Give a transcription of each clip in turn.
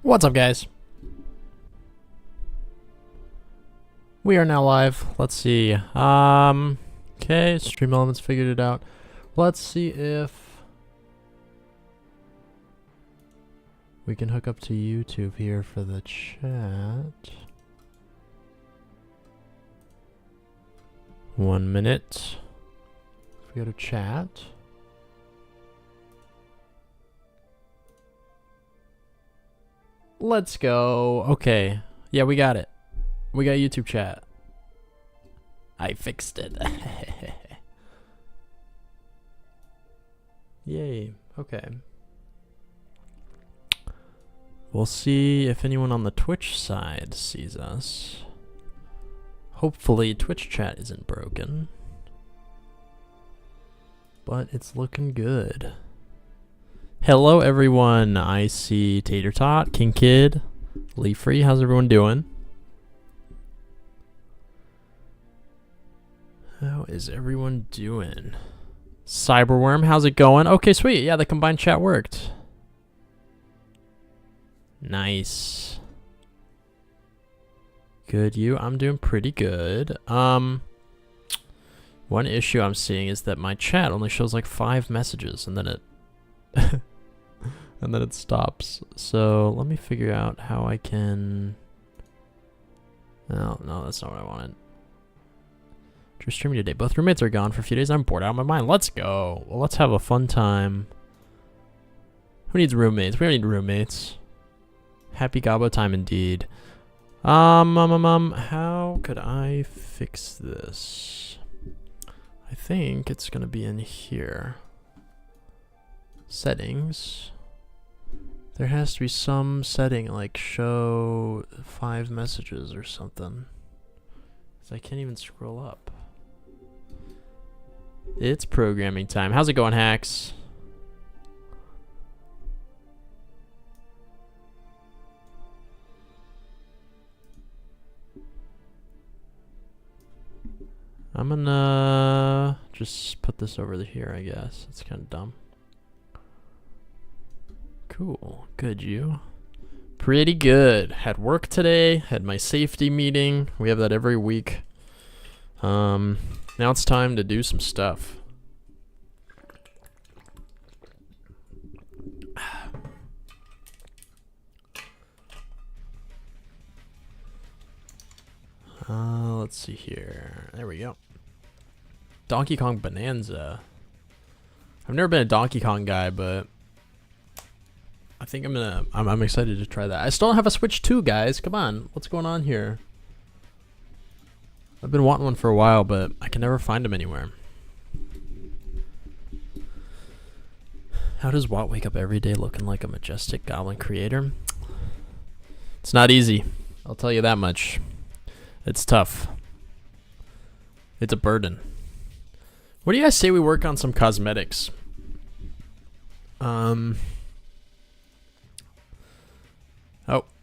What's up, guys? We are now live. Let's see. Okay, Stream Elements figured it out. Let's see if we can hook up to YouTube here for the chat. 1 minute. If we go to chat. Let's go. Okay. Yeah, we got it. We got YouTube chat. I fixed it. Yay. Okay. We'll see if anyone on the Twitch side sees us. Hopefully Twitch chat isn't broken. But it's looking good. Hello everyone, I see Tater Tot, King Kid, Lee Free, how's everyone doing? How is everyone doing? Cyberworm, how's it going? Okay, sweet, yeah, the combined chat worked. Nice. Good, you? I'm doing pretty good. One issue I'm seeing is that my chat only shows like 5 messages and then it and then it stops. So let me figure out how I can. No, that's not what I wanted. Just streaming today. Both roommates are gone for a few days. I'm bored out of my mind. Let's go. Well, let's have a fun time. Who needs roommates? We don't need roommates. Happy Gobbo time indeed. How could I fix this? I think it's gonna be in here. Settings. There has to be some setting like show 5 messages or something. 'Cause I can't even scroll up. It's programming time. How's it going, Hacks? I'm gonna just put this over here, I guess. It's kind of dumb. Cool. Good, you? Pretty good. Had work today. Had my safety meeting. We have that every week. Now it's time to do some stuff. Let's see here. There we go. Donkey Kong Bonanza. I've never been a Donkey Kong guy, but I think I'm excited to try that. I still don't have a Switch 2, guys. Come on. What's going on here? I've been wanting one for a while, but I can never find them anywhere. How does Watt wake up every day looking like a majestic goblin creator? It's not easy. I'll tell you that much. It's tough. It's a burden. What do you guys say we work on some cosmetics? Oh,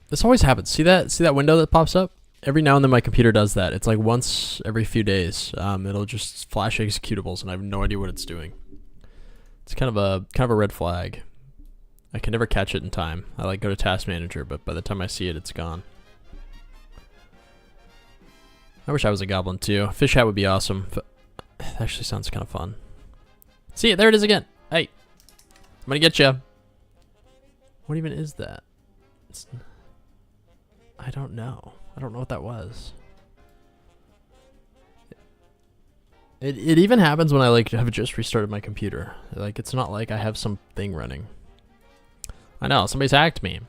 this always happens. See that window that pops up? Every now and then my computer does that. It's like once every few days. It'll just flash executables and I have no idea what it's doing. It's kind of a red flag. I can never catch it in time. I like go to Task Manager, but by the time I see it, it's gone. I wish I was a goblin too. Fish hat would be awesome. But that actually sounds kind of fun. See, there it is again. Hey, I'm gonna get you. What even is that? I don't know. I don't know what that was. It even happens when I like have just restarted my computer. Like it's not like I have something running. I know somebody's hacked me.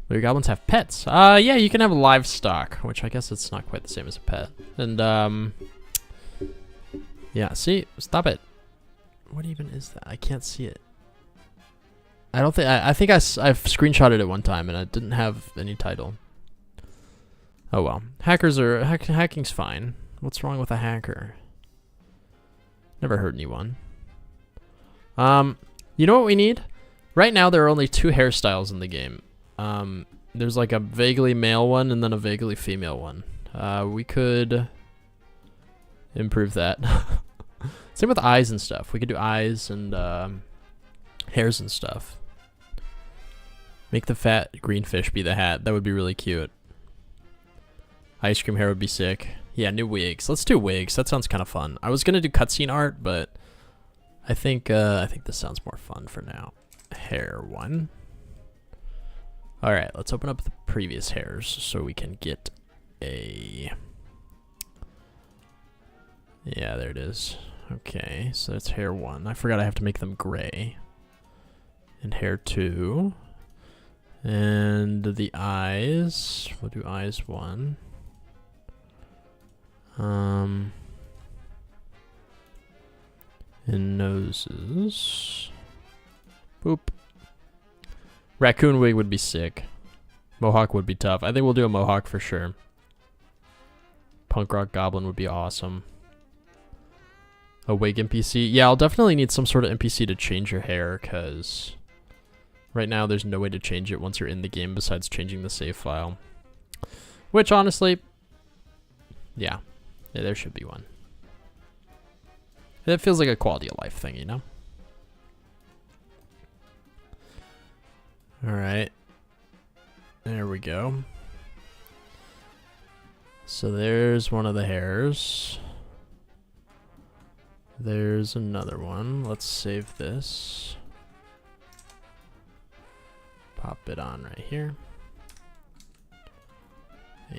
Your goblins have pets. Yeah, you can have livestock, which I guess it's not quite the same as a pet. And yeah, see, stop it. What even is that? I can't see it. I don't think I think I've screenshotted it one time and it didn't have any title. Oh well, hackers are hacking's fine. What's wrong with a hacker? Never hurt anyone. You know what we need? Right now there are only 2 hairstyles in the game. There's like a vaguely male one and then a vaguely female one. We could improve that. Same with eyes and stuff. We could do eyes and hairs and stuff. Make the fat green fish be the hat. That would be really cute. Ice cream hair would be sick. Yeah, new wigs. Let's do wigs. That sounds kind of fun. I was gonna do cutscene art, but I think this sounds more fun for now. Hair 1. All right, let's open up the previous hairs so we can get a. Yeah, there it is. Okay, so that's hair 1. I forgot I have to make them gray. And hair 2. And the eyes. We'll do eyes 1. And noses. Boop. Raccoon wig would be sick. Mohawk would be tough. I think we'll do a mohawk for sure. Punk rock goblin would be awesome. A wig NPC. Yeah, I'll definitely need some sort of NPC to change your hair, because right now there's no way to change it once you're in the game besides changing the save file. Which, honestly, yeah, there should be one. It feels like a quality of life thing, you know? Alright. There we go. So there's one of the hairs. There's another one. Let's save this. Pop it on right here.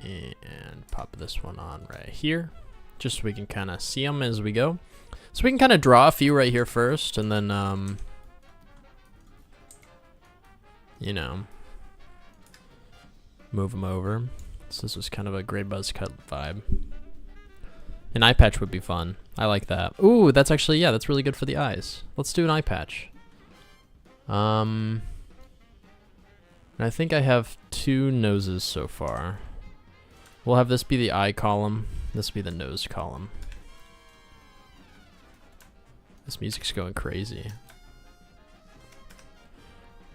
And pop this one on right here. Just so we can kind of see them as we go. So we can kind of draw a few right here first, and then, you know, move them over. So this was kind of a gray buzz cut vibe. An eye patch would be fun. I like that. Ooh, that's actually, yeah, that's really good for the eyes. Let's do an eye patch. And I think I have 2 noses so far. We'll have this be the eye column. This be the nose column. This music's going crazy.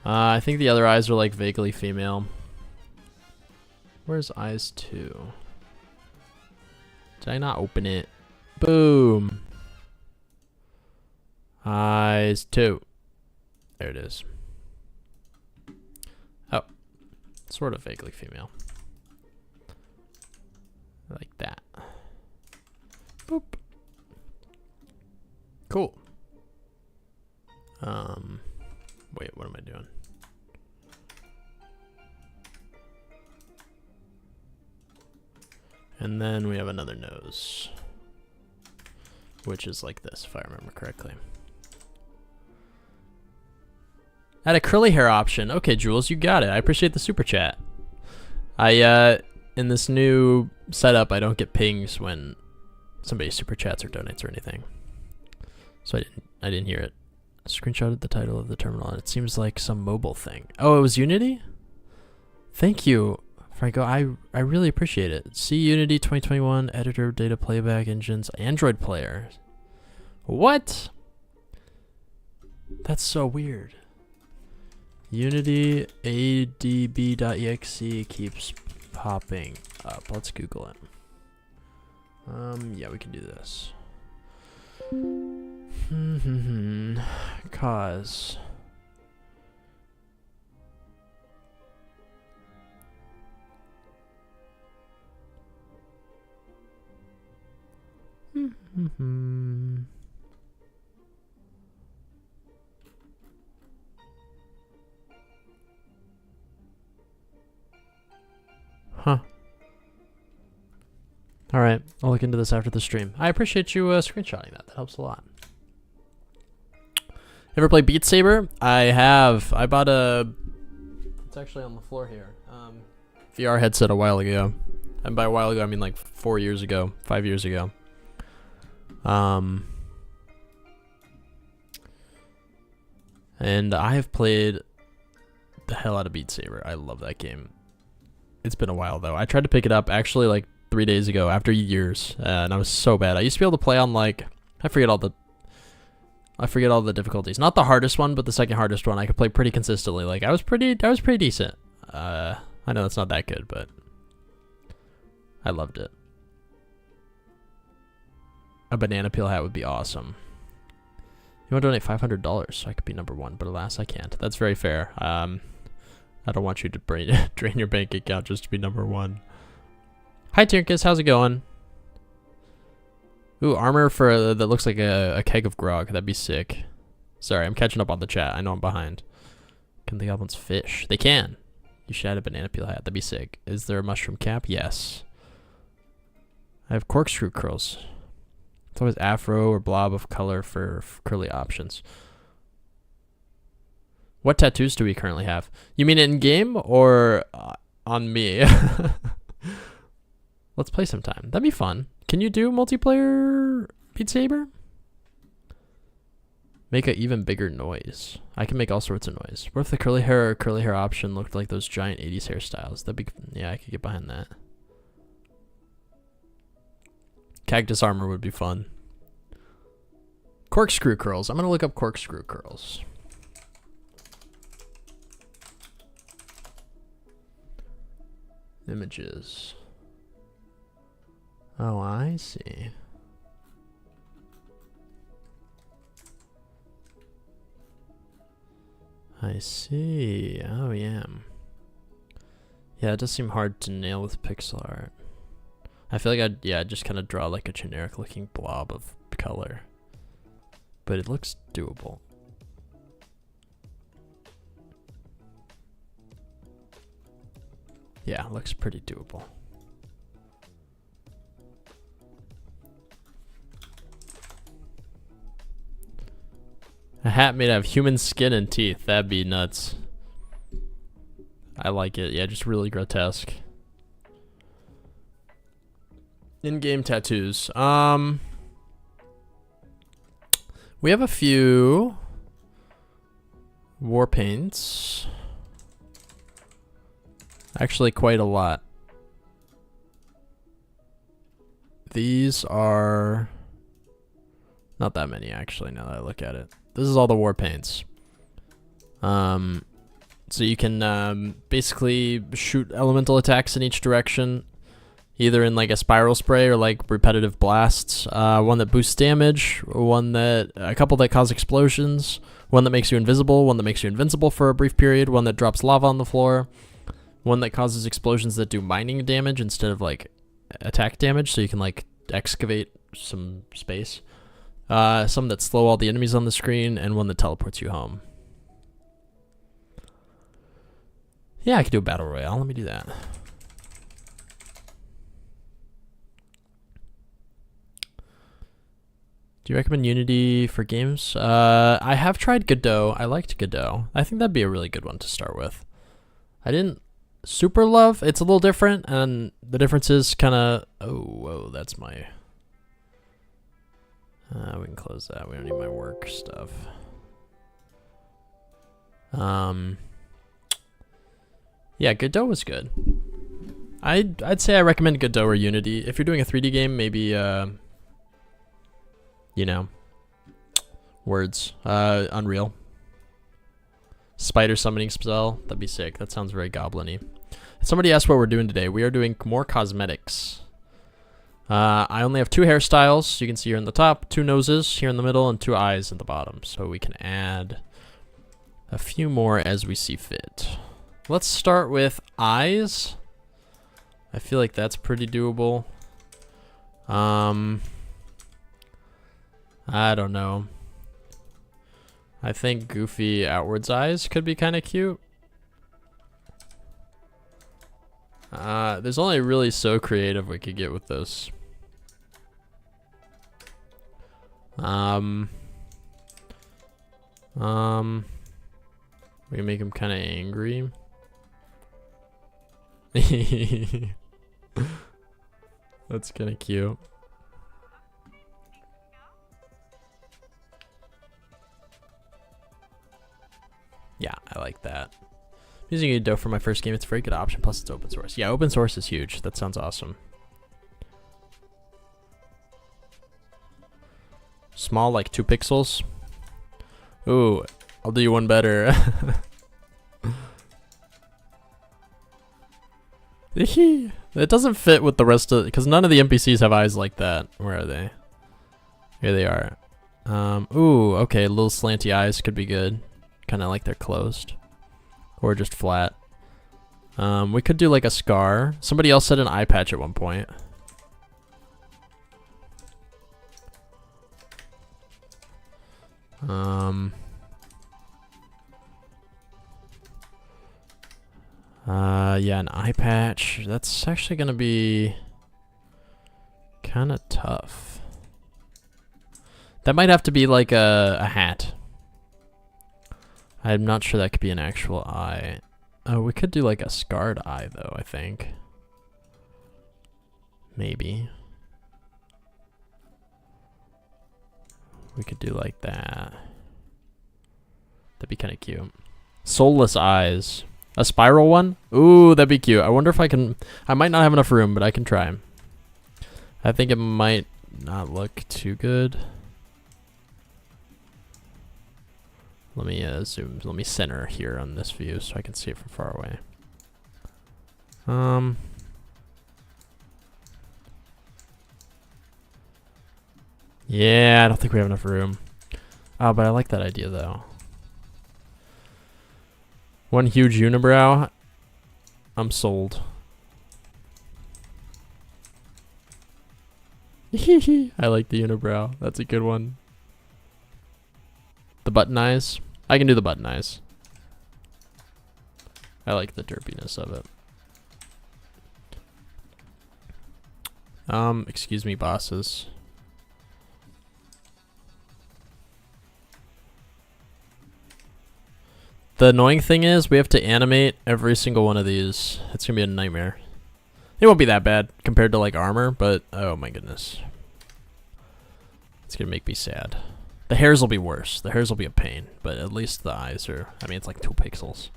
I think the other eyes are like vaguely female. Where's eyes 2? Did I not open it? Boom. Eyes 2. There it is. Oh, sort of vaguely female. Like that. Boop. Cool. Wait, what am I doing? And then we have another nose, which is like this, if I remember correctly. Add a curly hair option. Okay, Jules, you got it. I appreciate the super chat. In this new setup, I don't get pings when somebody super chats or donates or anything. So I didn't hear it. I screenshotted the title of the terminal, and it seems like some mobile thing. Oh, it was Unity? Thank you, Franco. I really appreciate it. See Unity 2021 editor, data playback engines, Android player. What? That's so weird. Unity adb.exe keeps popping up. Let's Google it. Yeah, we can do this. Cause. Huh. All right, I'll look into this after the stream. I appreciate you screenshotting that. That helps a lot. Ever play Beat Saber? I have. I bought a. It's actually on the floor here. VR headset a while ago, and by a while ago I mean like 4 years ago, 5 years ago. And I have played the hell out of Beat Saber. I love that game. It's been a while though. I tried to pick it up actually like 3 days ago after years, and I was so bad. I used to be able to play on like I forget all the difficulties. Not the hardest one, but the second hardest one. I could play pretty consistently. Like I was pretty decent. I know that's not that good, but I loved it. A banana peel hat would be awesome. You want to donate $500 so I could be #1, but alas, I can't. That's very fair. I don't want you to drain your bank account just to be #1. Hi, Tierkus. How's it going? Ooh, armor for that looks like a keg of grog. That'd be sick. Sorry, I'm catching up on the chat. I know I'm behind. Can the goblins fish? They can. You should add a banana peel hat. That'd be sick. Is there a mushroom cap? Yes. I have corkscrew curls. It's always afro or blob of color for curly options. What tattoos do we currently have? You mean in game or on me? Let's play sometime. That'd be fun. Can you do multiplayer Beat Saber? Make an even bigger noise. I can make all sorts of noise. What if the curly hair option looked like those giant 80s hairstyles? That'd be, yeah, I could get behind that. Cactus armor would be fun. Corkscrew curls. I'm gonna look up corkscrew curls. Images. Oh, I see. I see. Oh, yeah. Yeah, it does seem hard to nail with pixel art. I feel like I'd just kind of draw like a generic looking blob of color. But it looks doable. Yeah, it looks pretty doable. A hat made out of human skin and teeth. That'd be nuts. I like it. Yeah, just really grotesque. In-game tattoos. We have a few war paints. Actually, quite a lot. These are not that many, actually, now that I look at it. This is all the war paints. So you can basically shoot elemental attacks in each direction, either in like a spiral spray or like repetitive blasts. One that boosts damage, a couple that cause explosions, one that makes you invisible, one that makes you invincible for a brief period, one that drops lava on the floor, one that causes explosions that do mining damage instead of like attack damage, so you can like excavate some space. Some that slow all the enemies on the screen, and one that teleports you home. Yeah, I could do a battle royale. Let me do that. Do you recommend Unity for games? I have tried Godot. I liked Godot. I think that'd be a really good one to start with. I didn't super love. It's a little different, and the difference is kind of... Oh, whoa, that's my... we can close that. We don't need my work stuff. Yeah, Godot was good. I'd say I recommend Godot or Unity. If you're doing a 3D game, maybe you know, words. Unreal. Spider summoning spell. That'd be sick. That sounds very goblin-y. Somebody asked what we're doing today. We are doing more cosmetics. I only have 2 hairstyles. You can see here in the top, 2 noses here in the middle, and 2 eyes in the bottom. So we can add a few more as we see fit. Let's start with eyes. I feel like that's pretty doable. I don't know. I think goofy outwards eyes could be kind of cute. There's only really so creative we could get with this. We can make him kind of angry. That's kind of cute. Yeah, I like that. I'm using Godot for my first game. It's a very good option. Plus, it's open source. Yeah, open source is huge. That sounds awesome. Small, like 2 pixels. Ooh, I'll do you one better. It doesn't fit with the rest of, because none of the NPCs have eyes like that. Where are they? Here they are. Ooh, okay, little slanty eyes could be good. Kind of like they're closed. Or just flat. We could do like a scar. Somebody else said an eye patch at one point. Yeah, an eye patch. That's actually gonna be kind of tough. That might have to be like a hat. I'm not sure that could be an actual eye. Oh, we could do like a scarred eye though, I think. Maybe. We could do like that. That'd be kind of cute. Soulless eyes. A spiral one? Ooh, that'd be cute. I wonder if I can... I might not have enough room, but I can try. I think it might not look too good. Let me zoom. Let me center here on this view so I can see it from far away. Yeah, I don't think we have enough room. Oh, but I like that idea though. One huge unibrow. I'm sold. I like the unibrow. That's a good one. The button eyes. I can do the button eyes. I like the derpiness of it. Excuse me, bosses. The annoying thing is we have to animate every single one of these. It's gonna be a nightmare. It won't be that bad compared to like armor, but oh my goodness. It's gonna make me sad. The hairs will be worse. The hairs will be a pain, but at least the eyes are, I mean, it's like 2 pixels.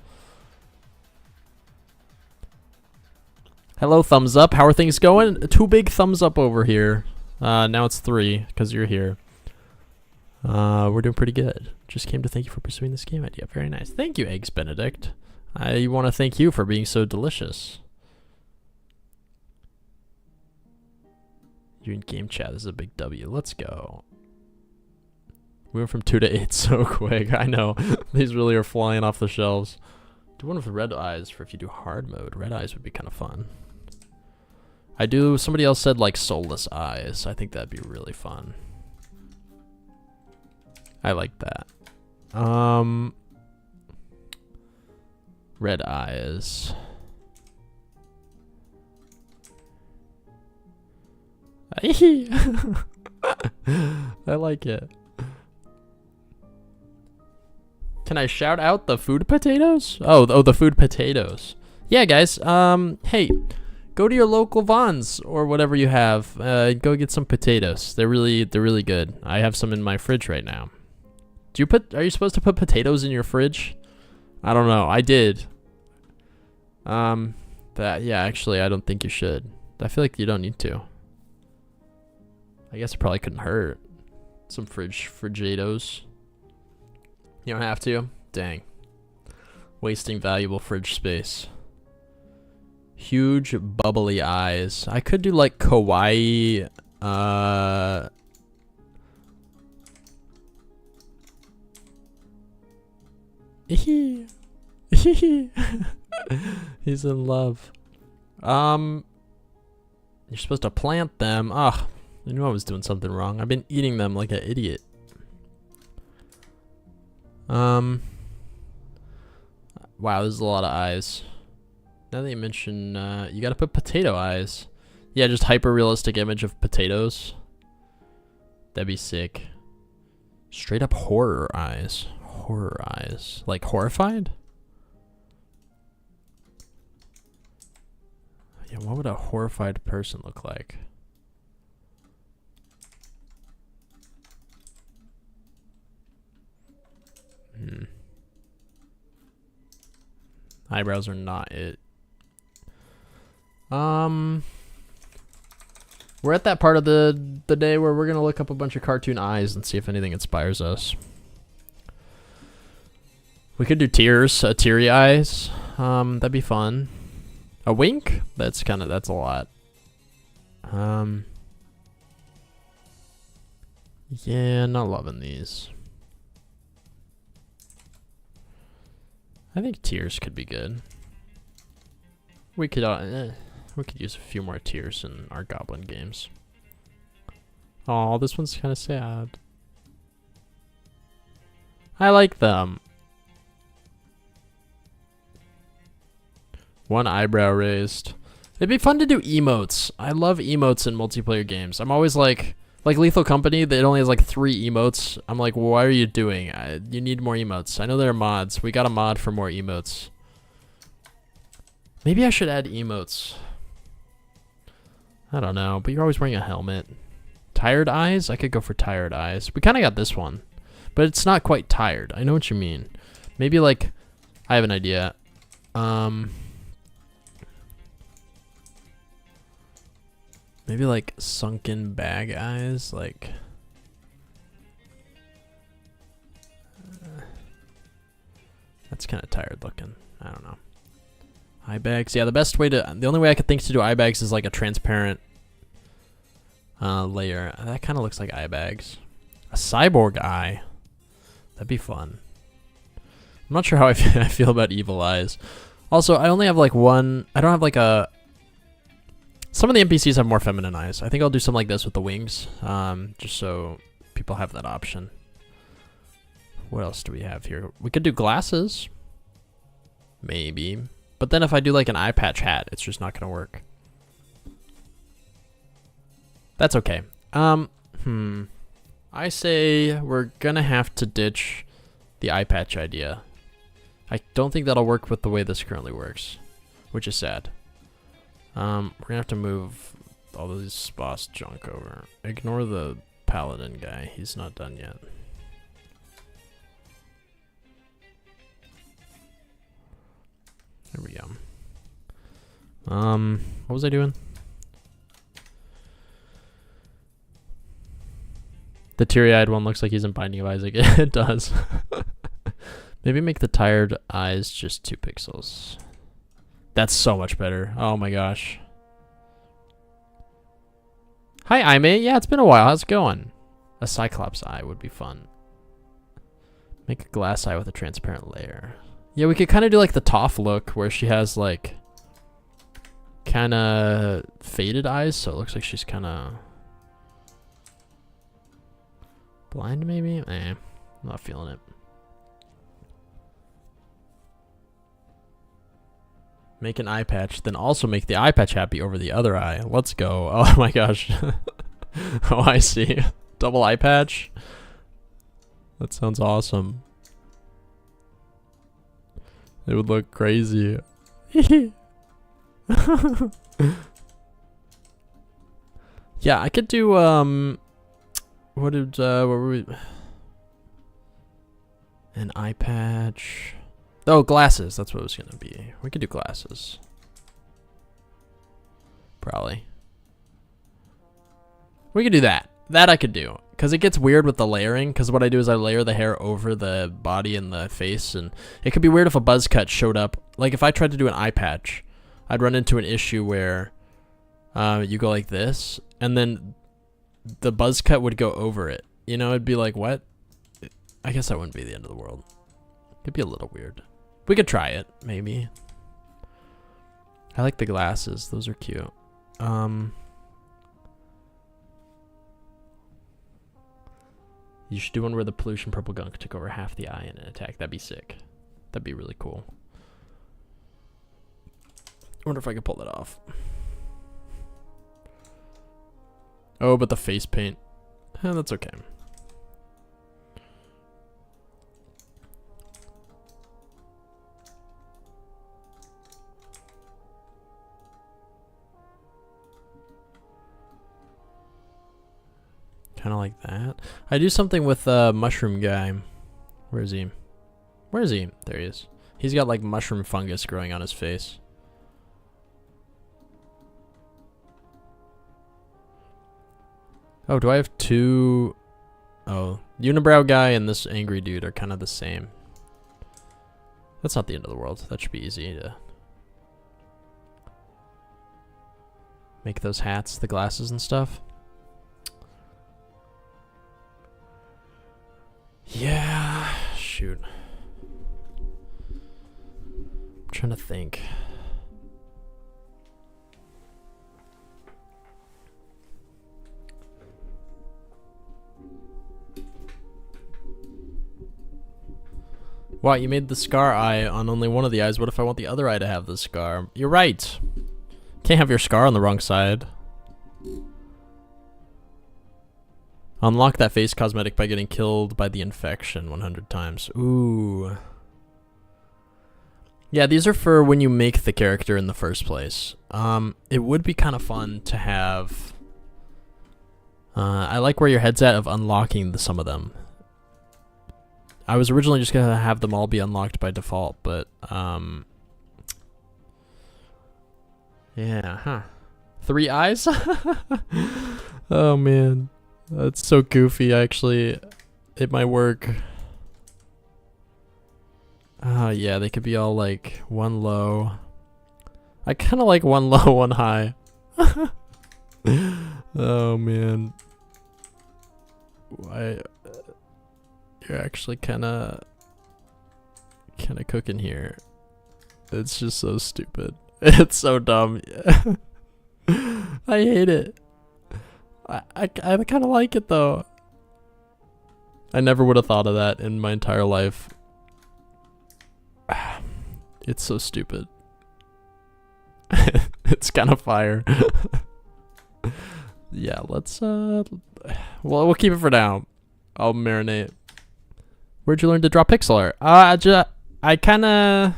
Hello, thumbs up. How are things going? 2 big thumbs up over here. Now it's 3 because you're here. We're doing pretty good. Just came to thank you for pursuing this game idea. Very nice. Thank you, Eggs Benedict. I want to thank you for being so delicious. You're in game chat. This is a big W. Let's go. We went from 2 to 8 so quick. I know. These really are flying off the shelves. Do one with red eyes for if you do hard mode. Red eyes would be kind of fun. Somebody else said like soulless eyes. I think that'd be really fun. I like that. Red eyes. I like it. Can I shout out the food potatoes? Oh, the food potatoes. Yeah, guys. Hey, go to your local Vons or whatever you have. Go get some potatoes. They're really good. I have some in my fridge right now. Are you supposed to put potatoes in your fridge? I don't know. I did. Yeah, actually, I don't think you should. I feel like you don't need to. I guess it probably couldn't hurt. Some frigatos. You don't have to? Dang. Wasting valuable fridge space. Huge bubbly eyes. I could do like kawaii, He's in love. You're supposed to plant them. Ah, I knew I was doing something wrong. I've been eating them like an idiot. Wow, there's a lot of eyes. Now that you mention, you gotta put potato eyes. Yeah, just hyper-realistic image of potatoes. That'd be sick. Straight up horror eyes. Horror eyes. Like horrified? Yeah, what would a horrified person look like? Eyebrows are not it. We're at that part of the day where we're gonna look up a bunch of cartoon eyes and see if anything inspires us. We could do tears, teary eyes. That'd be fun. A wink? That's a lot. Yeah, not loving these. I think tears could be good. we could use a few more tears in our Goblin games. Oh, this one's kind of sad. I like them. One eyebrow raised. It'd be fun to do emotes. I love emotes in multiplayer games. I'm always like Lethal Company, it only has like 3 emotes. I'm like, what are you doing? You need more emotes. I know there are mods. We got a mod for more emotes. Maybe I should add emotes. I don't know, but you're always wearing a helmet. Tired eyes? I could go for tired eyes. We kind of got this one, but it's not quite tired. I know what you mean. Maybe like, I have an idea. Maybe like sunken bag eyes, like. That's kind of tired looking. I don't know. Eye bags. Yeah, the only way I could think to do eye bags is like a transparent layer. That kind of looks like eye bags. A cyborg eye. That'd be fun. I'm not sure how I feel about evil eyes. Also, I only have like one. I don't have like a. Some of the NPCs have more feminine eyes. I think I'll do something like this with the wings, just so people have that option. What else do we have here? We could do glasses. Maybe. But then if I do like an eye patch hat, it's just not going to work. That's okay. I say we're going to have to ditch the eye patch idea. I don't think that'll work with the way this currently works, which is sad. We're going to have to move all this boss junk over. Ignore the paladin guy. He's not done yet. There we go. What was I doing? The teary-eyed one looks like he's in Binding of Isaac. It does. Maybe make the tired eyes just 2 pixels. That's so much better. Oh my gosh. Hi, iMate. Yeah, it's been a while. How's it going? A Cyclops eye would be fun. Make a glass eye with a transparent layer. Yeah, we could kind of do like the Toph look where she has like kind of faded eyes, so it looks like she's kind of blind maybe? I'm not feeling it. Make an eye patch, then also make the eye patch happy over the other eye. Let's go. Oh my gosh. Oh, I see. Double eye patch. That sounds awesome. It would look crazy. Yeah, I could do what were we? An eye patch. Oh, glasses. That's what it was gonna be. We could do glasses. Probably. We could do that. That I could do. Because it gets weird with the layering. Because what I do is I layer the hair over the body and the face. And it could be weird if a buzz cut showed up. Like if I tried to do an eye patch, I'd run into an issue where you go like this. And then the buzz cut would go over it. You know, it'd be like, what? I guess that wouldn't be the end of the world. It'd be a little weird. We could try it, maybe. I like the glasses. Those are cute. You should do one where the pollution purple gunk took over half the eye in an attack. That'd be sick. That'd be really cool. I wonder if I could pull that off. Oh, but the face paint. That's okay. Kind of like that. I do something with the mushroom guy. Where is he? Where is he? There he is. He's got like mushroom fungus growing on his face. Oh, do I have two? Oh, unibrow guy and this angry dude are kind of the same. That's not the end of the world. That should be easy to make those hats, the glasses and stuff. Yeah, shoot. I'm trying to think. What, you made the scar eye on only one of the eyes. What if I want the other eye to have the scar? You're right. Can't have your scar on the wrong side. Unlock that face cosmetic by getting killed by the infection 100 times. Ooh. Yeah, these are for when you make the character in the first place. It would be kind of fun to have... I like where your head's at of unlocking some of them. I was originally just going to have them all be unlocked by default, but... yeah, huh. 3 eyes? Oh, man. That's so goofy, actually. It might work. Yeah, they could be all like one low. I kind of like one low, one high. Oh man, you're actually kind of cooking here. It's just so stupid. It's so dumb. I hate it. I kind of like it though. I never would have thought of that in my entire life. It's so stupid. It's kind of fire. Yeah, let's well, we'll keep it for now. I'll marinate. Where'd you learn to draw pixel art? I kind of,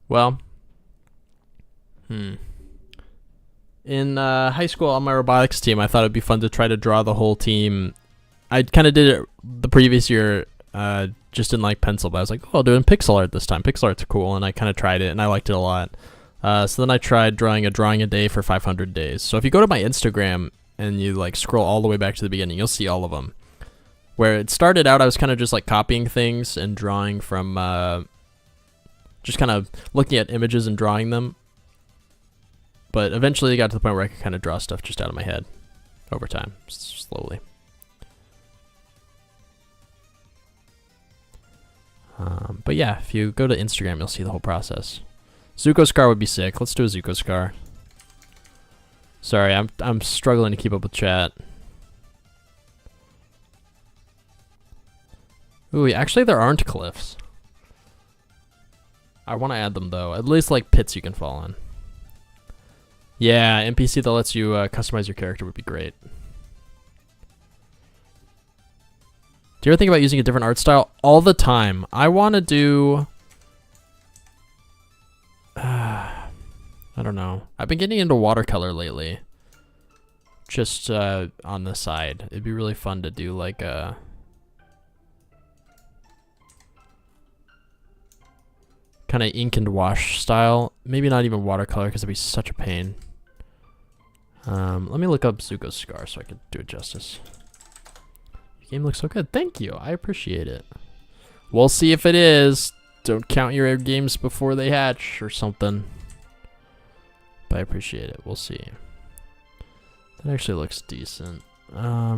well, in high school on my robotics team, I thought it'd be fun to try to draw the whole team. I kind of did it the previous year, just in like pencil, but I was like, oh, I'll do it in pixel art this time. Pixel art's cool, and I kind of tried it, and I liked it a lot. So then I tried drawing a day for 500 days. So if you go to my Instagram and you like scroll all the way back to the beginning, you'll see all of them. Where it started out, I was kind of just like copying things and drawing from, just kind of looking at images and drawing them. But eventually it got to the point where I could kind of draw stuff just out of my head over time, slowly. But yeah, if you go to Instagram, you'll see the whole process. Zuko Scar would be sick. Let's do a Zuko Scar. Sorry, I'm struggling to keep up with chat. Ooh, actually there aren't cliffs. I want to add them though. At least like pits you can fall in. Yeah, NPC that lets you customize your character would be great. Do you ever think about using a different art style? All the time. I want to do... I don't know. I've been getting into watercolor lately. Just on the side. It'd be really fun to do like a... kind of ink and wash style. Maybe not even watercolor because it'd be such a pain. Let me look up Zuko's Scar so I can do it justice. Your game looks so good. Thank you. I appreciate it. We'll see if it is. Don't count your games before they hatch or something. But I appreciate it. We'll see. That actually looks decent. I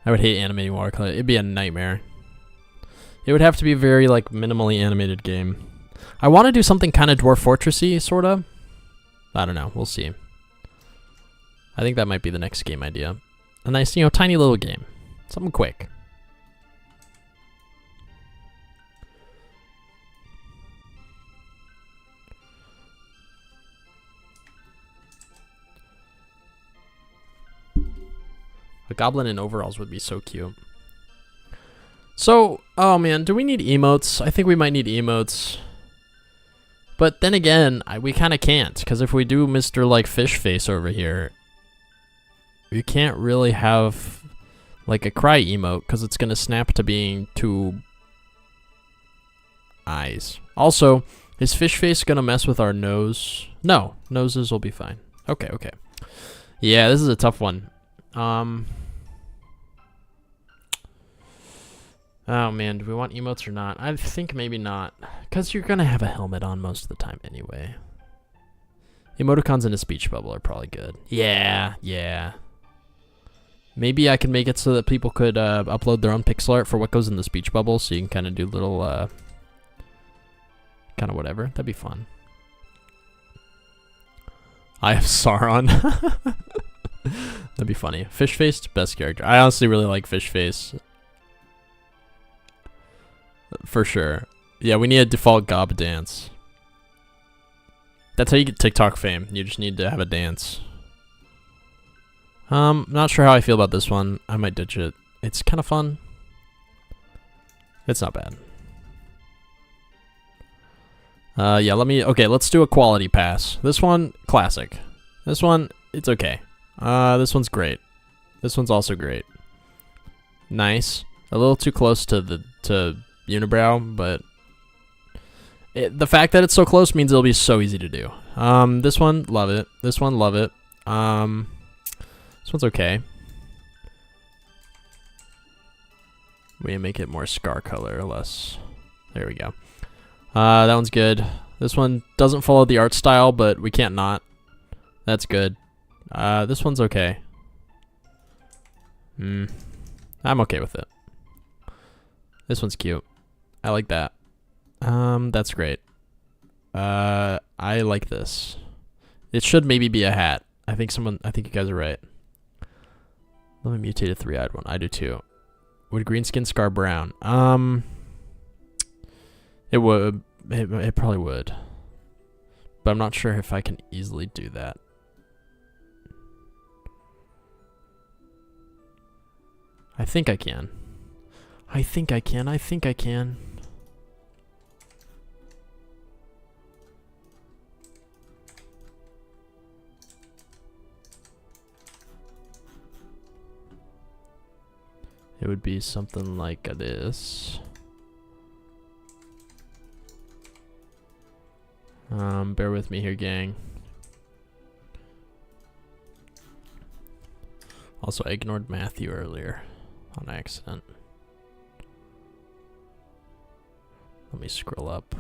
would hate animating watercolor. It'd be a nightmare. It would have to be a very like minimally animated game. I want to do something kind of Dwarf Fortress-y, sort of. I don't know. We'll see. I think that might be the next game idea. A nice, you know, tiny little game. Something quick. A goblin in overalls would be so cute. So, oh man, do we need emotes? I think we might need emotes. But then again, we kind of can't, because if we do Mr. like Fish Face over here, we can't really have like a cry emote, because it's going to snap to being 2 eyes. Also, is Fish Face going to mess with our nose? No, noses will be fine. Okay, okay. Yeah, this is a tough one. Oh man, do we want emotes or not? I think maybe not, because you're gonna have a helmet on most of the time anyway. Emoticons in a speech bubble are probably good. Yeah, yeah. Maybe I can make it so that people could upload their own pixel art for what goes in the speech bubble, so you can kind of do little, kind of whatever. That'd be fun. I have Sauron. That'd be funny. Fish Face, best character. I honestly really like Fish Face. For sure. Yeah, we need a default gob dance. That's how you get TikTok fame. You just need to have a dance. Not sure how I feel about this one. I might ditch it. It's kind of fun. It's not bad. Yeah, let's do a quality pass. This one, classic. This one, it's okay. This one's great. This one's also great. Nice. A little too close to unibrow, but the fact that it's so close means it'll be so easy to do. This one, love it. This one, love it. This one's okay. We make it more scar color, less. There we go. That one's good. This one doesn't follow the art style, but we can't not. That's good. This one's okay. I'm okay with it. This one's cute. I like that. That's great. I like this. It should maybe be a hat. I think you guys are right. Let me mutate a 3-eyed one. I do too. Would green skin scar brown? It would. It probably would. But I'm not sure if I can easily do that. I think I can. I think I can. I think I can. It would be something like this. Bear with me here, gang. Also, I ignored Matthew earlier on accident. Let me scroll up.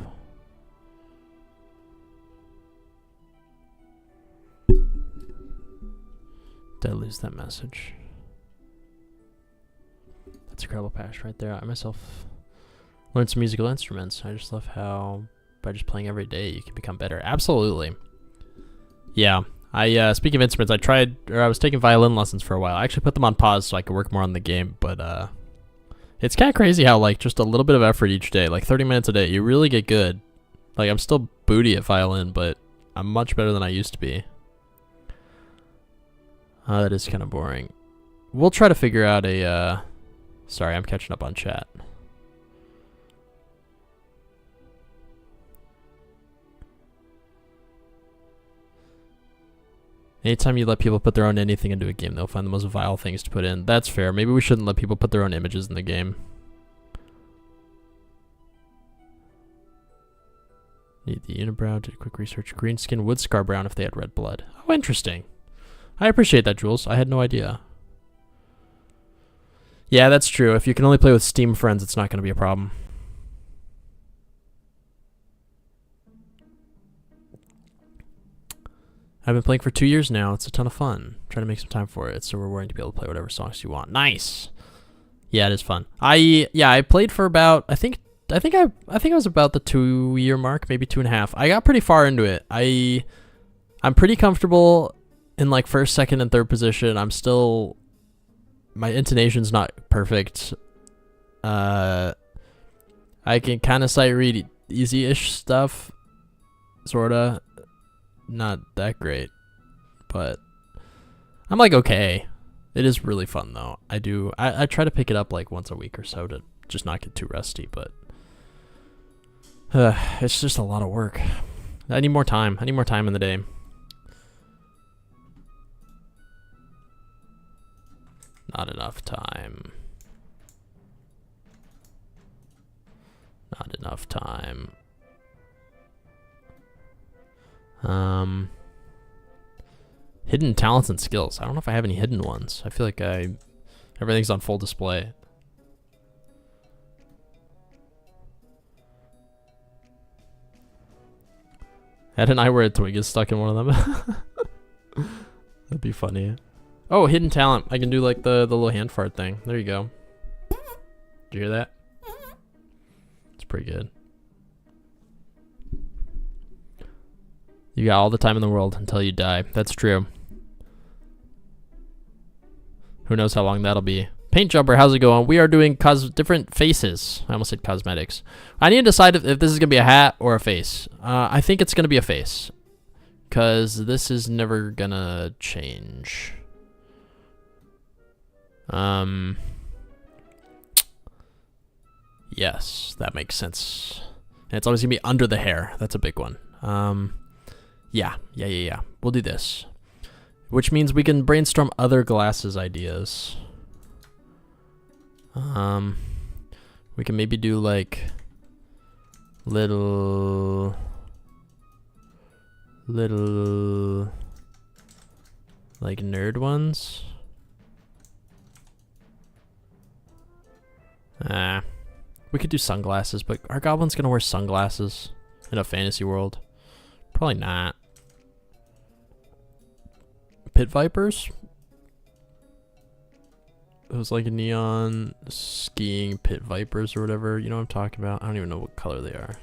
Did I lose that message? That's a incredible passion right there. I myself learned some musical instruments. I just love how by just playing every day you can become better. Absolutely. Yeah. Speaking of instruments, I was taking violin lessons for a while. I actually put them on pause so I could work more on the game, but it's kind of crazy how like just a little bit of effort each day, like 30 minutes a day, you really get good. Like I'm still booty at violin, but I'm much better than I used to be. That is kind of boring. We'll try to figure out a sorry, I'm catching up on chat. Anytime you let people put their own anything into a game, they'll find the most vile things to put in. That's fair. Maybe we shouldn't let people put their own images in the game. Need the unibrow. Did a quick research. Green skin would scar brown if they had red blood. Oh, interesting. I appreciate that, Jules. I had no idea. Yeah, that's true. If you can only play with Steam friends, it's not going to be a problem. I've been playing for 2 years now. It's a ton of fun. Trying to make some time for it, so we're willing to be able to play whatever songs you want. Nice. Yeah, it is fun. I played for about I think I was about the 2-year mark, maybe 2.5. I got pretty far into it. I'm pretty comfortable in like first, second, and third position. I'm still my intonation's not perfect. I can kind of sight read easy-ish stuff, sorta. Not that great, but I'm like okay. It is really fun though. I try to pick it up like once a week or so to just not get too rusty, but it's just a lot of work. I need more time. I need more time in the day. Not enough time. Not enough time. Hidden talents and skills. I don't know if I have any hidden ones. I feel like everything's on full display. Ed and I were at Twig is stuck in one of them. That'd be funny. Oh, hidden talent. I can do like the little hand fart thing. There you go. Did you hear that? It's pretty good. You got all the time in the world until you die. That's true. Who knows how long that'll be. Paint Jumper, how's it going? We are doing different faces. I almost said cosmetics. I need to decide if this is going to be a hat or a face. I think it's going to be a face. Because this is never going to change. Yes, that makes sense. And it's always going to be under the hair. That's a big one. Yeah. We'll do this. Which means we can brainstorm other glasses ideas. We can maybe do like little like nerd ones. We could do sunglasses, but are goblins gonna wear sunglasses in a fantasy world? Probably not. Pit vipers? Those like neon skiing pit vipers or whatever. You know what I'm talking about? I don't even know what color they are.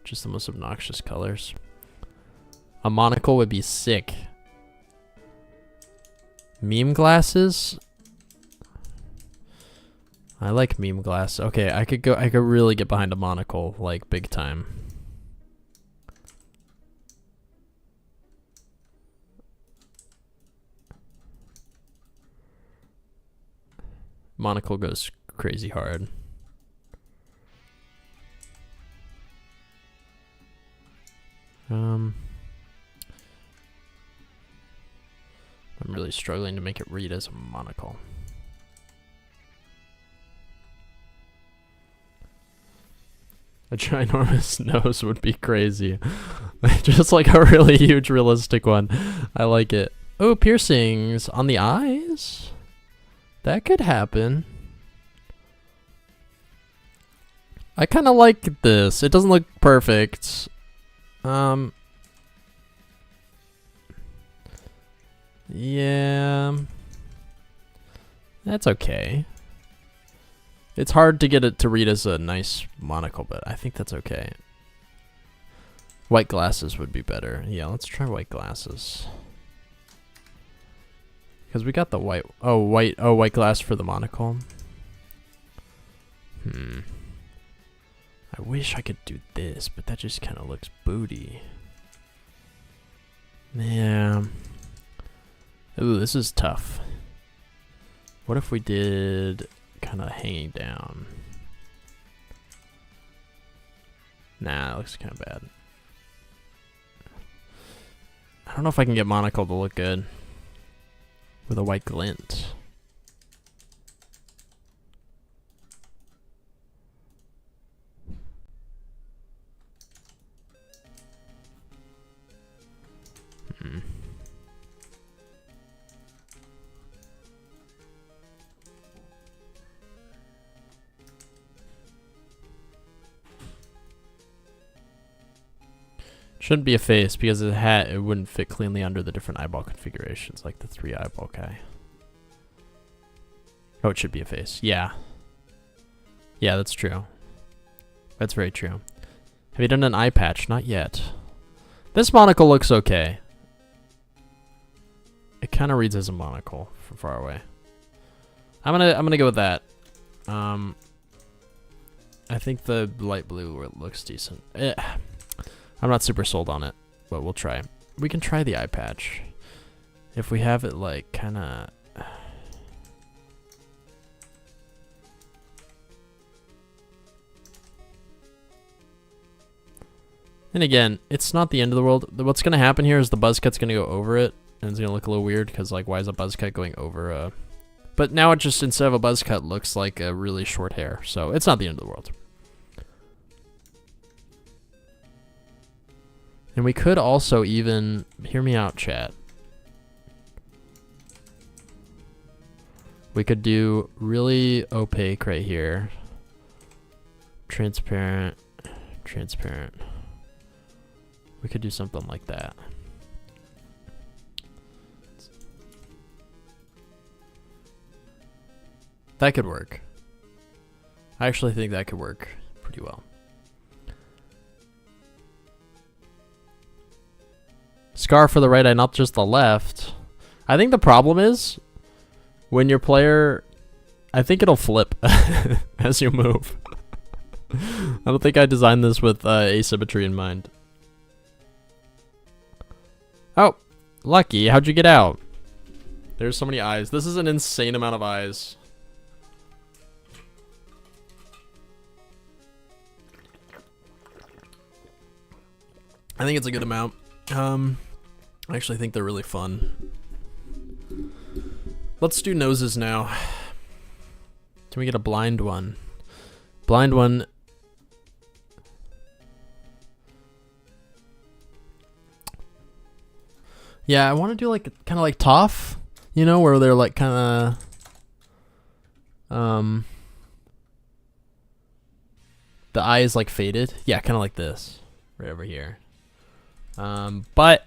Just the most obnoxious colors. A monocle would be sick. Meme glasses? I like meme glass. Okay, I could really get behind a monocle, like big time. Monocle goes crazy hard. I'm really struggling to make it read as a monocle. A ginormous nose would be crazy. Just like a really huge realistic one. I like it. Oh, piercings on the eyes? That could happen. I kind of like this. It doesn't look perfect. Yeah. That's okay. It's hard to get it to read as a nice monocle, but I think that's okay. White glasses would be better. Yeah, let's try white glasses. Because we got the white... white glass for the monocle. I wish I could do this, but that just kind of looks booty. Yeah. Ooh, this is tough. What if we did kind of hanging down? Nah, it looks kind of bad. I don't know if I can get monocle to look good with a white glint. Shouldn't be a face because of the hat, it wouldn't fit cleanly under the different eyeball configurations, like the 3 eyeball guy. Oh, it should be a face. Yeah. Yeah, that's true. That's very true. Have you done an eye patch? Not yet. This monocle looks okay. It kind of reads as a monocle from far away. I'm gonna go with that. I think the light blue looks decent. I'm not super sold on it, but we'll try. We can try the eye patch. If we have it like kind of... And again, it's not the end of the world. What's going to happen here is the buzz cut's going to go over it, and it's going to look a little weird because like, why is a buzz cut going over a... But now it just, instead of a buzz cut, looks like a really short hair. So it's not the end of the world. And we could also even, hear me out, chat. We could do really opaque right here. Transparent, transparent. We could do something like that. That could work. I actually think that could work pretty well. Scar for the right eye, not just the left. I think the problem is when your player, I think it'll flip as you move. I don't think I designed this with asymmetry in mind. Oh, lucky. How'd you get out? There's so many eyes. This is an insane amount of eyes. I think it's a good amount. I actually think they're really fun. Let's do noses now. Can we get a blind one? Blind one. Yeah, I want to do like kind of like Toph, you know, where they're like kind of the eye is like faded. Yeah, kind of like this right over here. But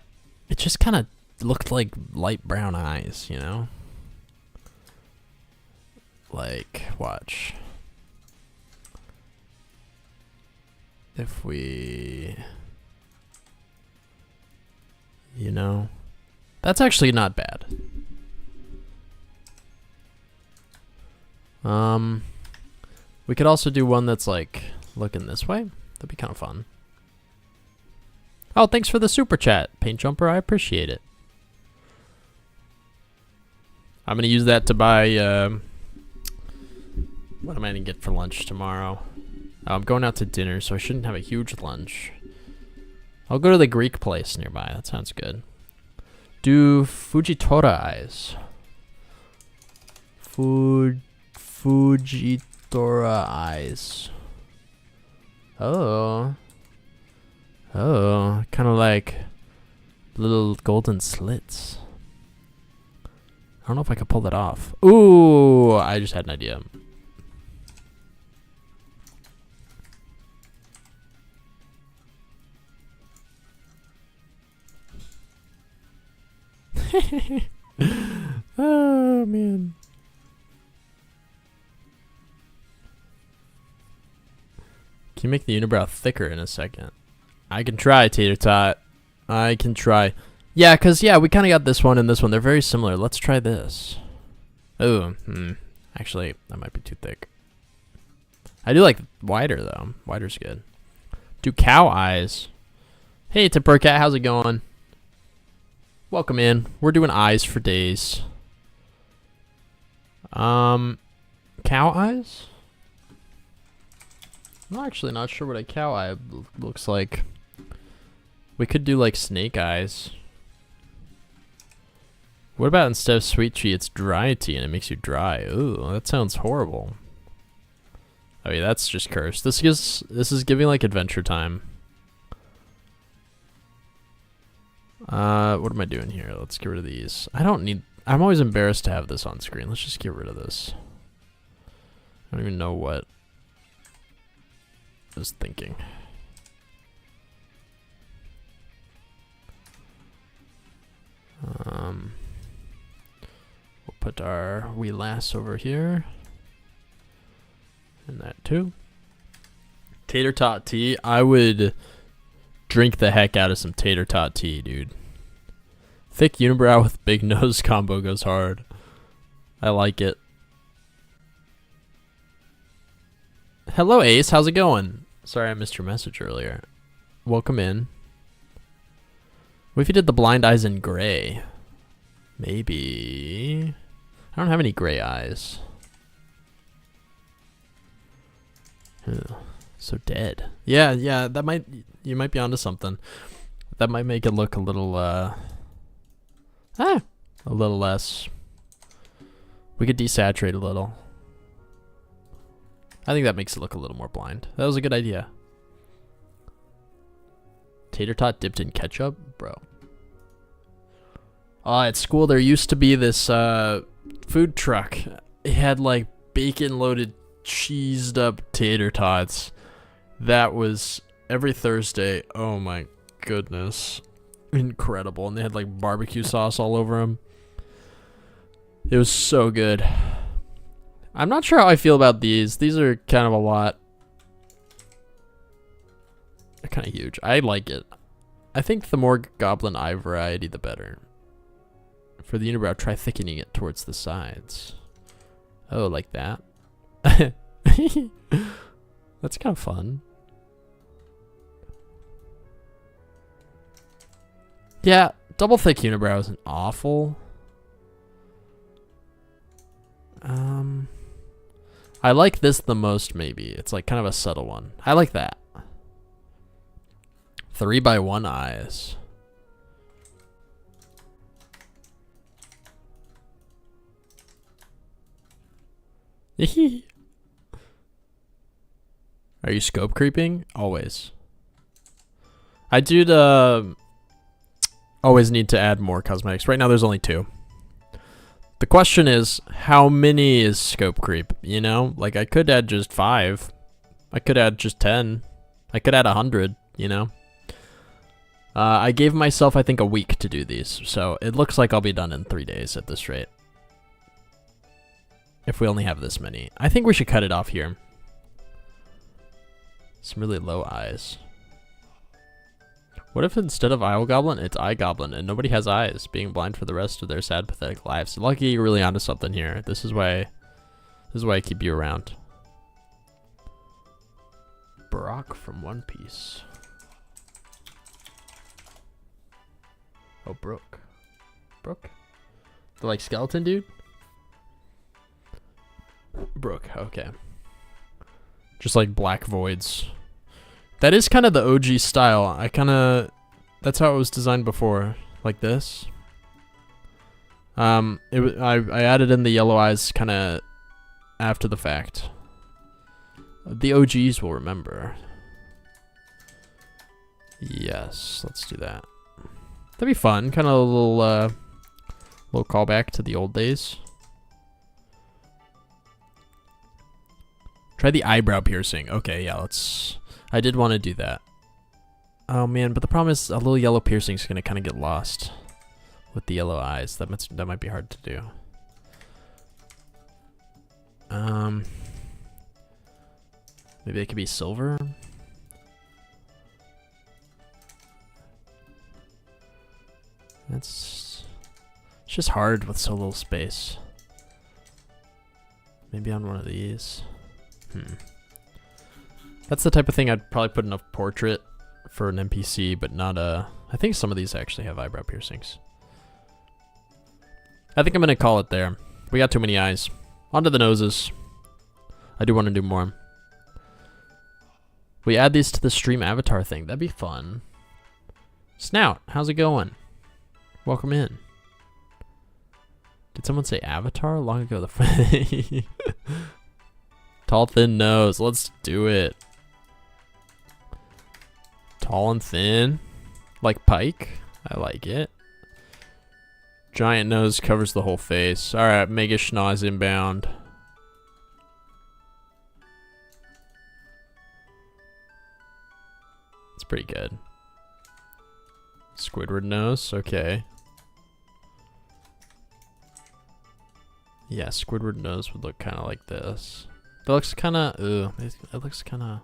it just kind of looked like light brown eyes, you know? Like, watch. If we, you know, that's actually not bad. We could also do one that's like looking this way. That'd be kind of fun. Oh, thanks for the super chat, Paint Jumper. I appreciate it. I'm gonna use that to buy. What am I gonna get for lunch tomorrow? Oh, I'm going out to dinner, so I shouldn't have a huge lunch. I'll go to the Greek place nearby. That sounds good. Do Fujitora eyes. Fujitora eyes. Oh. Oh, kind of like little golden slits. I don't know if I could pull that off. Ooh, I just had an idea. Oh, man. Can you make the unibrow thicker in a second? I can try, Tater Tot. I can try. Yeah, because, yeah, we kind of got this one and this one. They're very similar. Let's try this. Oh, actually, that might be too thick. I do like wider, though. Wider's good. Do cow eyes. Hey, Tippercat, how's it going? Welcome in. We're doing eyes for days. Cow eyes? I'm actually not sure what a cow eye looks like. We could do like snake eyes. What about instead of sweet tea, it's dry tea and it makes you dry? Ooh, that sounds horrible. Oh yeah, that's just cursed. This is giving like Adventure Time. What am I doing here? Let's get rid of these. I'm always embarrassed to have this on screen. Let's just get rid of this. I don't even know what I was thinking. We'll put our wee lass over here. And that too. Tater tot tea. I would drink the heck out of some tater tot tea, dude. Thick unibrow with big nose combo goes hard. I like it. Hello, Ace. How's it going? Sorry I missed your message earlier. Welcome in. What if you did the blind eyes in gray? Maybe. I don't have any gray eyes. Ugh, so dead. Yeah, that might, you might be onto something. That might make it look a little, a little less. We could desaturate a little. I think that makes it look a little more blind. That was a good idea. Tater tot dipped in ketchup? Bro. At school there used to be this food truck. It had like bacon loaded cheesed up tater tots. That was every Thursday. Oh my goodness. Incredible. And they had like barbecue sauce all over them. It was so good. I'm not sure how I feel about these. These are kind of a lot. They're kind of huge. I like it. I think the more Goblin eye variety, the better. For the unibrow, try thickening it towards the sides. Oh, like that? That's kind of fun. Yeah, double thick unibrow isn't awful. I like this the most, maybe. It's like kind of a subtle one. I like that. 3x1 eyes. Are you scope creeping? Always. I do always need to add more cosmetics. Right now there's only 2. The question is, how many is scope creep? You know, like I could add just 5. I could add just 10. I could add 100, you know. I gave myself, I think, a week to do these. So it looks like I'll be done in 3 days at this rate. If we only have this many. I think we should cut it off here. Some really low eyes. What if instead of Eye Goblin, it's Eye Goblin and nobody has eyes, being blind for the rest of their sad, pathetic lives? Lucky you're really onto something here. This is why I keep you around. Brock from One Piece. Oh, Brooke. Brooke? The like skeleton dude? Brooke, okay. Just like black voids. That is kind of the OG style. That's how it was designed before, like this. I added in the yellow eyes kind of after the fact. The OGs will remember. Yes, let's do that. That'd be fun, kind of a little callback to the old days. Try the eyebrow piercing. Okay, yeah, let's. I did want to do that. Oh man, but the problem is a little yellow piercing is gonna kind of get lost with the yellow eyes. That might be hard to do. Maybe it could be silver. It's just hard with so little space. Maybe on one of these. That's the type of thing I'd probably put in a portrait for an NPC, but not a. I think some of these actually have eyebrow piercings. I think I'm gonna call it there. We got too many eyes. Onto the noses. I do want to do more. We add these to the stream avatar thing. That'd be fun. Snout, how's it going? Welcome in. Did someone say avatar long ago? The tall, thin nose. Let's do it. Tall and thin. Like Pike. I like it. Giant nose covers the whole face. Alright, Mega Schnoz inbound. It's pretty good. Squidward nose. Okay. Yeah, Squidward nose would look kind of like this. It looks kind of. It looks kind of.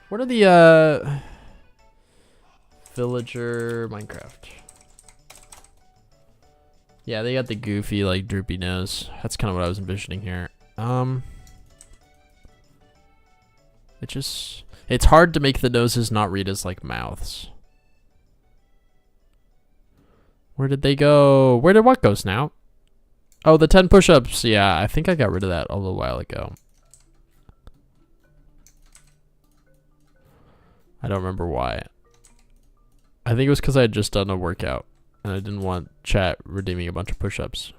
What are the villager Minecraft? Yeah, they got the goofy like droopy nose. That's kind of what I was envisioning here. It's hard to make the noses not read as like mouths. Where did they go? Where did what go, Snout? Oh, the 10 push-ups. Yeah, I think I got rid of that a little while ago. I don't remember why. I think it was because I had just done a workout and I didn't want chat redeeming a bunch of push-ups.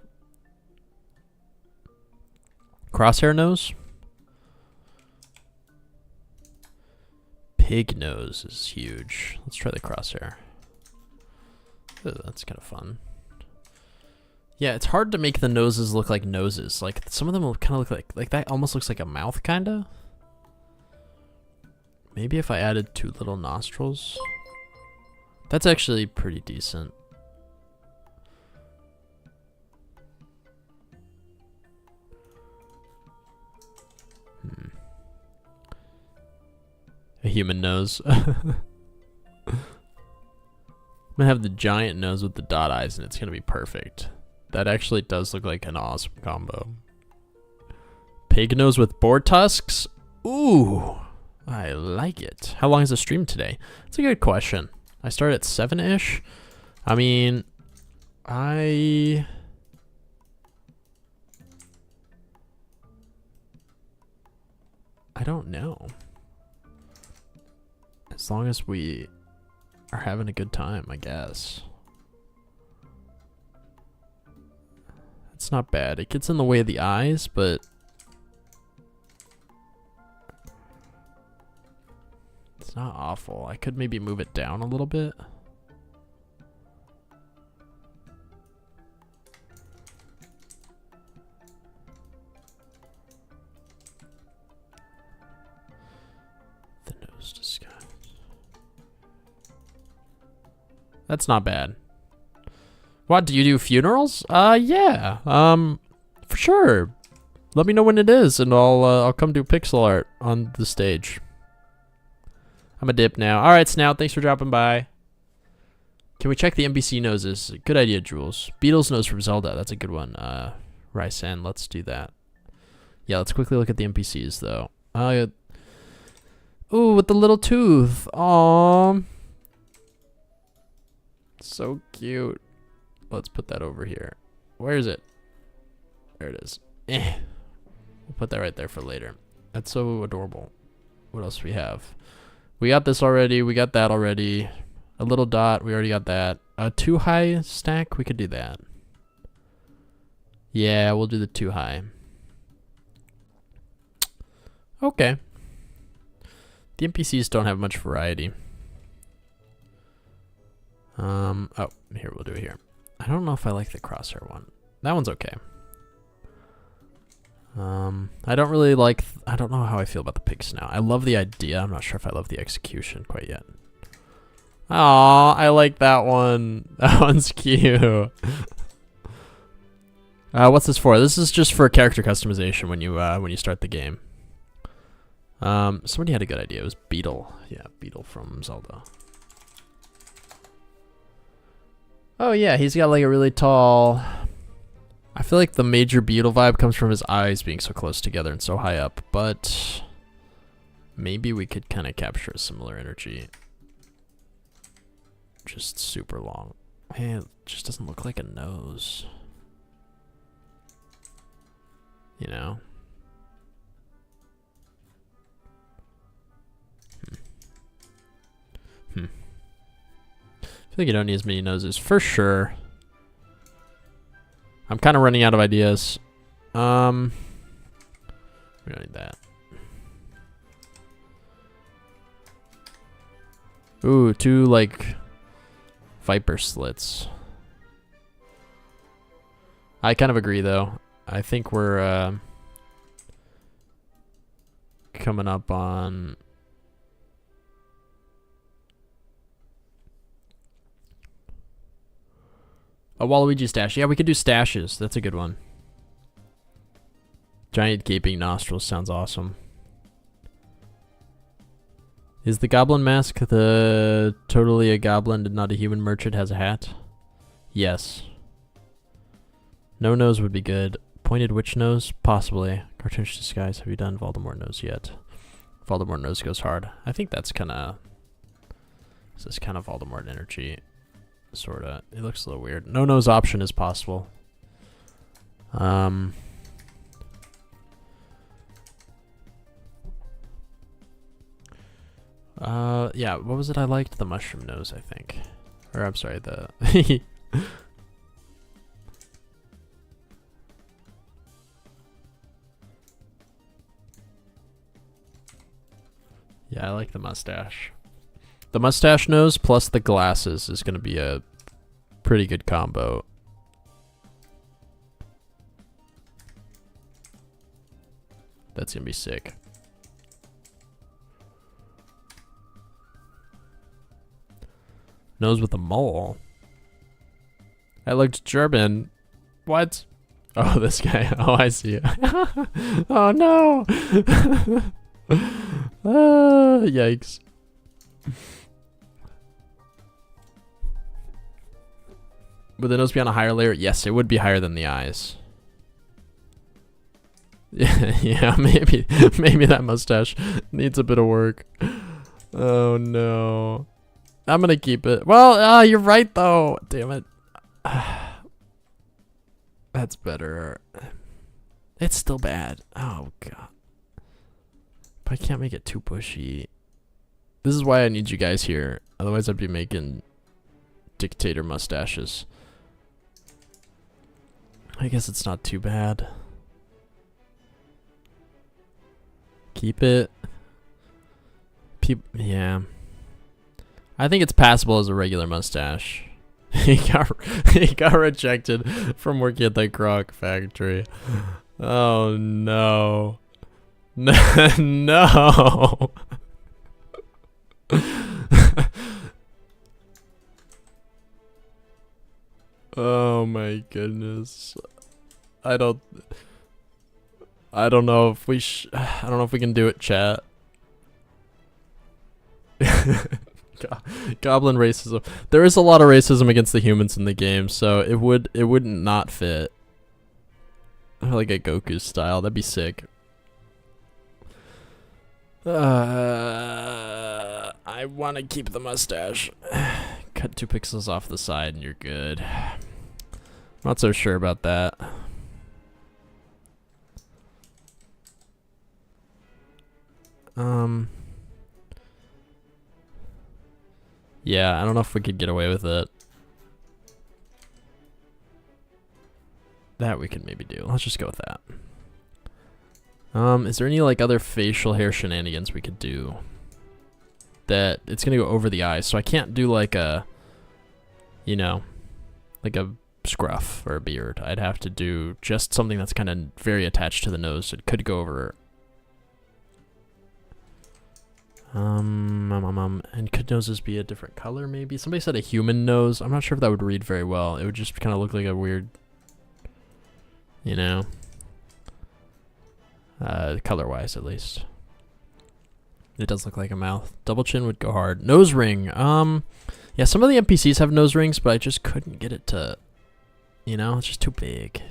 Crosshair nose? Pig nose is huge. Let's try the crosshair. Ooh, that's kind of fun. Yeah, it's hard to make the noses look like noses. Like some of them will kind of look like that. Almost looks like a mouth, kinda. Maybe if I added 2 little nostrils. That's actually pretty decent. A human nose. I'm gonna have the giant nose with the dot eyes, and it's gonna be perfect. That actually does look like an awesome combo. Pig nose with boar tusks? Ooh, I like it. How long is the stream today? It's a good question. I started at 7-ish. I mean, I don't know. As long as we are having a good time, I guess. It's not bad. It gets in the way of the eyes, but it's not awful. I could maybe move it down a little bit. The nose disguise. That's not bad. What, do you do funerals? Yeah. For sure. Let me know when it is, and I'll come do pixel art on the stage. I'm a dip now. All right, Snout, thanks for dropping by. Can we check the NPC noses? Good idea, Jules. Beetle's nose from Zelda. That's a good one. Rysen, let's do that. Yeah, let's quickly look at the NPCs, though. Ooh, with the little tooth. Aww. So cute. Let's put that over here. Where is it? There it is. We'll put that right there for later. That's so adorable. What else do we have? We got this already. We got that already. A little dot. We already got that. A 2 high stack. We could do that. Yeah, we'll do the 2 high. Okay. The NPCs don't have much variety. Oh, here, we'll do it here. I don't know if I like the crosshair one. That one's okay. I don't really like, I don't know how I feel about the pig snout. I love the idea. I'm not sure if I love the execution quite yet. Aw, I like that one. That one's cute. What's this for? This is just for character customization when you start the game. Somebody had a good idea. It was Beetle. Yeah, Beetle from Zelda. Oh yeah, he's got like a really tall... I feel like the major Beetle vibe comes from his eyes being so close together and so high up, but maybe we could kind of capture a similar energy. Just super long. Man, it just doesn't look like a nose. You know? I feel like you don't need as many noses for sure. I'm kind of running out of ideas. We don't need that. Ooh, 2 like viper slits. I kind of agree though. I think we're coming up on a Waluigi stash. Yeah, we could do stashes. That's a good one. Giant gaping nostrils sounds awesome. Is the goblin mask the totally a goblin and not a human merchant has a hat? Yes. No nose would be good. Pointed witch nose? Possibly. Cartoonish disguise. Have you done Voldemort nose yet? Voldemort nose goes hard. I think that's kind of... This is kind of Voldemort energy. Sorta. It looks a little weird. No nose option is possible. Yeah, what was it I liked? The mushroom nose, I think. Or, I'm sorry, the... Yeah, I like the mustache. The mustache nose plus the glasses is going to be a pretty good combo. That's going to be sick. Nose with a mole. That looked German. What? Oh, this guy. Oh, I see it. Oh, no. Yikes. Would the nose be on a higher layer? Yes, it would be higher than the eyes. Yeah, maybe that mustache needs a bit of work. Oh no. I'm gonna keep it. Well, you're right though. Damn it. That's better. It's still bad. Oh god. But I can't make it too bushy. This is why I need you guys here. Otherwise I'd be making dictator mustaches. I guess it's not too bad. Keep it. Yeah. I think it's passable as a regular mustache. he got rejected from working at the Croc factory. Oh no. No. Oh my goodness. I don't know if we I don't know if we can do it, chat. Goblin racism. There is a lot of racism against the humans in the game, so it wouldn't not fit. Like a Goku style. That'd be sick. I want to keep the mustache. Cut 2 pixels off the side and you're good. Not so sure about that. Yeah, I don't know if we could get away with it. That we could maybe do. Let's just go with that. Is there any like other facial hair shenanigans we could do? That it's gonna go over the eyes, so I can't do like a, you know, like a scruff or a beard. I'd have to do just something that's kind of very attached to the nose. It could go over. And could noses be a different color maybe? Somebody said a human nose. I'm not sure if that would read very well. It would just kind of look like a weird, you know, color-wise at least. It does look like a mouth. Double chin would go hard. Nose ring. Yeah, some of the NPCs have nose rings, but I just couldn't get it to, you know, it's just too big.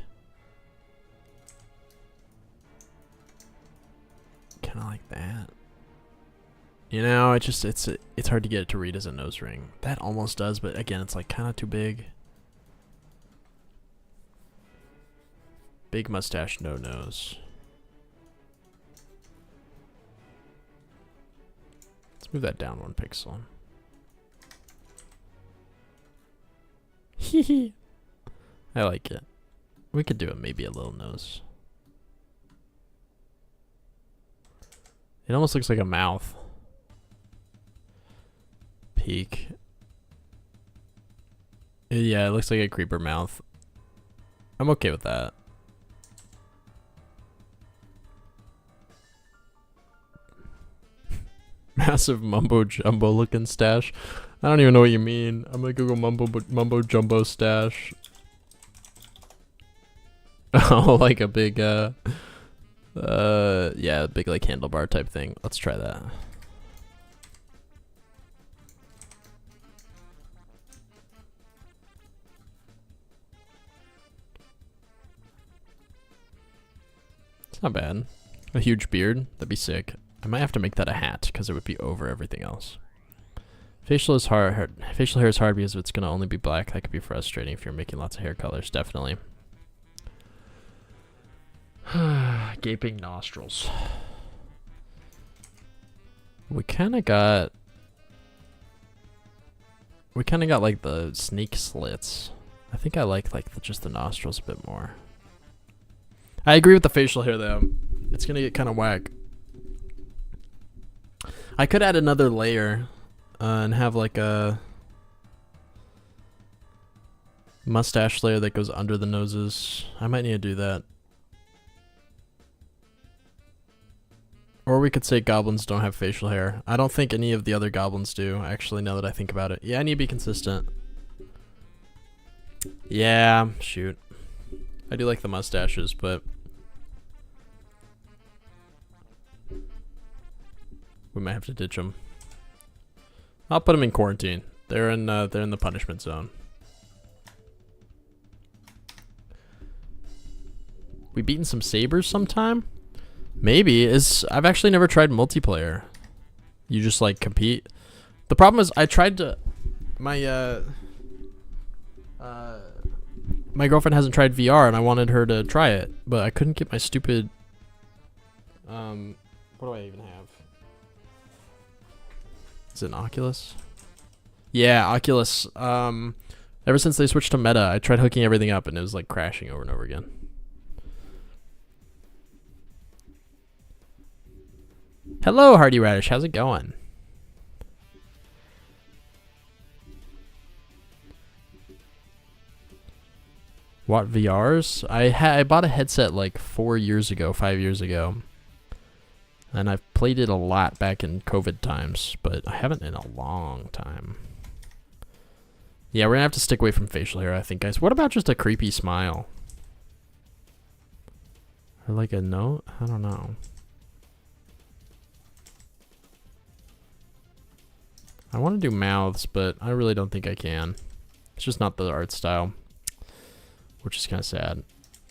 Kind of like that. You know, it's hard to get it to read as a nose ring. That almost does, but again, it's like kind of too big. Big mustache, no nose. Let's move that down 1 pixel. Hee. I like it. We could do it maybe a little nose. It almost looks like a mouth. Peak. Yeah, it looks like a creeper mouth. I'm okay with that. Massive mumbo jumbo looking stash. I don't even know what you mean. I'm gonna Google mumbo jumbo stash. Oh, like a big yeah, big like handlebar type thing. Let's try that. It's not bad. A huge beard, that'd be sick. I might have to make that a hat because it would be over everything else. Facial is hard. Facial hair is hard because it's gonna only be black. That could be frustrating if you're making lots of hair colors. Definitely. Gaping nostrils. We kind of got like the snake slits. I think I like just the nostrils a bit more. I agree with the facial hair though. It's gonna get kind of whack. I could add another layer and have like a mustache layer that goes under the noses. I might need to do that. Or we could say goblins don't have facial hair. I don't think any of the other goblins do, actually, now that I think about it. Yeah, I need to be consistent. Yeah, shoot. I do like the mustaches, but we might have to ditch them. I'll put them in quarantine. They're in the punishment zone. We beaten some sabers sometime? Maybe. I've actually never tried multiplayer. You just like compete. The problem is I tried to my my girlfriend hasn't tried VR and I wanted her to try it, but I couldn't get my stupid what do I even have? Is it an Oculus? Yeah, Oculus. Ever since they switched to Meta, I tried hooking everything up and it was like crashing over and over again. Hello, Hardy Radish. How's it going? What VRs? I bought a headset like 4 years ago, 5 years ago. And I've played it a lot back in COVID times, but I haven't in a long time. Yeah, we're gonna have to stick away from facial hair, I think, guys. What about just a creepy smile? Or like a note? I don't know. I want to do mouths, but I really don't think I can. It's just not the art style, which is kind of sad.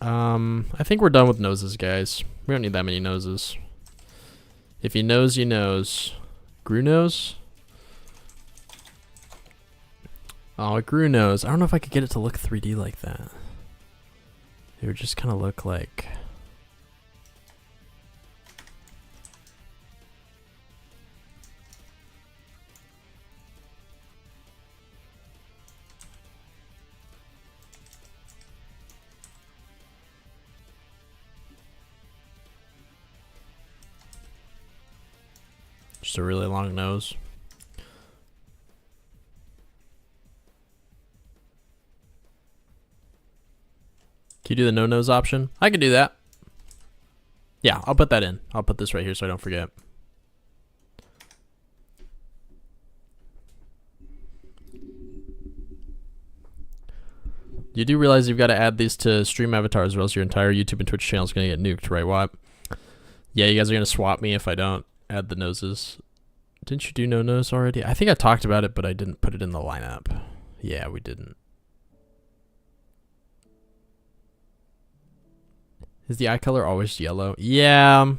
I think we're done with noses, guys. We don't need that many noses. If he knows, he knows. Grew nose? Oh, it grew nose. I don't know if I could get it to look 3D like that. It would just kind of look like... just a really long nose. Can you do the no nose option? I can do that. Yeah, I'll put that in. I'll put this right here so I don't forget. You do realize you've got to add these to stream avatars or else your entire YouTube and Twitch channel is going to get nuked, right, Watt? Yeah, you guys are going to swap me if I don't add the noses. Didn't you do no nose already? I think I talked about it, but I didn't put it in the lineup. Yeah, we didn't. Is the eye color always yellow? Yeah.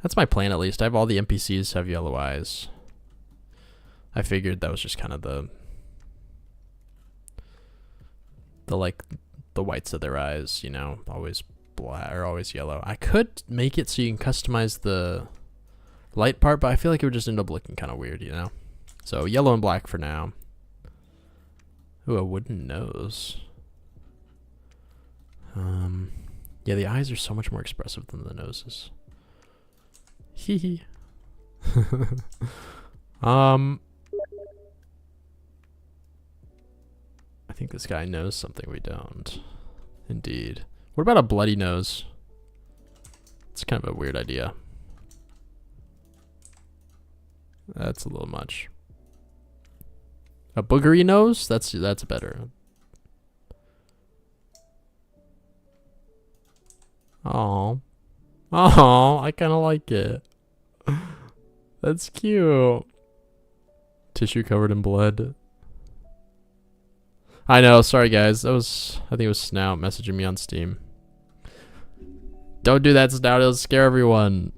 That's my plan, at least. I have all the NPCs have yellow eyes. I figured that was just kind of the like the whites of their eyes, you know, always black or always yellow. I could make it so you can customize the light part, but I feel like it would just end up looking kind of weird, you know? So yellow and black for now. Ooh, a wooden nose. Yeah, the eyes are so much more expressive than the noses. Hee hee. I think this guy knows something we don't. Indeed. What about a bloody nose? It's kind of a weird idea. That's a little much. A boogery nose? That's better. Oh, I kind of like it. That's cute. Tissue covered in blood. I know, sorry guys. I think it was Snout messaging me on Steam. Don't do that, Snout. It'll scare everyone.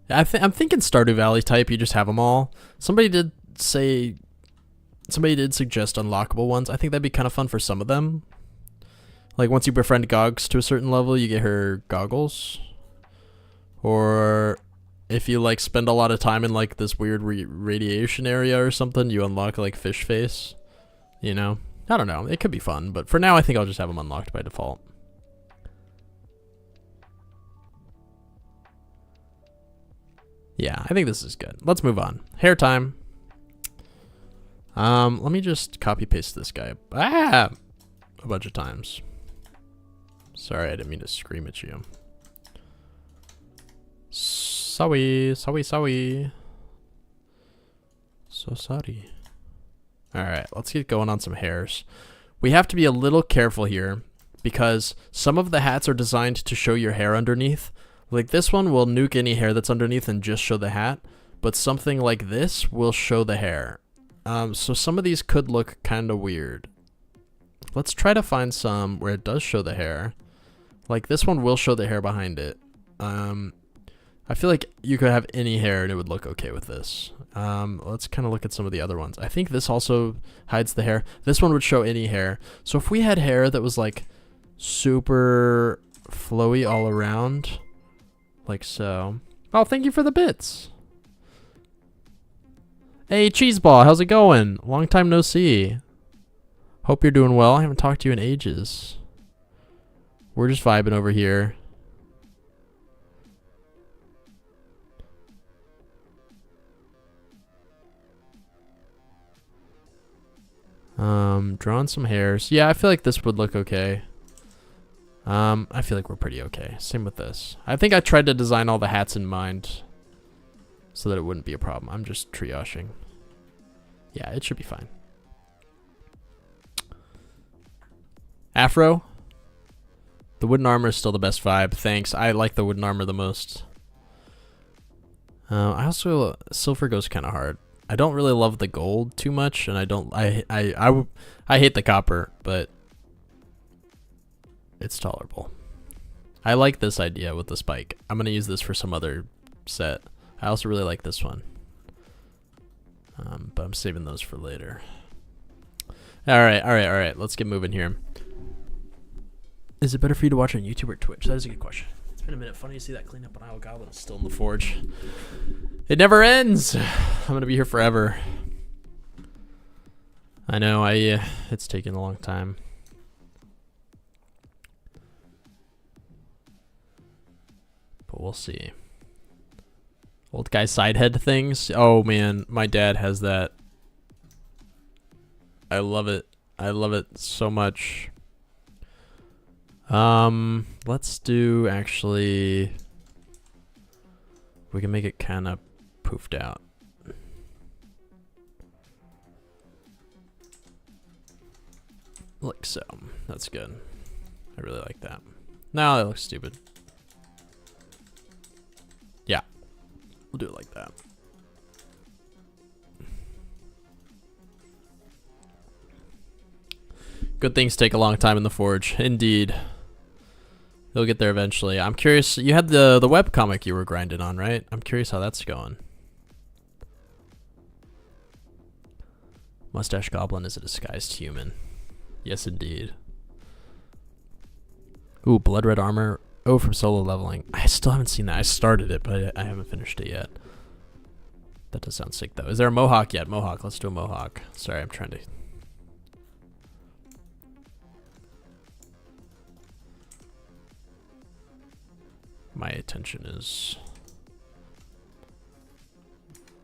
I'm thinking Stardew Valley type. You just have them all. Somebody did suggest unlockable ones. I think that'd be kind of fun for some of them. Like once you befriend Gogs to a certain level, you get her goggles. Or if you like spend a lot of time in like this weird radiation area or something, you unlock like Fish Face. You know? I don't know. It could be fun, but for now I think I'll just have them unlocked by default. Yeah, I think this is good. Let's move on. Hair time. Let me just copy paste this guy a bunch of times. Sorry, I didn't mean to scream at you. Sorry. So sorry. Alright, let's get going on some hairs. We have to be a little careful here because some of the hats are designed to show your hair underneath. Like this one will nuke any hair that's underneath and just show the hat, but something like this will show the hair. So some of these could look kind of weird. Let's try to find some where it does show the hair. Like this one will show the hair behind it. I feel like you could have any hair and it would look okay with this. Let's kind of look at some of the other ones. I think this also hides the hair. This one would show any hair. So if we had hair that was like super flowy all around, like so. Oh, thank you for the bits. Hey, Cheeseball, how's it going? Long time no see. Hope you're doing well. I haven't talked to you in ages. We're just vibing over here. Drawing some hairs. Yeah, I feel like this would look okay. I feel like we're pretty okay. Same with this. I think I tried to design all the hats in mind so that it wouldn't be a problem. I'm just triaging. Yeah, it should be fine. Afro. The wooden armor is still the best vibe. Thanks. I like the wooden armor the most. I also silver goes kind of hard. I don't really love the gold too much, and I hate the copper, but it's tolerable. I like this idea with the spike. I'm gonna use this for some other set. I also really like this one, but I'm saving those for later. All right. Let's get moving here. Is it better for you to watch on YouTube or Twitch? That is a good question. It's been a minute. Funny to see that cleanup on Goblin is still in the forge. It never ends. I'm gonna be here forever. I know. It's taken a long time. But we'll see. Old guy side head things. Oh man, my dad has that. I love it. I love it so much. Let's do actually. We can make it kind of poofed out. Like so. That's good. I really like that. No, that looks stupid. Yeah. We'll do it like that. Good things take a long time in the forge. Indeed. You'll get there eventually. I'm curious. You had the webcomic you were grinding on, right? I'm curious how that's going. Mustache Goblin is a disguised human. Yes, indeed. Ooh, blood red armor. Oh, from solo leveling. I still haven't seen that. I started it, but I haven't finished it yet. That does sound sick, though. Is there a mohawk yet? Mohawk. Let's do a mohawk. Sorry, I'm trying to... My attention is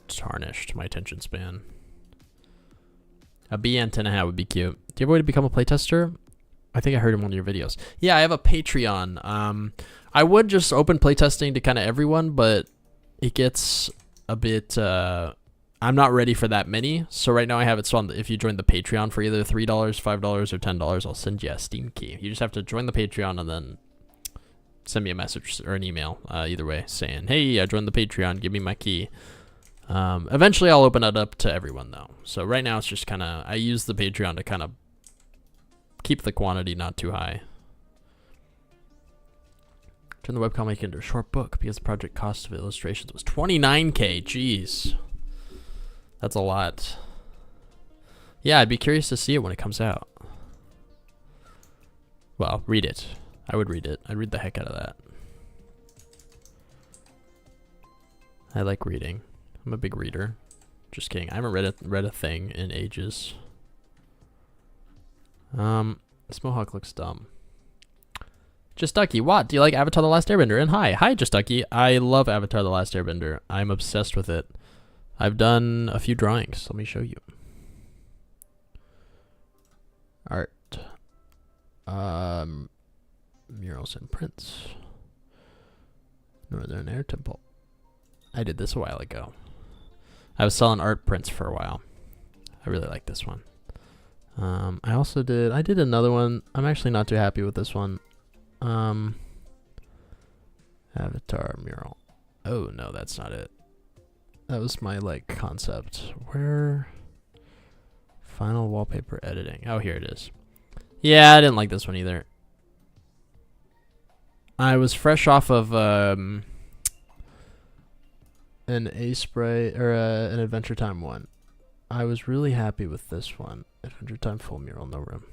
tarnished. My attention span. A bee antenna hat would be cute. Do you ever want to become a playtester? I think I heard in one of your videos. Yeah, I have a Patreon. I would just open playtesting to kind of everyone, but it gets a bit... I'm not ready for that many. So right now I have it so on if you join the Patreon for either $3, $5, or $10, I'll send you a Steam key. You just have to join the Patreon and then send me a message or an email, either way, saying, hey, I joined the Patreon, give me my key. Eventually I'll open it up to everyone though. So right now it's just kind of, I use the Patreon to kind of keep the quantity not too high. Turn the webcomic into a short book because the project cost of illustrations was $29K. Jeez. That's a lot. Yeah, I'd be curious to see it when it comes out. Well, read it. I would read it. I'd read the heck out of that. I like reading. I'm a big reader. Just kidding. I haven't read a thing in ages. This mohawk looks dumb. Just Ducky, what? Do you like Avatar: The Last Airbender? And hi, Just Ducky. I love Avatar: The Last Airbender. I'm obsessed with it. I've done a few drawings. Let me show you. Art. Murals and prints. Northern Air Temple. I did this a while ago. I was selling art prints for a while. I really like this one. I did another one. I'm actually not too happy with this one. Avatar mural. Oh no, that's not it. That was my like concept. Where Final wallpaper editing. Oh, here it is. Yeah, I didn't like this one either. I was fresh off of an A spray or an Adventure Time one. I was really happy with this one. Adventure Time full mural, no room.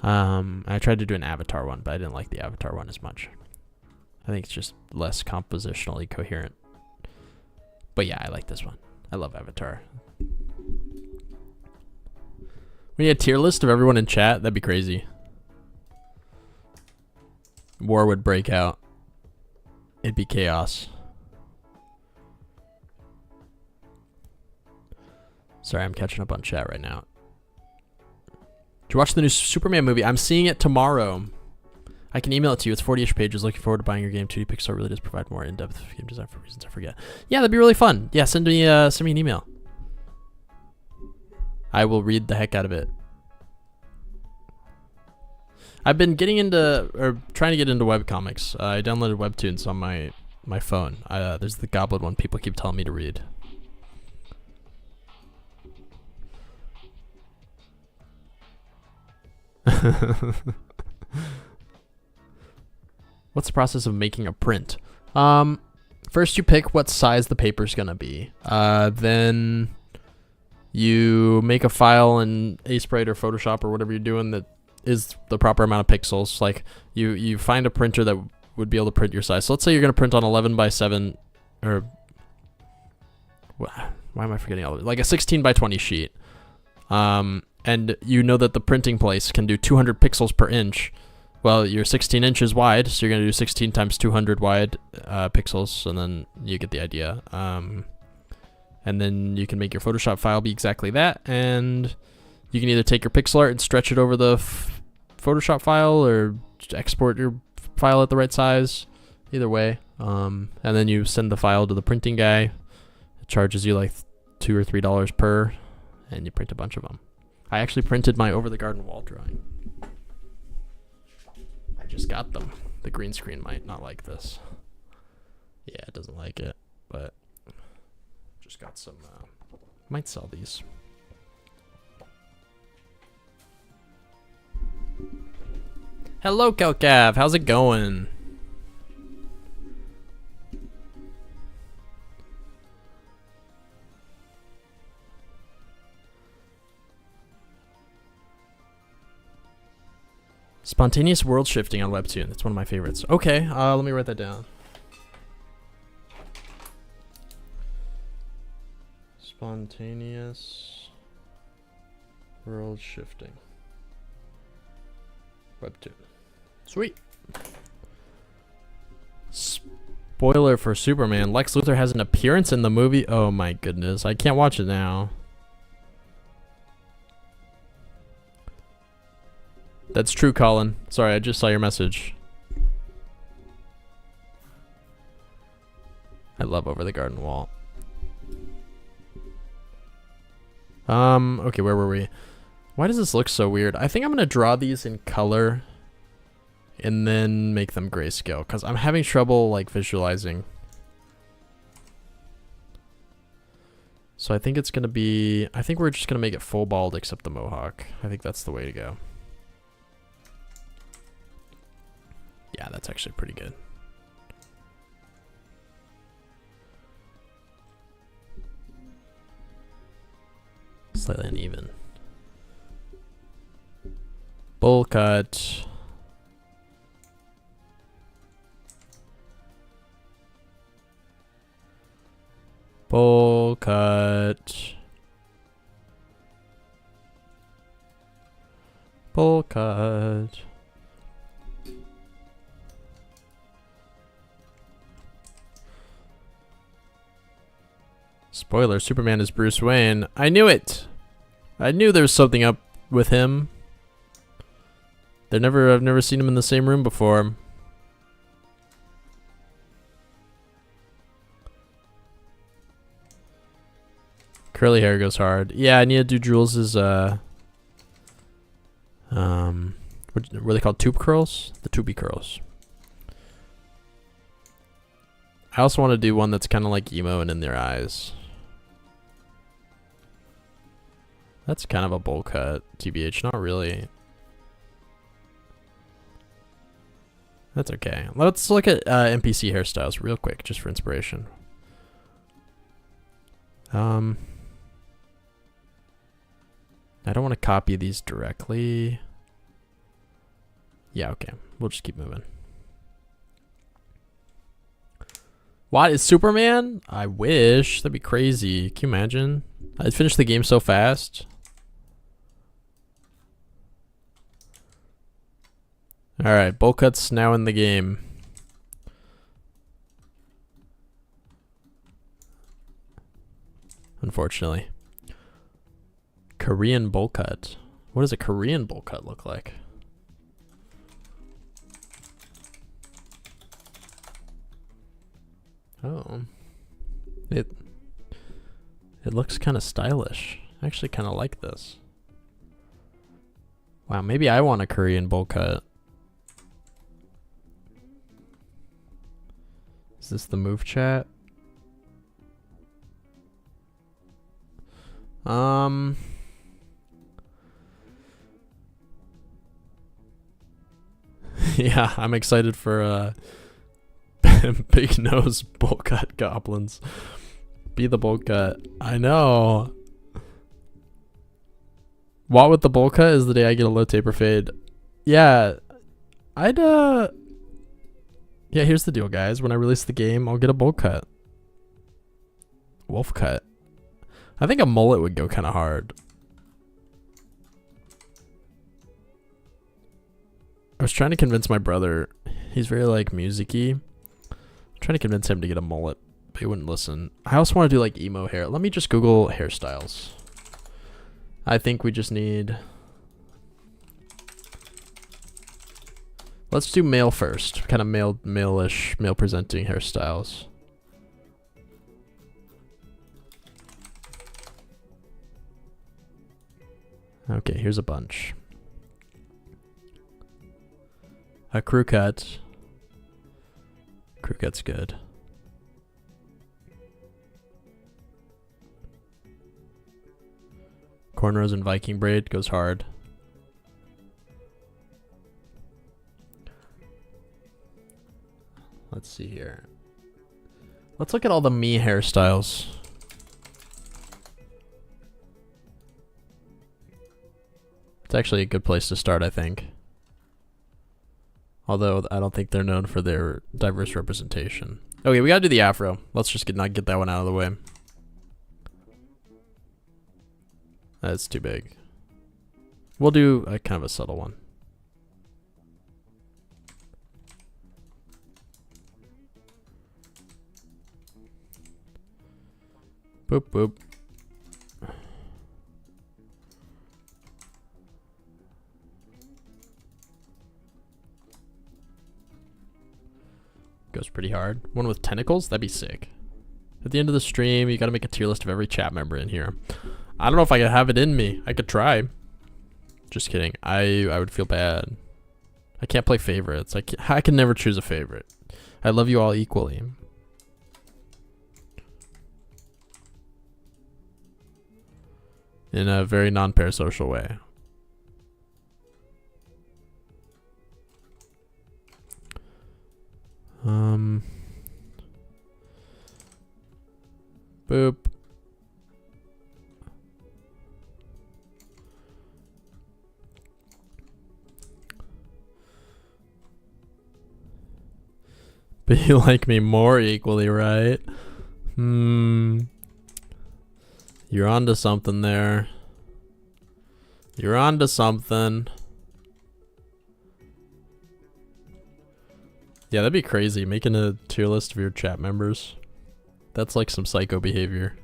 I tried to do an Avatar one, but I didn't like the Avatar one as much. I think it's just less compositionally coherent. But yeah, I like this one. I love Avatar. We need a tier list of everyone in chat. That'd be crazy. War would break out. It'd be chaos. Sorry, I'm catching up on chat right now. Did you watch the new Superman movie? I'm seeing it tomorrow. I can email it to you. It's 40-ish pages. Looking forward to buying your game. 2D Pixar really does provide more in-depth game design for reasons I forget. Yeah, that'd be really fun. Yeah, send me an email. I will read the heck out of it. I've been getting into, or trying to get into webcomics. I downloaded Webtoons on my phone. There's the Goblin one people keep telling me to read. What's the process of making a print? First you pick what size the paper's gonna be. Then you make a file in Sprite or Photoshop or whatever you're doing that is the proper amount of pixels. Like you find a printer that would be able to print your size. So let's say you're gonna print on 11 by 7 or why am I forgetting all of it? Like a 16 by 20 sheet. And you know that the printing place can do 200 pixels per inch. Well, you're 16 inches wide, so you're going to do 16 times 200 wide pixels, and then you get the idea. And then you can make your Photoshop file be exactly that, and you can either take your pixel art and stretch it over the Photoshop file, or export your file at the right size. Either way. And then you send the file to the printing guy. It charges you like $2 or $3 per, and you print a bunch of them. I actually printed my Over the Garden Wall drawing. I just got them. The green screen might not like this. Yeah, it doesn't like it, but just got some, might sell these. Hello, Kelcav. How's it going? Spontaneous world shifting on Webtoon. That's one of my favorites. Okay, let me write that down. Spontaneous world shifting. Webtoon. Sweet. Spoiler for Superman. Lex Luthor has an appearance in the movie. Oh my goodness. I can't watch it now. That's true, Colin. Sorry, I just saw your message. I love Over the Garden Wall. Okay, where were we? Why does this look so weird? I think I'm gonna draw these in color and then make them grayscale, because I'm having trouble like visualizing. So I think it's gonna be, I think we're just gonna make it full bald except the mohawk. I think that's the way to go. Yeah, that's actually pretty good. Slightly uneven. Bowl cut. Bowl cut. Bowl cut. Spoiler, Superman is Bruce Wayne. I knew it. I knew there was something up with him. I've never seen him in the same room before. Curly hair goes hard. Yeah, I need to do Jules's what were they called? Tube curls? The tubey curls. I also want to do one that's kind of like emo and in their eyes. That's kind of a bowl cut, TBH. Not really. That's okay. Let's look at NPC hairstyles real quick, just for inspiration. I don't want to copy these directly. Yeah, okay. We'll just keep moving. What is Superman? I wish. That'd be crazy. Can you imagine? I'd finish the game so fast. Alright, bowl cuts now in the game. Unfortunately. Korean bowl cut. What does a Korean bowl cut look like? Oh. It looks kind of stylish. I actually kind of like this. Wow, maybe I want a Korean bowl cut. Is this the move chat? Yeah, I'm excited for big nose bowl cut goblins. Be the bowl cut. I know. What with the bowl cut is the day I get a low taper fade. Yeah, yeah, here's the deal, guys. When I release the game, I'll get a bowl cut. Wolf cut. I think a mullet would go kind of hard. I was trying to convince my brother. He's very like music-y. I'm trying to convince him to get a mullet, but he wouldn't listen. I also want to do like emo hair. Let me just Google hairstyles. I think we just need... Let's do male first. Kind of male-ish, male-presenting hairstyles. Okay, here's a bunch. A crew cut. Crew cut's good. Cornrows and Viking braid goes hard. Let's see here. Let's look at all the me hairstyles. It's actually a good place to start, I think. Although I don't think they're known for their diverse representation. Okay, we gotta do the afro. Let's just not get that one out of the way. That's too big. We'll do a kind of a subtle one. Boop, boop. Goes pretty hard. One with tentacles? That'd be sick. At the end of the stream, you gotta make a tier list of every chat member in here. I don't know if I could have it in me. I could try. Just kidding. I would feel bad. I can't play favorites. I can never choose a favorite. I love you all equally. In a very non-parasocial way. Boop. But you like me more equally, right? You're onto something there. You're onto something. Yeah, that'd be crazy. Making a tier list of your chat members. That's like some psycho behavior.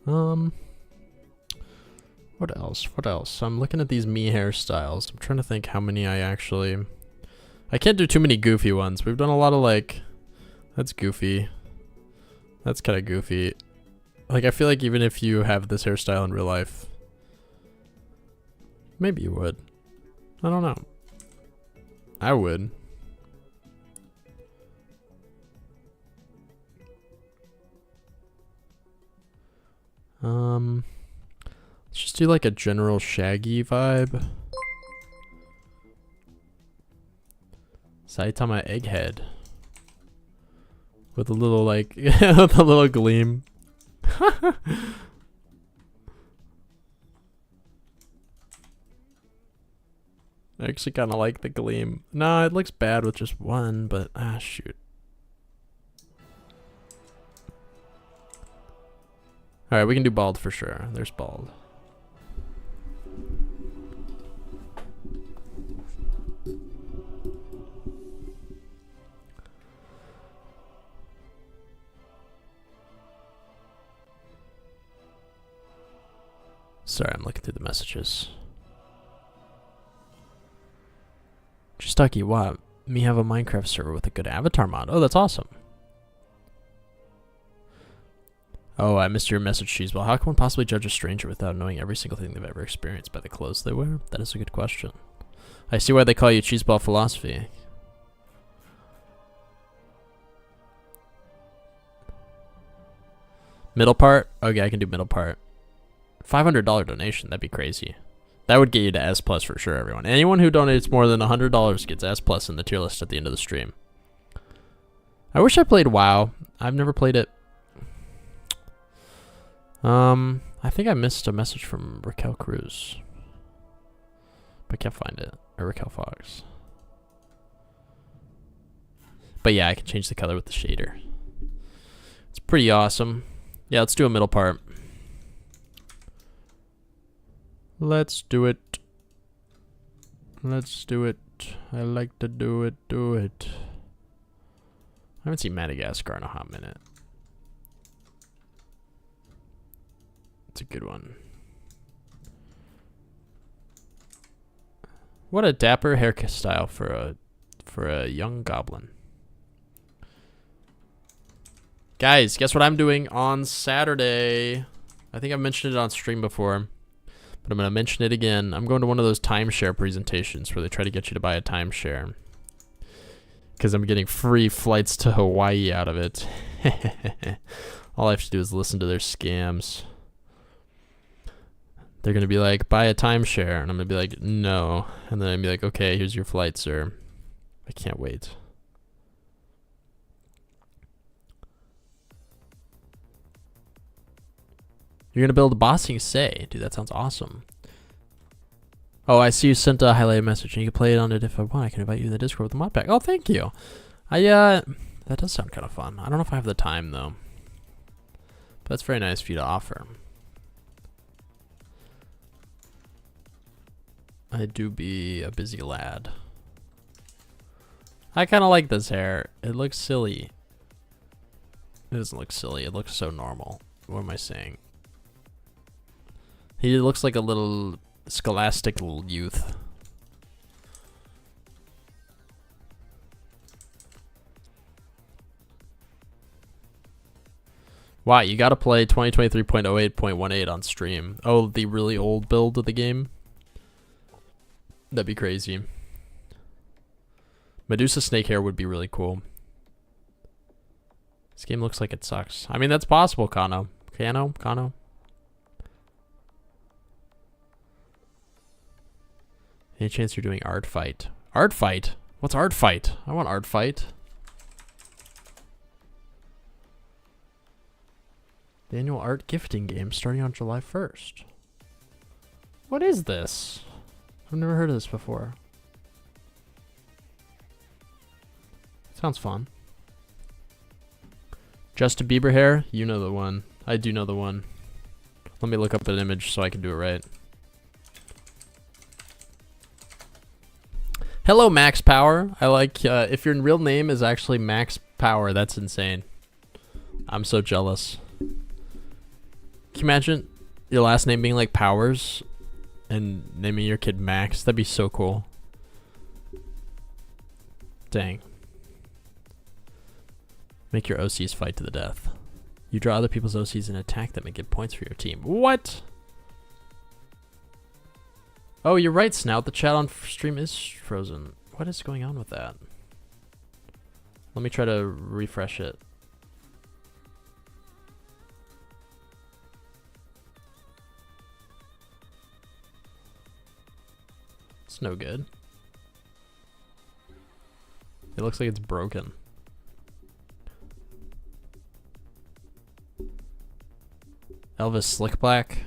What else? What else? I'm looking at these me hairstyles. I'm trying to think how many I can't do too many goofy ones. We've done a lot of like, that's goofy. That's kind of goofy. Like, I feel like even if you have this hairstyle in real life, maybe you would. I don't know. I would. Let's just do like a general shaggy vibe. Saitama Egghead. With a little like, with a little gleam. I actually kind of like the gleam. No, it looks bad with just one, but shoot. Alright, we can do bald for sure. There's bald. Sorry, I'm looking through the messages. Stucky, what? Me have a Minecraft server with a good avatar mod. Oh, that's awesome. Oh, I missed your message, Cheeseball. How can one possibly judge a stranger without knowing every single thing they've ever experienced by the clothes they wear? That is a good question. I see why they call you Cheeseball Philosophy. Middle part? Okay, I can do middle part. $500 donation, that'd be crazy. That would get you to S plus for sure, everyone. Anyone who donates more than $100 gets S plus in the tier list at the end of the stream. I wish I played WoW. I've never played it. I think I missed a message from Raquel Cruz. But I can't find it. Or Raquel Fox. But yeah, I can change the color with the shader. It's pretty awesome. Yeah, let's do a middle part. Let's do it. Let's do it. I like to do it. Do it. I haven't seen Madagascar in a hot minute. It's a good one. What a dapper hairstyle for a young goblin. Guys, guess what I'm doing on Saturday? I think I've mentioned it on stream before, but I'm going to mention it again. I'm going to one of those timeshare presentations where they try to get you to buy a timeshare. Because I'm getting free flights to Hawaii out of it. All I have to do is listen to their scams. They're going to be like, buy a timeshare. And I'm going to be like, no. And then I'll be like, okay, here's your flight, sir. I can't wait. You're going to build a bossing say. Dude, that sounds awesome. Oh, I see you sent a highlighted message. And you can play it on it if I want. I can invite you to the Discord with the mod pack. Oh, thank you. That does sound kind of fun. I don't know if I have the time, though. But that's very nice for you to offer. I do be a busy lad. I kind of like this hair. It looks silly. It doesn't look silly. It looks so normal. What am I saying? He looks like a little scholastic little youth. Wow, you gotta play 2023.08.18 on stream. Oh, the really old build of the game? That'd be crazy. Medusa snake hair would be really cool. This game looks like it sucks. I mean, that's possible, Kano. Kano? Any chance you're doing art fight? Art fight? What's art fight? I want art fight. The annual art gifting game starting on July 1st. What is this? I've never heard of this before. Sounds fun. Justin Bieber hair? You know the one. I do know the one. Let me look up an image so I can do it right. Hello, Max Power. I like, if your real name is actually Max Power, that's insane. I'm so jealous. Can you imagine your last name being like Powers and naming your kid Max? That'd be so cool. Dang. Make your OCs fight to the death. You draw other people's OCs and attack them and get points for your team. What? Oh, you're right, Snout. The chat on stream is frozen. What is going on with that? Let me try to refresh it. no good. It looks like it's broken. Elvis Slick Black.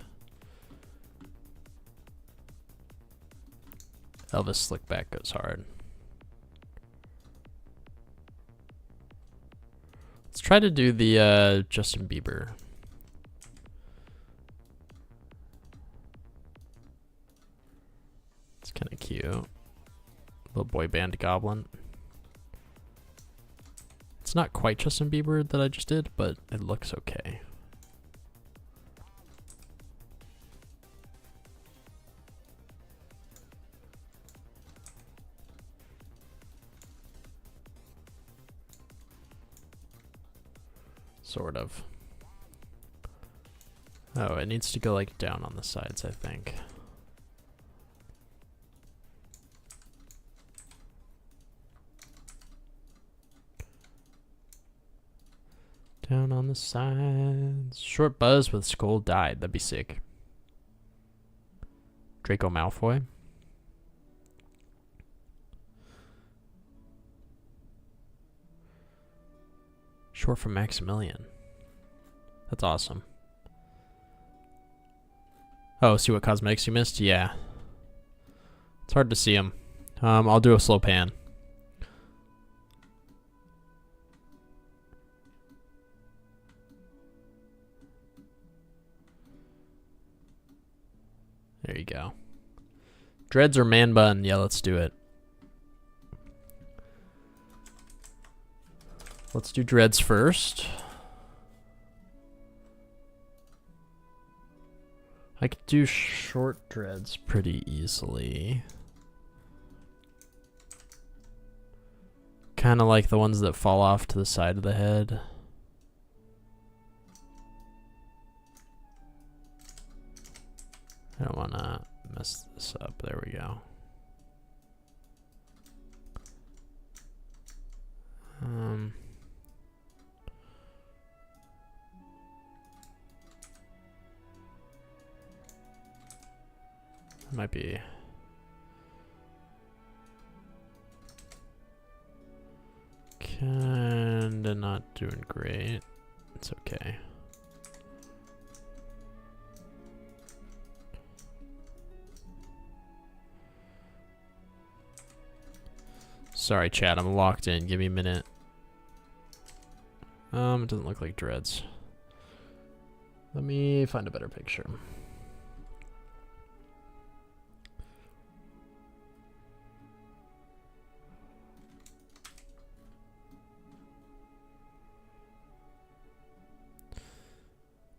Elvis Slick Back goes hard. Let's try to do the Justin Bieber. It's kind of cute. Little boy band Goblin. It's not quite Justin Bieber that I just did, but it looks okay. Sort of. Oh, it needs to go like down on the sides, I think. Down on the sides. Short buzz with skull dyed. That'd be sick. Draco Malfoy. Short for Maximilian. That's awesome. Oh, see what cosmetics you missed? Yeah. It's hard to see them. I'll do a slow pan. There you go. Dreads or man bun? Yeah, let's do it. Let's do dreads first. I could do short dreads pretty easily. Kind of like the ones that fall off to the side of the head. I don't want to mess this up. There we go. Might be kinda not doing great. It's okay. Sorry, chat, I'm locked in. Give me a minute. It doesn't look like dreads. Let me find a better picture.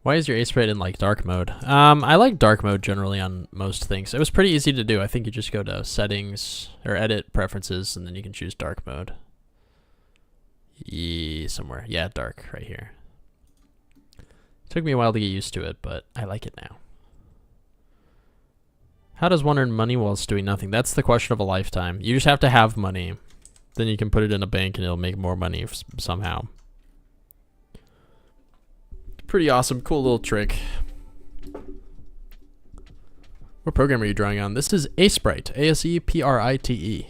Why is your Ace Sprite in like dark mode? I like dark mode generally on most things. It was pretty easy to do. I think you just go to settings or edit preferences and then you can choose dark mode. Somewhere. Yeah, dark right here. Took me a while to get used to it, but I like it now. How does one earn money whilst doing nothing? That's the question of a lifetime. You just have to have money. Then you can put it in a bank and it'll make more money somehow. Pretty awesome, cool little trick. What program are you drawing on? This is Asprite, A-S-E-P-R-I-T-E.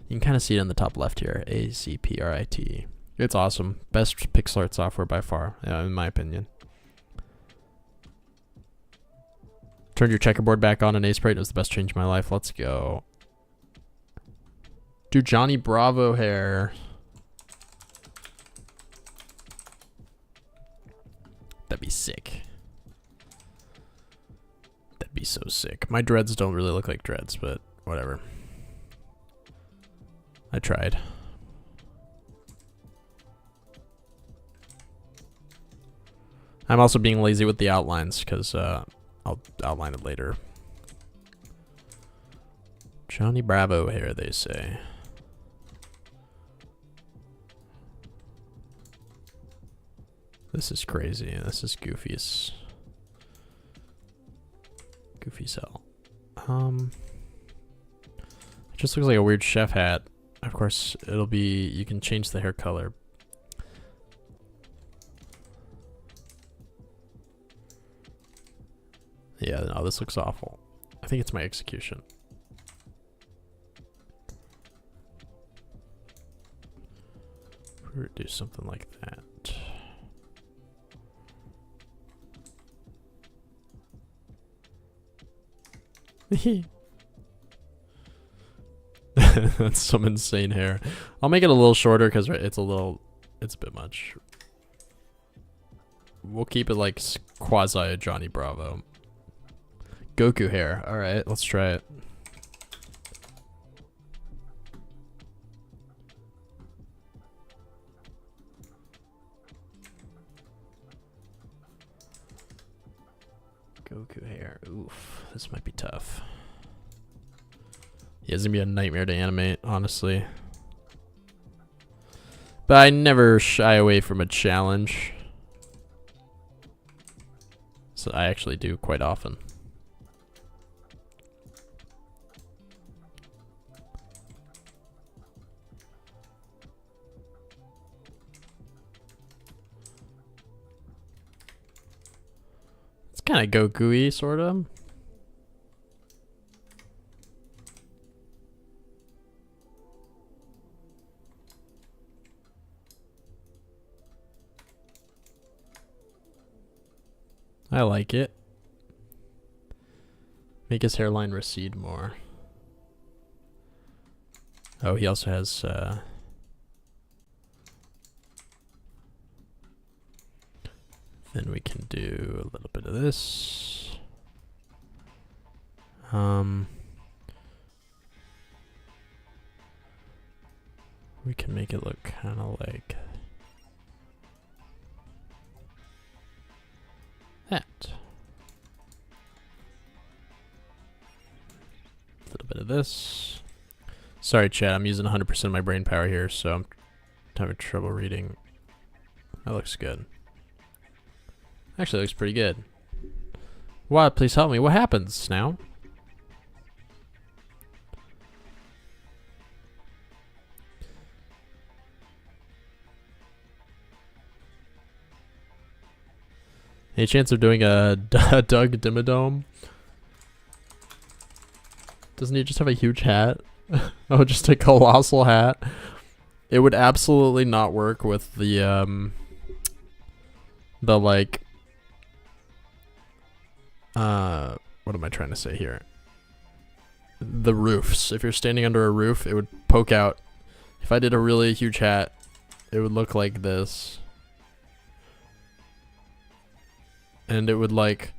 You can kind of see it in the top left here, A-C-P-R-I-T-E. It's awesome. Best pixel art software by far, in my opinion. Turned your checkerboard back on in Asprite. It was the best change of my life. Let's go. Do Johnny Bravo hair. That'd be sick. That'd be so sick. My dreads don't really look like dreads, but whatever. I tried. I'm also being lazy with the outlines because I'll outline it later. Johnny Bravo hair, they say. This is crazy. This is goofy as goofy cell. It just looks like a weird chef hat. Of course, it'll be. You can change the hair color. Yeah, no, this looks awful. I think it's my execution. Or do something like that. That's some insane hair. I'll make it a little shorter because it's a bit much. We'll keep it like quasi Johnny Bravo. Goku hair. All right, let's try it. Goku hair. Oof, this might be tough. Yeah, it's gonna be a nightmare to animate, honestly. But I never shy away from a challenge. So I actually do quite often. It's kind of Goku-y, sort of. I like it. Make his hairline recede more. Oh, he also has then we can do a little bit of this. We can make it look kind of like that. A little bit of this. Sorry, chat. I'm using 100% of my brain power here, so I'm having trouble reading. That looks good. Actually, looks pretty good. What? Please help me. What happens now? Any chance of doing a Doug Dimmadome? Doesn't he just have a huge hat? Oh, just a colossal hat. It would absolutely not work with the like what am I trying to say here? The roofs. If you're standing under a roof, it would poke out. If I did a really huge hat, it would look like this. And it would like,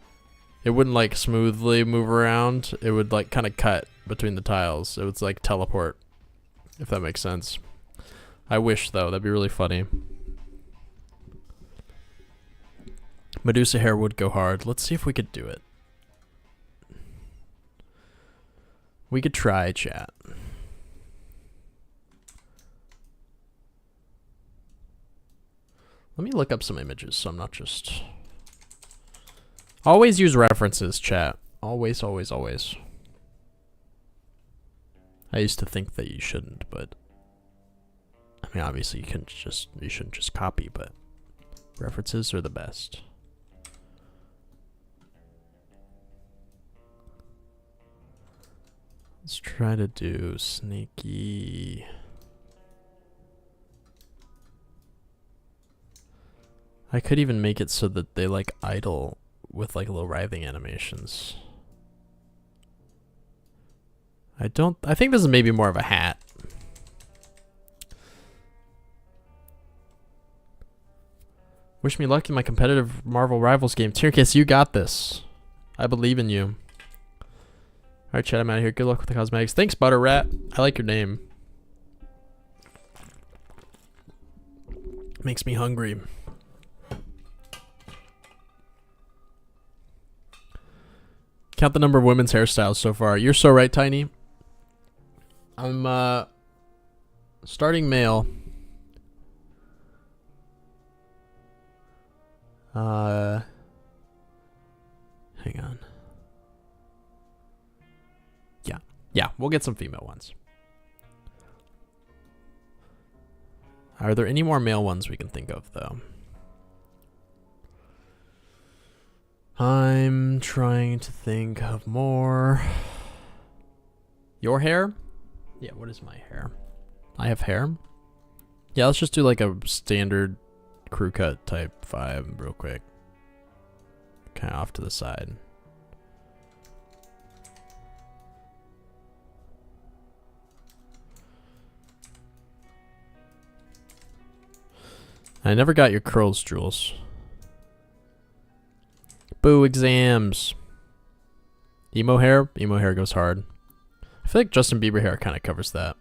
it wouldn't like smoothly move around. It would like kind of cut between the tiles. It would like teleport, if that makes sense. I wish though, that'd be really funny. Medusa hair would go hard. Let's see if we could do it. We could try, chat. Let me look up some images so I'm not just... Always use references, chat. Always, always, always. I used to think that you shouldn't, but... I mean, obviously you shouldn't just copy, but... References are the best. Let's try to do sneaky... I could even make it so that they like idle with like little writhing animations. I think this is maybe more of a hat. Wish me luck in my competitive Marvel Rivals game. Tierkiss, you got this. I believe in you. Alright, chat, I'm out of here. Good luck with the cosmetics. Thanks, Butter Rat. I like your name. Makes me hungry. Count the number of women's hairstyles so far. You're so right, Tiny. I'm starting male. Hang on. Yeah, we'll get some female ones. Are there any more male ones we can think of, though? I'm trying to think of more. Your hair? Yeah, what is my hair? I have hair. Yeah, let's just do like a standard crew cut type vibe real quick. Kind of off to the side. I never got your curls, Jules. Boo, exams. Emo hair? Emo hair goes hard. I feel like Justin Bieber hair kind of covers that.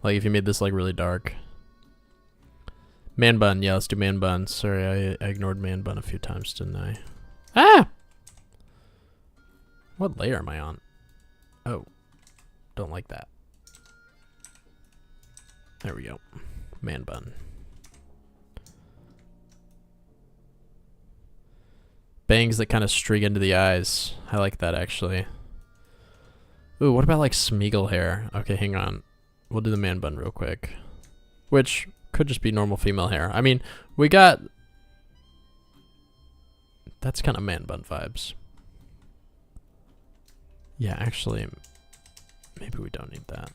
Like if you made this like really dark. Man bun. Yeah, let's do man bun. Sorry, I ignored man bun a few times, didn't I? Ah! What layer am I on? Oh. Don't like that. There we go. Man bun. Bangs that kind of streak into the eyes. I like that actually. Ooh, what about like Smeagol hair? Okay, hang on. We'll do the man bun real quick. Which could just be normal female hair. I mean, we got... That's kind of man bun vibes. Yeah, actually, maybe we don't need that.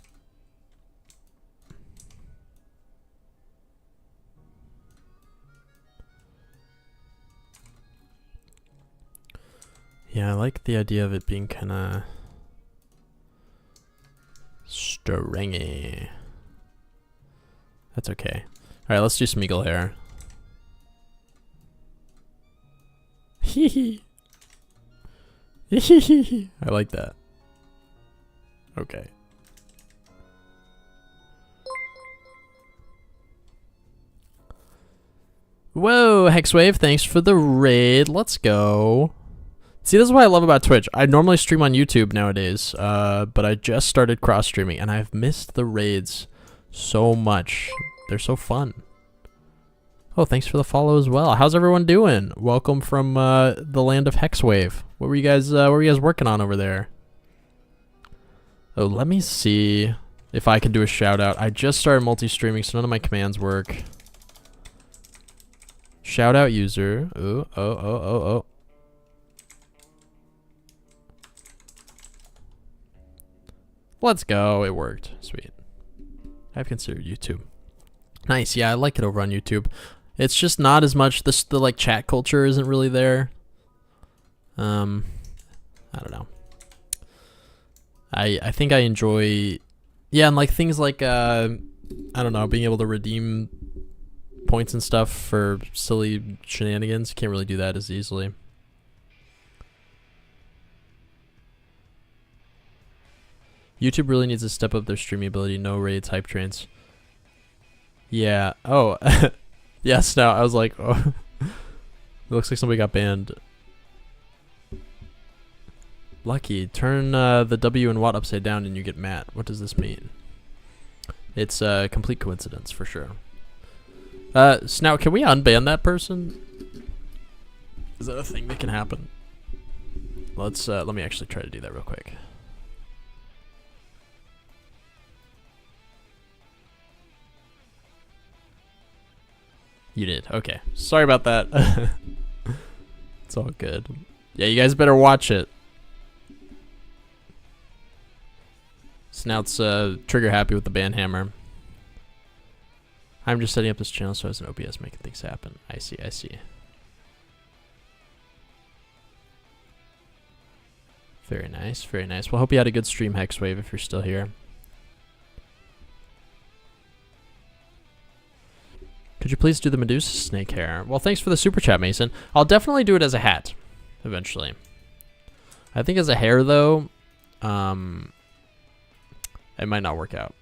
Yeah, I like the idea of it being kind of stringy. That's okay. All right, let's do Smeagol hair. Hee hee. I like that. Okay. Whoa, Hexwave, thanks for the raid. Let's go. See, this is what I love about Twitch. I normally stream on YouTube nowadays, but I just started cross-streaming, and I've missed the raids so much. They're so fun. Oh, thanks for the follow as well. How's everyone doing? Welcome from the land of Hexwave. What were you guys working on over there? Oh, let me see if I can do a shout-out. I just started multi-streaming, so none of my commands work. Shout-out user. Ooh, oh. Let's go. It worked. Sweet. I've considered YouTube. Nice. Yeah, I like it over on YouTube. It's just not as much. The like chat culture isn't really there. I don't know. I think I enjoy, yeah, and like things like I don't know, being able to redeem points and stuff for silly shenanigans. Can't really do that as easily. YouTube really needs to step up their streaming ability. No raids, hype trains. Yeah. Oh. Yes. Now I was like, oh. It looks like somebody got banned. Lucky. Turn the W and Watt upside down and you get Matt. What does this mean? It's a complete coincidence for sure. Snout, can we unban that person? Is that a thing that can happen? Let's let me actually try to do that real quick. You did. Okay. Sorry about that. It's all good. Yeah, you guys better watch it. Snout's trigger happy with the ban hammer. I'm just setting up this channel so as an OBS making things happen. I see, I see. Very nice, very nice. Well, hope you had a good stream, Hexwave, if you're still here. Could you please do the Medusa snake hair? Well, thanks for the super chat, Mason. I'll definitely do it as a hat, eventually. I think as a hair, though, it might not work out.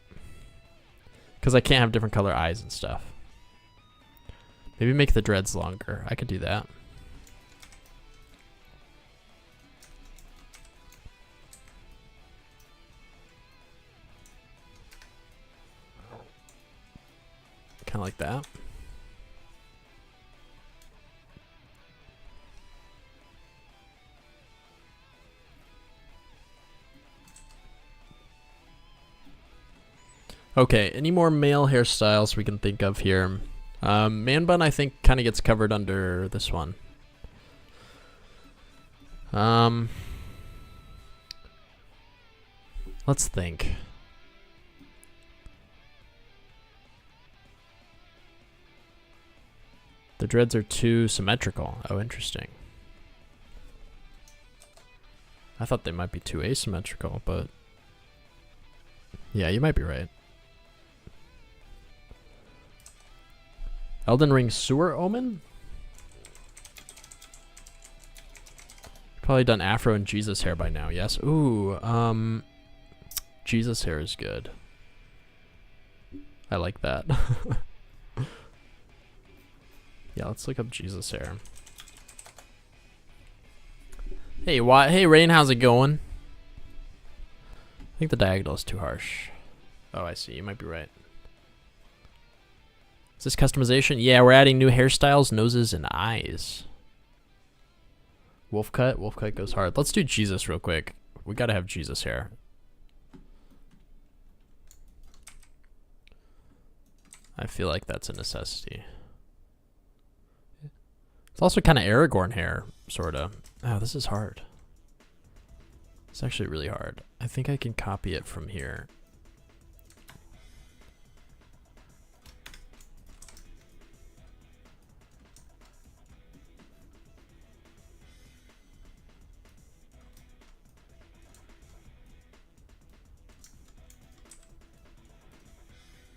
Because I can't have different color eyes and stuff. Maybe make the dreads longer. I could do that. Kind of like that. Okay, any more male hairstyles we can think of here? Man bun, I think, kind of gets covered under this one. Let's think. The dreads are too symmetrical. Oh, interesting. I thought they might be too asymmetrical, but yeah, you might be right. Elden Ring Sewer Omen? Probably done Afro and Jesus hair by now, yes? Ooh, Jesus hair is good. I like that. Yeah, let's look up Jesus hair. Hey, hey, Rain, how's it going? I think the diagonal is too harsh. Oh, I see. You might be right. Is this customization? Yeah, we're adding new hairstyles, noses, and eyes. Wolf cut? Wolf cut goes hard. Let's do Jesus real quick. We gotta have Jesus hair. I feel like that's a necessity. It's also kind of Aragorn hair, sort of. Oh, this is hard. It's actually really hard. I think I can copy it from here.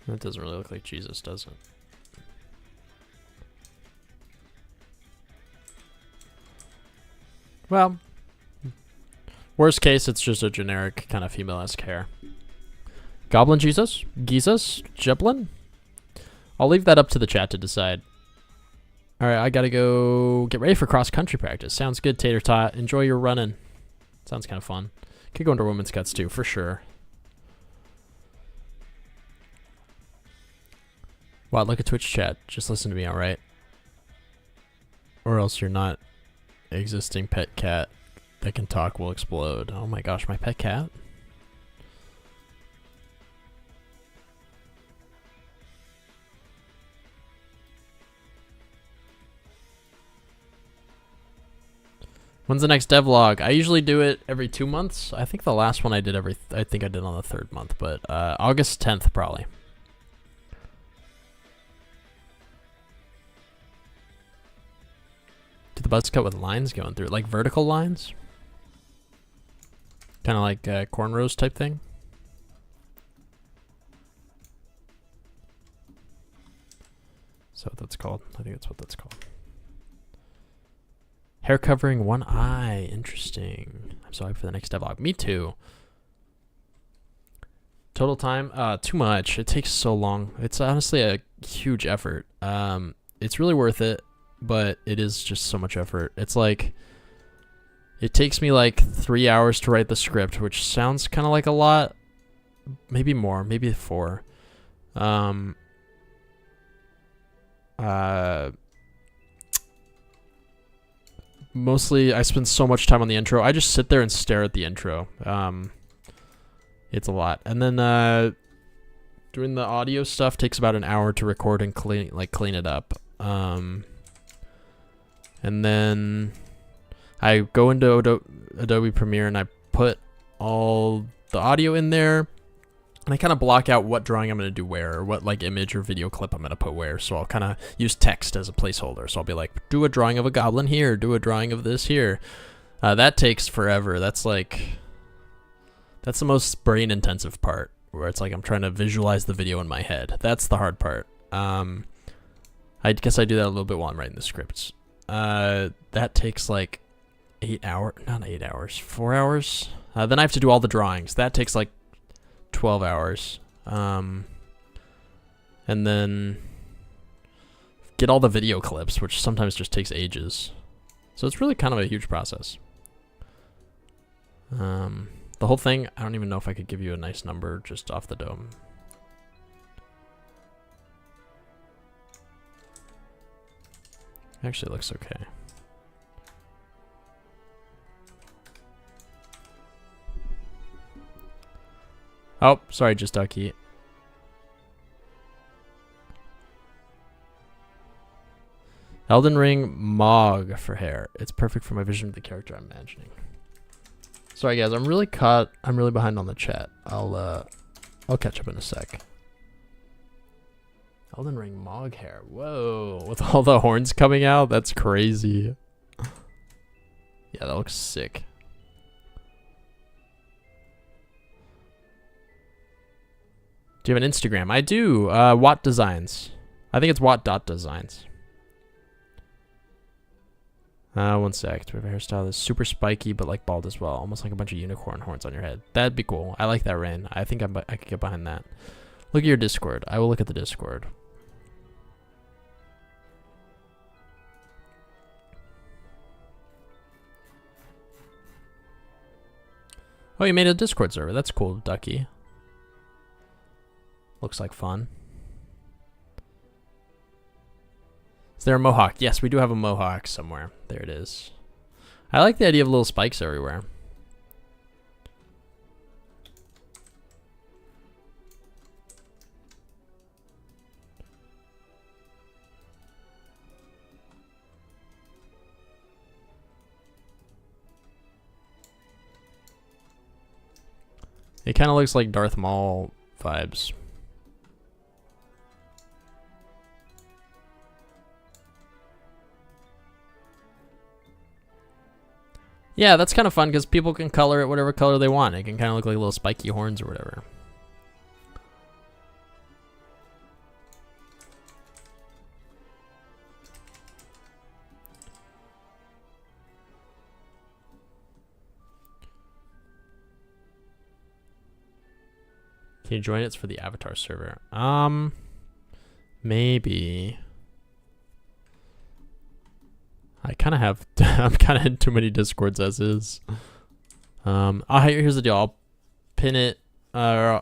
That doesn't really look like Jesus, does it? Well, worst case, it's just a generic kind of female-esque hair. Goblin Jesus? Jesus? Goblin? I'll leave that up to the chat to decide. Alright, I gotta go get ready for cross-country practice. Sounds good, Tater Tot. Enjoy your running. Sounds kind of fun. Could go into women's cuts too, for sure. Wow, look at Twitch chat. Just listen to me, alright? Or else you're not. Existing pet cat that can talk will explode. Oh my gosh, my pet cat? When's the next devlog? I usually do it every 2 months. I think the last one I did I think I did on the 3rd month, but August 10th probably. The buzz cut with lines going through it, like vertical lines, kind of like cornrows type thing. So what that's called. I think that's what that's called. Hair covering one eye. Interesting. I'm sorry for the next devlog. Me too. Total time? Too much. It takes so long. It's honestly a huge effort. It's really worth it. But it is just so much effort. It's like, it takes me like 3 hours to write the script, which sounds kind of like a lot. Maybe more, maybe 4. Mostly I spend so much time on the intro. I just sit there and stare at the intro. It's a lot. And then doing the audio stuff takes about an hour to record and clean it up. And then I go into Adobe Premiere and I put all the audio in there, and I kind of block out what drawing I'm going to do where, or what like image or video clip I'm going to put where. So I'll kind of use text as a placeholder. So I'll be like, do a drawing of a goblin here, do a drawing of this here. That takes forever. That's the most brain intensive part, where it's like I'm trying to visualize the video in my head. That's the hard part. I guess I do that a little bit while I'm writing the scripts. That takes like 8 hours, not 8 hours, 4 hours. Then I have to do all the drawings. That takes like 12 hours. And then get all the video clips, which sometimes just takes ages. So it's really kind of a huge process. The whole thing, I don't even know if I could give you a nice number just off the dome. Actually, it looks okay. Oh, sorry, just Ducky. Elden Ring Mog for hair. It's perfect for my vision of the character I'm imagining. Sorry guys, I'm really behind on the chat. I'll catch up in a sec. Elden Ring Mog hair. Whoa. With all the horns coming out? That's crazy. Yeah, that looks sick. Do you have an Instagram? I do. Watt Designs. I think it's watt.designs. 1 sec. Do we have a hairstyle that's super spiky but like bald as well? Almost like a bunch of unicorn horns on your head. That'd be cool. I like that, Rain. I think I could get behind that. Look at your Discord. I will look at the Discord. Oh, you made a Discord server. That's cool, Ducky. Looks like fun. Is there a mohawk? Yes, we do have a mohawk somewhere. There it is. I like the idea of little spikes everywhere. It kind of looks like Darth Maul vibes. Yeah, that's kind of fun because people can color it whatever color they want. It can kind of look like little spiky horns or whatever. Can you join it? It's for the Avatar server. Maybe. I kind of have, I'm kind of in too many Discords as is. Here's the deal. I'll pin it, or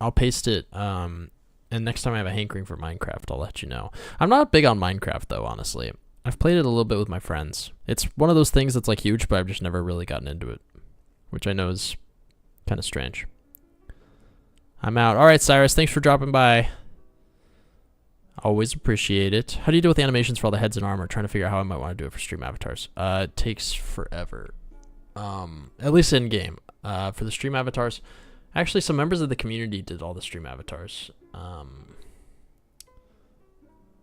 I'll paste it, and next time I have a hankering for Minecraft, I'll let you know. I'm not big on Minecraft though, honestly. I've played it a little bit with my friends. It's one of those things that's like huge, but I've just never really gotten into it, which I know is kind of strange. I'm out. All right, Cyrus, thanks for dropping by. Always appreciate it. How do you deal with animations for all the heads and armor? Trying to figure out how I might want to do it for stream avatars. It takes forever. At least in game. For the stream avatars, actually some members of the community did all the stream avatars,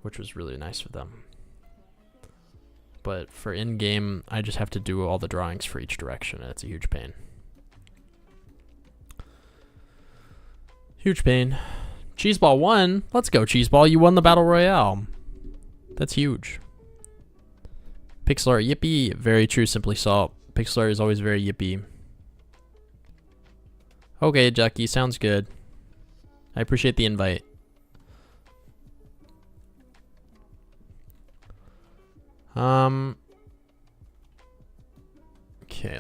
which was really nice of them. But for in-game, I just have to do all the drawings for each direction, and it's a huge pain. Huge pain. Cheeseball won. Let's go, Cheeseball. You won the Battle Royale. That's huge. Pixlar, yippee. Very true, Simply Salt. Pixlar is always very yippee. Okay, Ducky, sounds good. I appreciate the invite. Okay,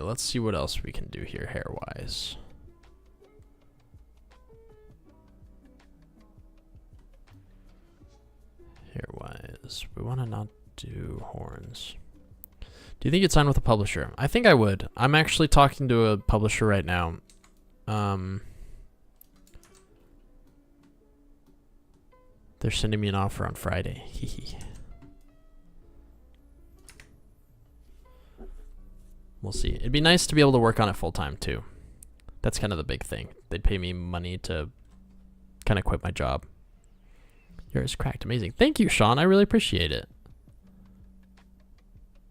let's see what else we can do here hair-wise. Hair-wise, we want to not do horns. Do you think you'd sign with a publisher? I think I would. I'm actually talking to a publisher right now. They're sending me an offer on Friday. We'll see. It'd be nice to be able to work on it full time too. That's kind of the big thing. They'd pay me money to kind of quit my job. Yours cracked. Amazing. Thank you, Sean. I really appreciate it.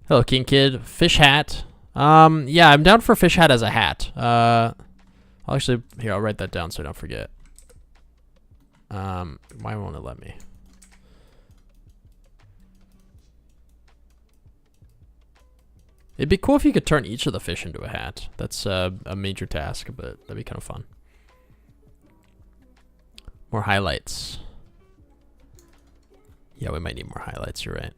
Hello, King Kid. Fish hat. Yeah, I'm down for fish hat as a hat. I'll actually, here, I'll write that down so I don't forget. Why won't it let me? It'd be cool if you could turn each of the fish into a hat. That's a major task, but that'd be kind of fun. More highlights. Yeah, we might need more highlights, you're right.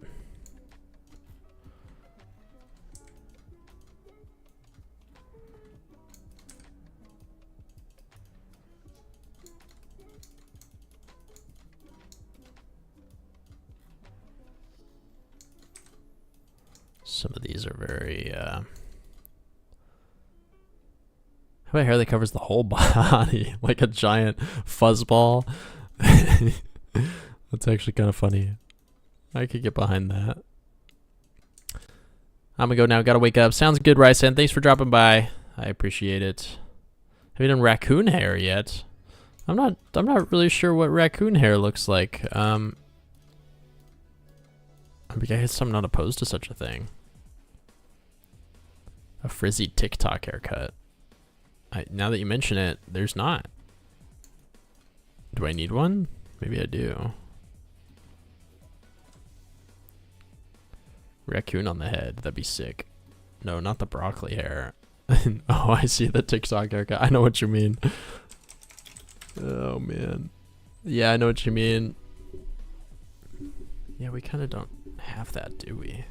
Some of these are very, how about hair that covers the whole body, like a giant fuzzball? That's actually kind of funny. I could get behind that. I'm gonna go now. Gotta wake up. Sounds good, Rysen. Thanks for dropping by. I appreciate it. Have you done raccoon hair yet? I'm not really sure what raccoon hair looks like. I guess I'm not opposed to such a thing. A frizzy TikTok haircut. Now that you mention it, there's not. Do I need one? Maybe I do. Raccoon on the head. That'd be sick. No, not the broccoli hair. Oh, I see the TikTok haircut. I know what you mean. Oh, man. Yeah, I know what you mean. Yeah, we kind of don't have that, do we?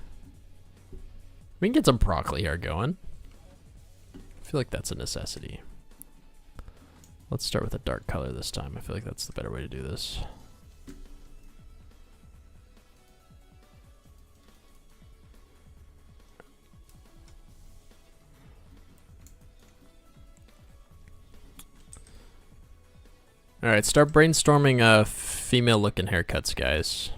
We can get some broccoli hair going. I feel like that's a necessity. Let's start with a dark color this time. I feel like that's the better way to do this. Alright, start brainstorming female looking haircuts, guys.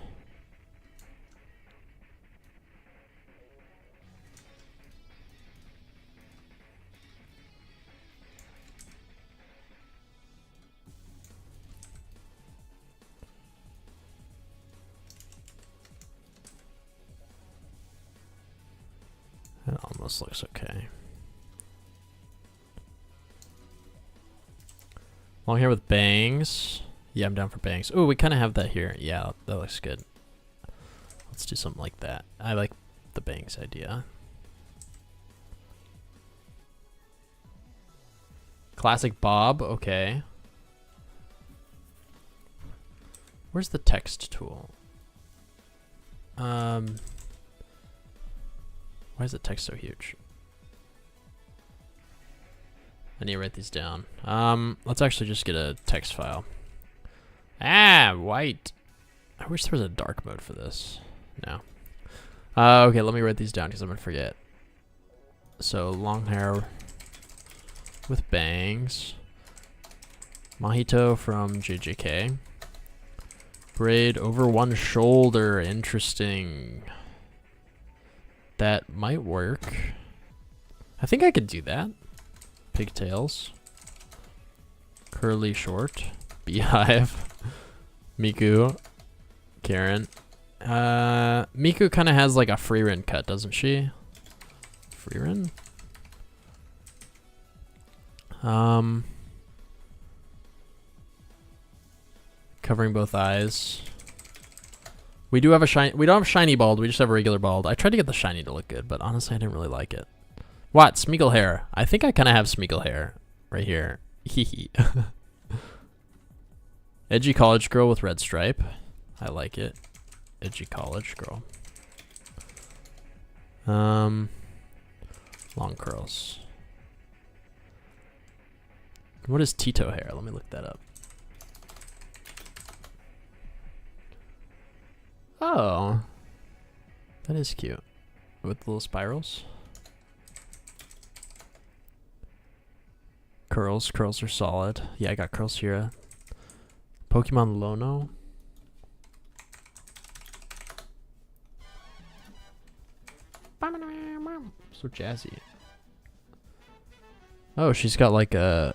That almost looks okay. Long hair with bangs. Yeah, I'm down for bangs. Oh, we kind of have that here. Yeah, that looks good. Let's do something like that. I like the bangs idea. Classic bob. Okay. Where's the text tool? Why is the text so huge? I need to write these down. Let's actually just get a text file. Ah, white. I wish there was a dark mode for this. No. Okay, let me write these down because I'm gonna forget. So long hair with bangs. Mojito from JJK. Braid over one shoulder. Interesting. That might work. I think I could do that. Pigtails. Curly short. Beehive. Miku. Karen. Miku kind of has like a Freerin cut, doesn't she? Freerin? Covering both eyes. We do have a shiny. We don't have shiny bald. We just have a regular bald. I tried to get the shiny to look good, but honestly, I didn't really like it. What? Smeagol hair. I think I kind of have Smeagol hair right here. Hehe. Edgy college girl with red stripe. I like it. Edgy college girl. Long curls. What is Tito hair? Let me look that up. Oh, that is cute. With little spirals. Curls. Curls are solid. Yeah, I got curls here. Pokemon Lono. So jazzy. Oh, she's got like a...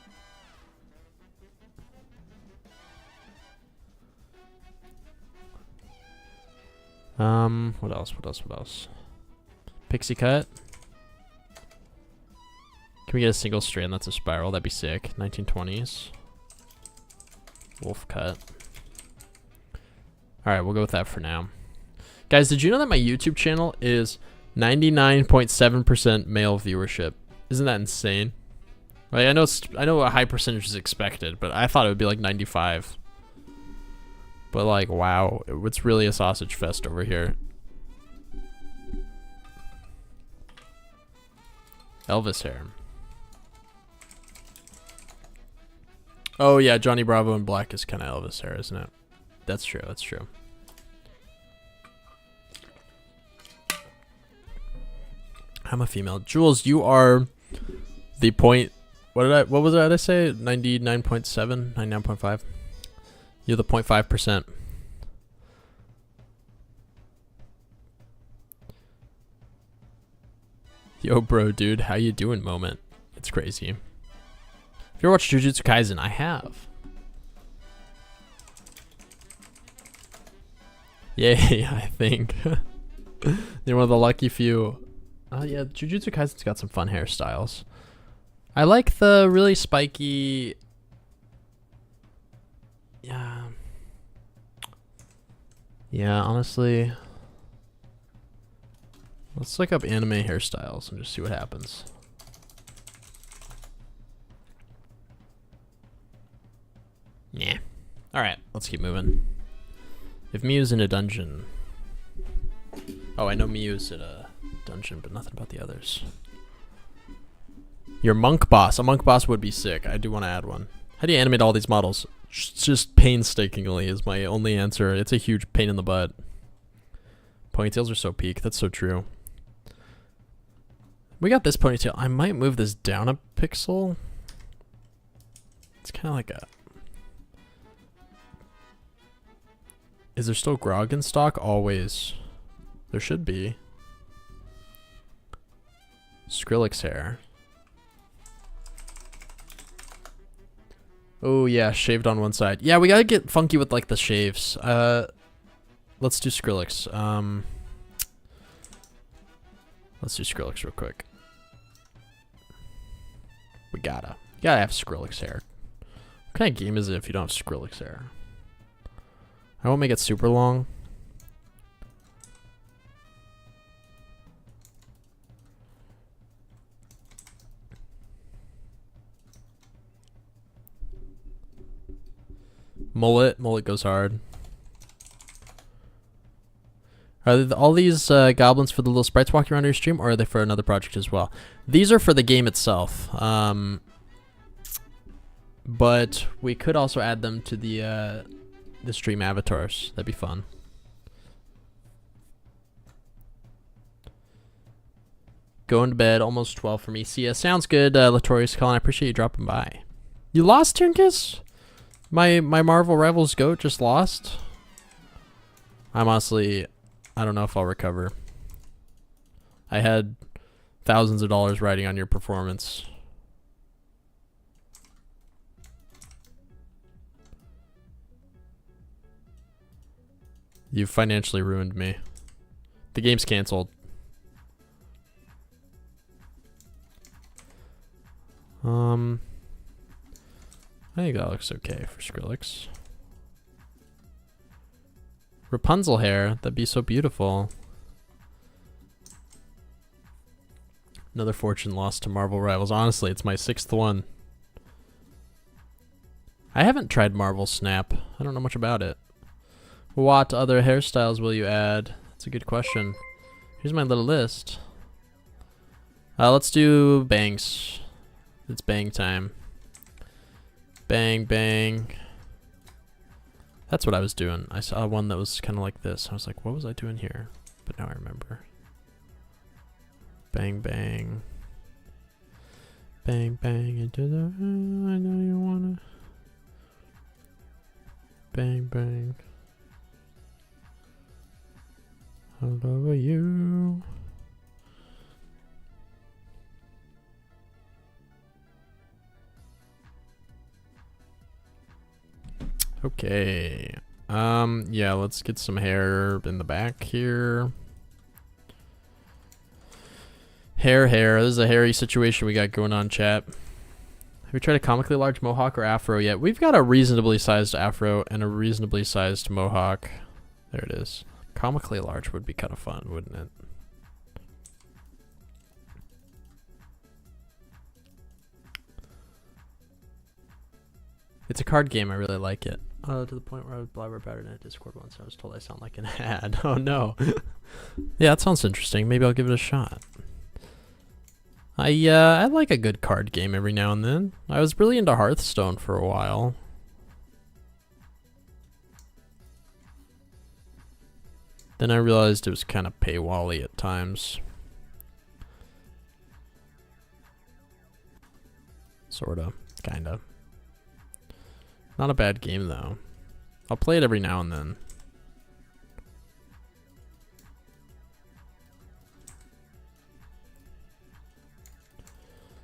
What else? What else? What else? Pixie cut. Can we get a single strand that's a spiral? That'd be sick. 1920s. Wolf cut. Alright, we'll go with that for now. Guys, did you know that my YouTube channel is 99.7% male viewership? Isn't that insane? Like, I know a high percentage is expected, but I thought it would be like 95. But like, wow, it's really a sausage fest over here. Elvis hair. Oh yeah, Johnny Bravo in black is kind of Elvis hair, isn't it? That's true, that's true. I'm a female. Jules, you are the point... What was I say? 99.7? 99.5? You're the 0.5%. Yo, bro, dude, how you doing? Moment. It's crazy. Have you ever watched Jujutsu Kaisen? I have. Yay, I think. You're one of the lucky few. Yeah, Jujutsu Kaisen's got some fun hairstyles. I like the really spiky... Yeah. Yeah, honestly... Let's look up anime hairstyles and just see what happens. Yeah. Alright, let's keep moving. If Mew's in a dungeon... Oh, I know Mew's in a dungeon, but nothing about the others. Your monk boss. A monk boss would be sick. I do want to add one. How do you animate all these models? Just painstakingly is my only answer. It's a huge pain in the butt. Ponytails are so peak. That's so true. We got this ponytail. I might move this down a pixel. It's kind of like a... Is there still grog in stock? Always. There should be. Skrillex hair. Oh yeah, shaved on one side. Yeah, we gotta get funky with like the shaves. Let's do Skrillex. Let's do Skrillex real quick. We gotta have Skrillex hair. What kind of game is it if you don't have Skrillex hair? I won't make it super long. Mullet goes hard. Are all these goblins for the little sprites walking around your stream, or are they for another project as well? These are for the game itself. But we could also add them to the stream avatars. That'd be fun. Going to bed, almost 12 for me. See ya. Sounds good, Latorius Colin. I appreciate you dropping by. You lost, Turnkiss? My Marvel Rivals goat just lost? I'm honestly... I don't know if I'll recover. I had thousands of dollars riding on your performance. You've financially ruined me. The game's canceled. I think that looks okay for Skrillex. Rapunzel hair, that'd be so beautiful. Another fortune lost to Marvel Rivals. Honestly, it's my 6th one. I haven't tried Marvel Snap. I don't know much about it. What other hairstyles will you add? That's a good question. Here's my little list. Let's do bangs. It's bang time. Bang, bang. That's what I was doing. I saw one that was kind of like this. I was like, what was I doing here? But now I remember. Bang, bang. Bang, bang into the... I know you wanna... Bang, bang. All over you. Okay. Yeah, let's get some hair in the back here. Hair. This is a hairy situation we got going on, chat. Have we tried a comically large mohawk or afro yet? We've got a reasonably sized afro and a reasonably sized mohawk. There it is. Comically large would be kind of fun, wouldn't it? It's a card game. I really like it. To the point where I was blabber about it in a Discord once. I was told I sound like an ad. Oh no. Yeah, that sounds interesting. Maybe I'll give it a shot. I like a good card game every now and then. I was really into Hearthstone for a while. Then I realized it was kind of paywall-y at times. Sorta. Kinda. Not a bad game, though. I'll play it every now and then.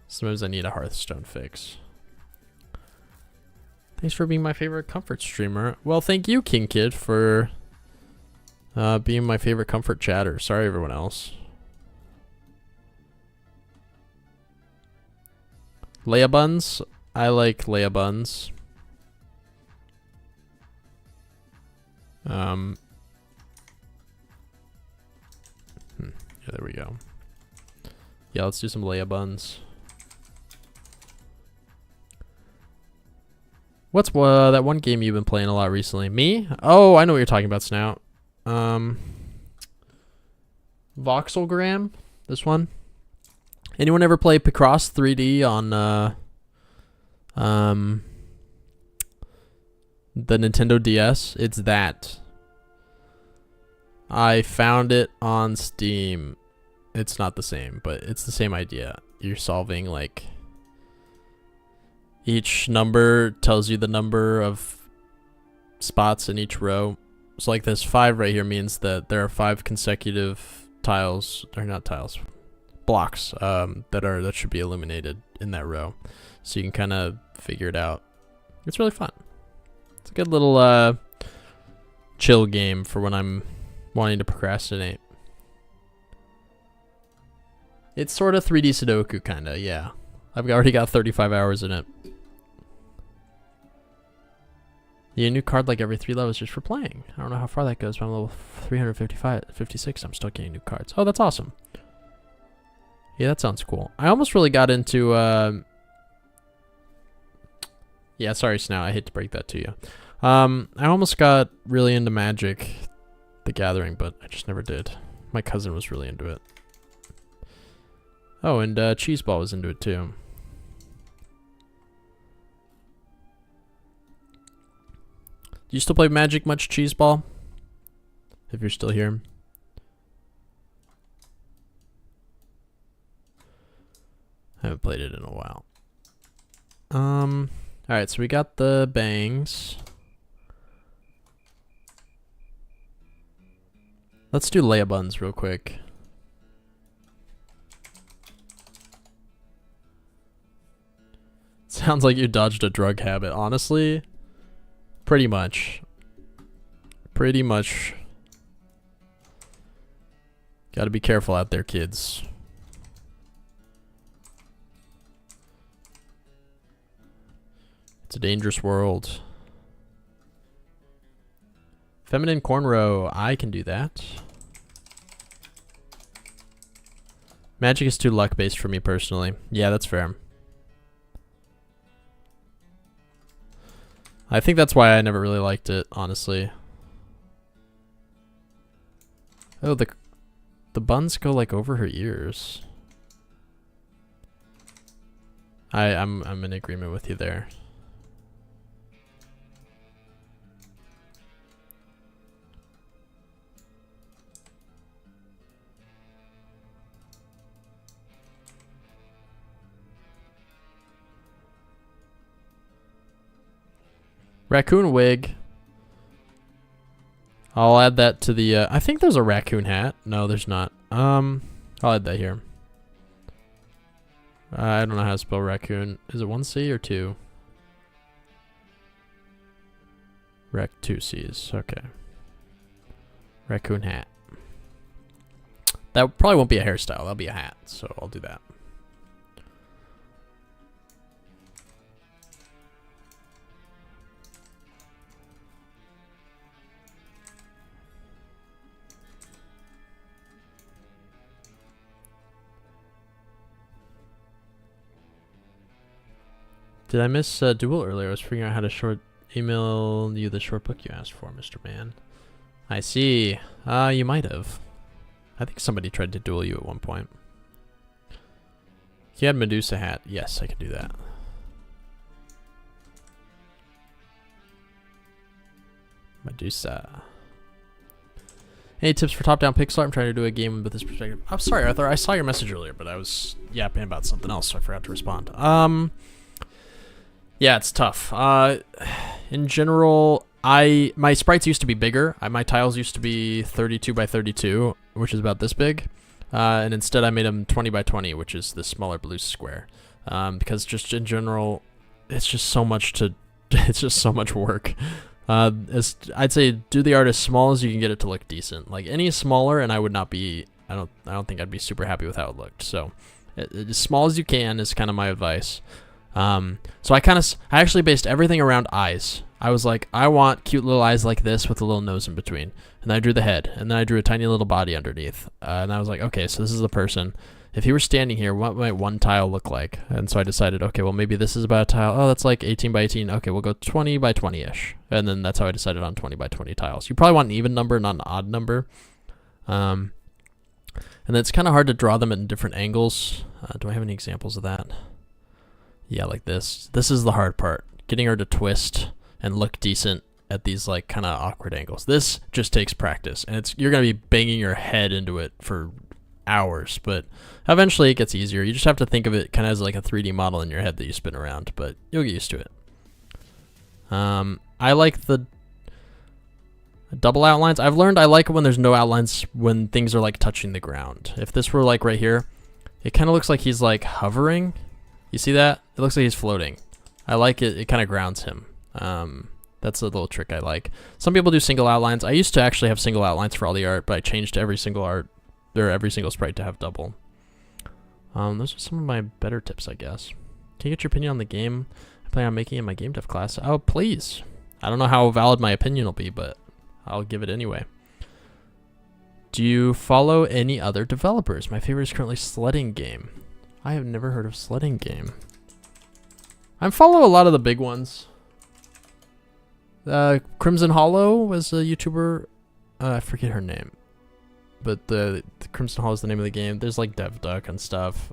Sometimes I need a Hearthstone fix. Thanks for being my favorite comfort streamer. Well, thank you, King Kid, for Being my favorite comfort chatter. Sorry, everyone else. Leia buns. I like Leia buns. Yeah, there we go. Yeah, let's do some Leia buns. What's that one game you've been playing a lot recently? Me? Oh, I know what you're talking about, Snout. Voxelgram? This one? Anyone ever play Picross 3D on the Nintendo DS? It's that. I found it on Steam. It's not the same, but it's the same idea. You're solving, like, each number tells you the number of spots in each row. So like this 5 right here means that there are 5 consecutive tiles, or not tiles, blocks that should be illuminated in that row. So you can kind of figure it out. It's really fun. It's a good little chill game for when I'm wanting to procrastinate. It's sort of 3D Sudoku kinda, yeah. I've already got 35 hours in it. You get a new card like every 3 levels just for playing. I don't know how far that goes, but I'm level 356. I'm still getting new cards. Oh, that's awesome. Yeah, that sounds cool. I almost really got into... Yeah, sorry, Snow. I hate to break that to you. I almost got really into Magic the Gathering, but I just never did. My cousin was really into it. Oh, and Cheeseball was into it too. Do you still play Magic much, Cheeseball? If you're still here. I haven't played it in a while. Alright, so we got the bangs. Let's do Leia buns real quick. Sounds like you dodged a drug habit. Honestly, pretty much. Pretty much. Gotta be careful out there, kids. It's a dangerous world. Feminine cornrow. I can do that. Magic is too luck-based for me personally. Yeah, that's fair. I think that's why I never really liked it, honestly. Oh, the buns go like over her ears. I'm in agreement with you there. Raccoon wig. I'll add that to the, I think there's a raccoon hat. No, there's not. I'll add that here. I don't know how to spell raccoon. Is it 1 C or 2? Rec 2 C's. Okay. Raccoon hat. That probably won't be a hairstyle. That'll be a hat. So I'll do that. Did I miss Duel earlier? I was figuring out how to email you the short book you asked for, Mr. Man. I see. You might have. I think somebody tried to duel you at one point. He had Medusa hat. Yes, I can do that. Medusa. Any tips for top-down pixel art? I'm trying to do a game with this perspective. I'm sorry, Arthur. I saw your message earlier, but I was yapping about something else, so I forgot to respond. Yeah, it's tough. In general, my sprites used to be bigger. My tiles used to be 32 by 32, which is about this big. And instead I made them 20 by 20, which is the smaller blue square. Because just in general, it's just so much it's just so much work. I'd say do the art as small as you can get it to look decent. Like any smaller, and I would not be. I don't think I'd be super happy with how it looked. So, as small as you can is kind of my advice. So I actually based everything around eyes. I was like, I want cute little eyes like this with a little nose in between. And then I drew the head, and then I drew a tiny little body underneath. And I was like, okay, so this is the person. If he were standing here, what might one tile look like? And so I decided, okay, well, maybe this is about a tile. Oh, that's like 18 by 18. Okay, we'll go 20 by 20-ish. And then that's how I decided on 20 by 20 tiles. You probably want an even number, not an odd number. And it's kind of hard to draw them in different angles. Do I have any examples of that? Yeah, like this. This is the hard part. Getting her to twist and look decent at these like kind of awkward angles. This just takes practice, and you're gonna be banging your head into it for hours, but eventually it gets easier. You just have to think of it kind of as like a 3D model in your head that you spin around, but you'll get used to it. I like the double outlines. I've learned I like it when there's no outlines, when things are like touching the ground. If this were like right here, it kind of looks like he's like hovering. You see that? It looks like he's floating. I like it. It kind of grounds him. That's a little trick I like. Some people do single outlines. I used to actually have single outlines for all the art, but I changed every single sprite to have double. Those are some of my better tips, I guess. Can you get your opinion on the game I plan on making in my game dev class? Oh, please. I don't know how valid my opinion will be, but I'll give it anyway. Do you follow any other developers? My favorite is currently Sledding Game. I have never heard of Sledding Game. I follow a lot of the big ones. Crimson Hollow was a YouTuber. I forget her name. But the Crimson Hollow is the name of the game. There's like DevDuck and stuff.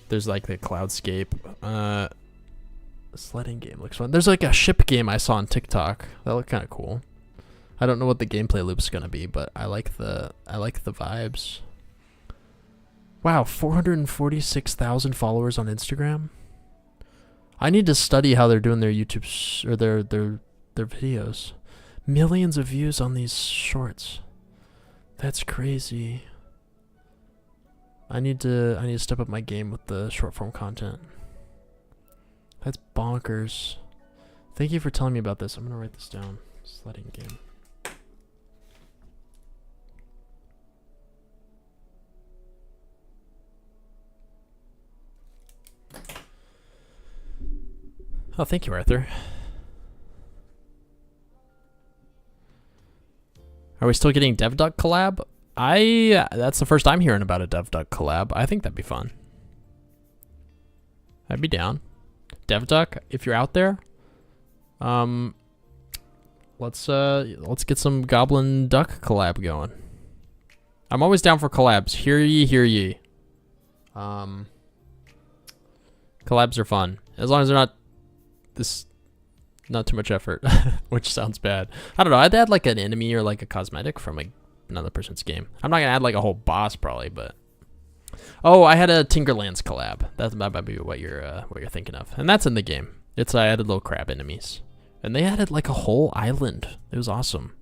There's like the Cloudscape. Sledding Game looks fun. There's like a ship game I saw on TikTok. That looked kind of cool. I don't know what the gameplay loop's gonna be, but I like the vibes. Wow, 446,000 followers on Instagram. I need to study how they're doing their YouTube or their videos. Millions of views on these shorts. That's crazy. I need to step up my game with the short form content. That's bonkers. Thank you for telling me about this. I'm gonna write this down. Sledding Game. Oh, thank you, Arthur. Are we still getting DevDuck collab? That's the first I'm hearing about a DevDuck collab. I think that'd be fun. I'd be down. DevDuck, if you're out there, let's get some Goblin Duck collab going. I'm always down for collabs. Hear ye, hear ye. Collabs are fun as long as they're not too much effort, which sounds bad. I don't know. I'd add like an enemy or like a cosmetic from like another person's game. I'm not gonna add like a whole boss probably, but oh, I had a Tinkerlands collab. That might be what you're thinking of, and that's in the game. I added little crab enemies, and they added like a whole island. It was awesome.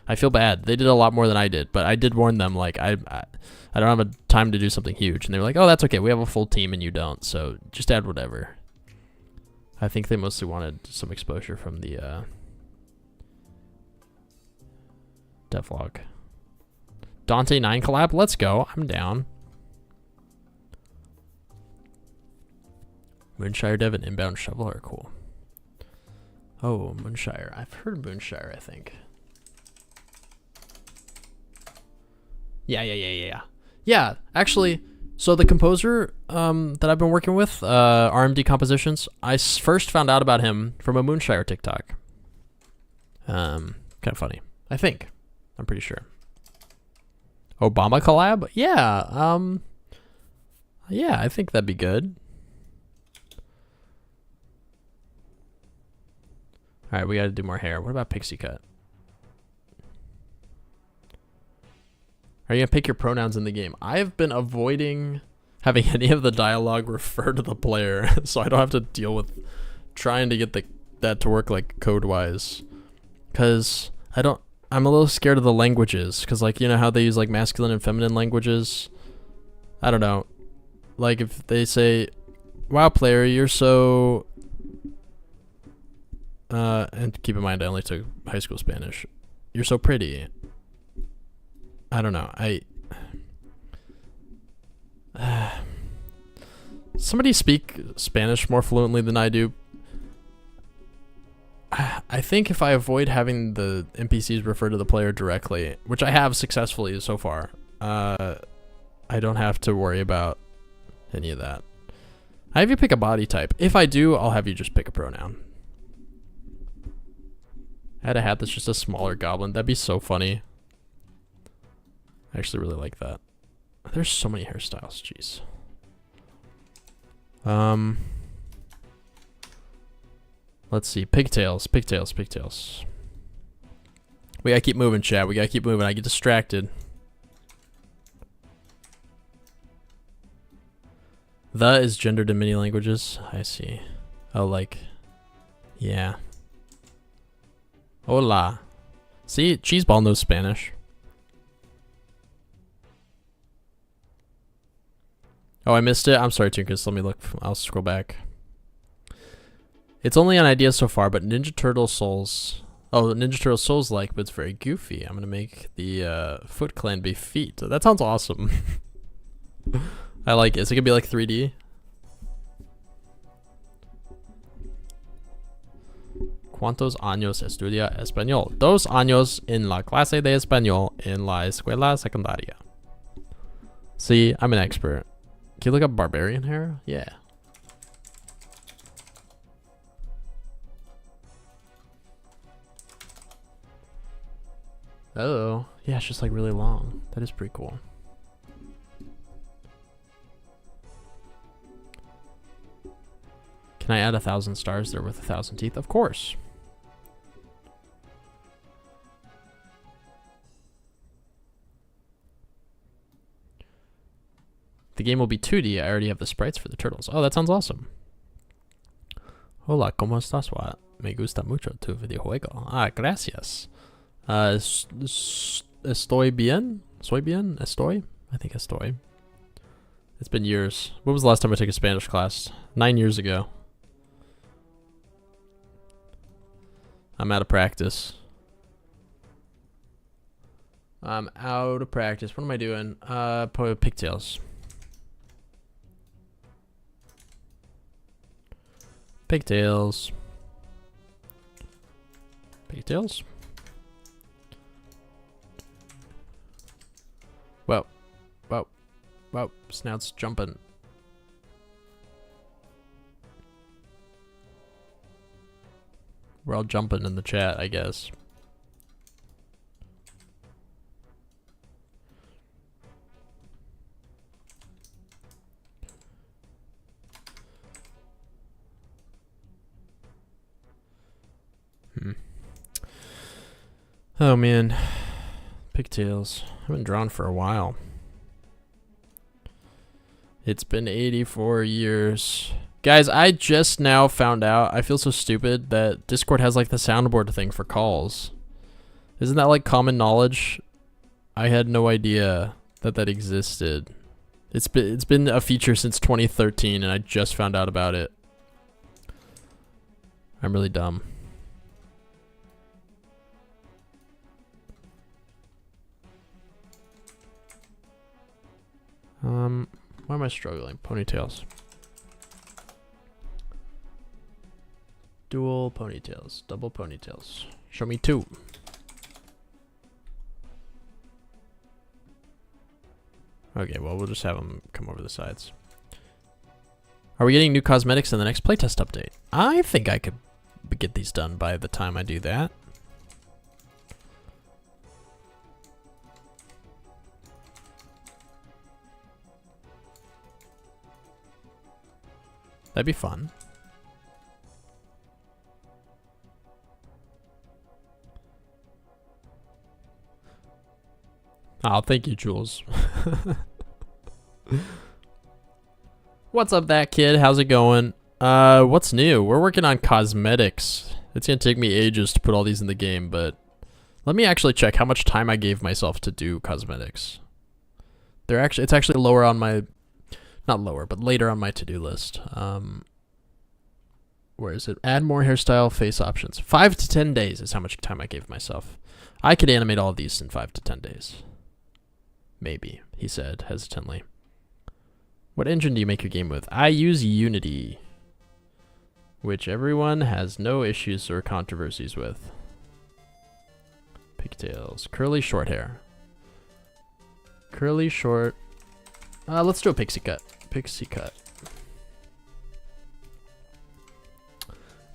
I feel bad. They did a lot more than I did, but I did warn them like I don't have a time to do something huge, and they were like, oh, that's okay. We have a full team and you don't, so just add whatever. I think they mostly wanted some exposure from the devlog. Dante 9 collab, let's go. I'm down. Moonshire Dev and Inbound Shovel are cool. Oh, Moonshire. I've heard of Moonshire, I think. Yeah. Yeah, actually, so the composer that I've been working with, RMD Compositions, I first found out about him from a Moonshire TikTok. Kind of funny, I think. I'm pretty sure. Obama collab? Yeah, yeah, I think that'd be good. All right, we got to do more hair. What about pixie cut? Are you going to pick your pronouns in the game? I've been avoiding having any of the dialogue refer to the player, so I don't have to deal with trying to get that to work like code-wise. Because I'm a little scared of the languages, because like, you know how they use like masculine and feminine languages? I don't know. Like if they say, wow, player, you're so And keep in mind, I only took high school Spanish. You're so pretty. I don't know. Somebody speak Spanish more fluently than I do. I think if I avoid having the NPCs refer to the player directly, which I have successfully so far, I don't have to worry about any of that. I have you pick a body type. If I do, I'll have you just pick a pronoun. Add a hat that's just a smaller goblin. That'd be so funny. I actually really like that. There's so many hairstyles. Jeez. Let's see. Pigtails. Pigtails. Pigtails. We gotta keep moving, chat. We gotta keep moving. I get distracted. The is gendered in many languages. I see. Oh, like, yeah. Hola. See, Cheeseball knows Spanish. Oh, I missed it. I'm sorry, Tinkus. Let me look. I'll scroll back. It's only an idea so far, but Ninja Turtle Souls. Oh, Ninja Turtle Souls like, but it's very goofy. I'm gonna make the Foot Clan be feet. That sounds awesome. I like it. Is it gonna be like 3D? ¿Cuántos años estudia español? 2 años en la clase de español en la escuela secundaria. See, I'm an expert. Can you look up barbarian hair? Yeah. Oh, yeah, it's just like really long. That is pretty cool. Can I add 1,000 stars there with 1,000 teeth? Of course. The game will be 2D. I already have the sprites for the turtles. Oh, that sounds awesome. Hola, ¿cómo estás? Me gusta mucho tu videojuego. Ah, gracias. Estoy bien? Soy bien? Estoy? I think estoy. It's been years. When was the last time I took a Spanish class? 9 years ago. I'm out of practice. I'm out of practice. What am I doing? Pigtails. Pigtails. Pigtails? Whoa. Whoa. Whoa. Snout's jumping. We're all jumping in the chat, I guess. Oh man, pigtails. I haven't drawn for a while. It's been 84 years. Guys, I just now found out, I feel so stupid, that Discord has like the soundboard thing for calls. Isn't that like common knowledge? I had no idea that that existed. It's been a feature since 2013 and I just found out about it. I'm really dumb. Why am I struggling? Ponytails. Dual ponytails. Double ponytails. Show me 2. Okay, well, we'll just have them come over the sides. Are we getting new cosmetics in the next playtest update? I think I could get these done by the time I do that. That'd be fun. Oh, thank you, Jules. What's up, that kid? How's it going? What's new? We're working on cosmetics. It's gonna take me ages to put all these in the game, but let me actually check how much time I gave myself to do cosmetics. It's actually lower on my, not lower, but later on my to-do list. Where is it? Add more hairstyle face options. 5 to 10 days is how much time I gave myself. I could animate all of these in 5 to 10 days. Maybe, he said hesitantly. What engine do you make your game with? I use Unity, which everyone has no issues or controversies with. Pigtails. Curly short hair. Curly short. Let's do a pixie cut. Pixie cut.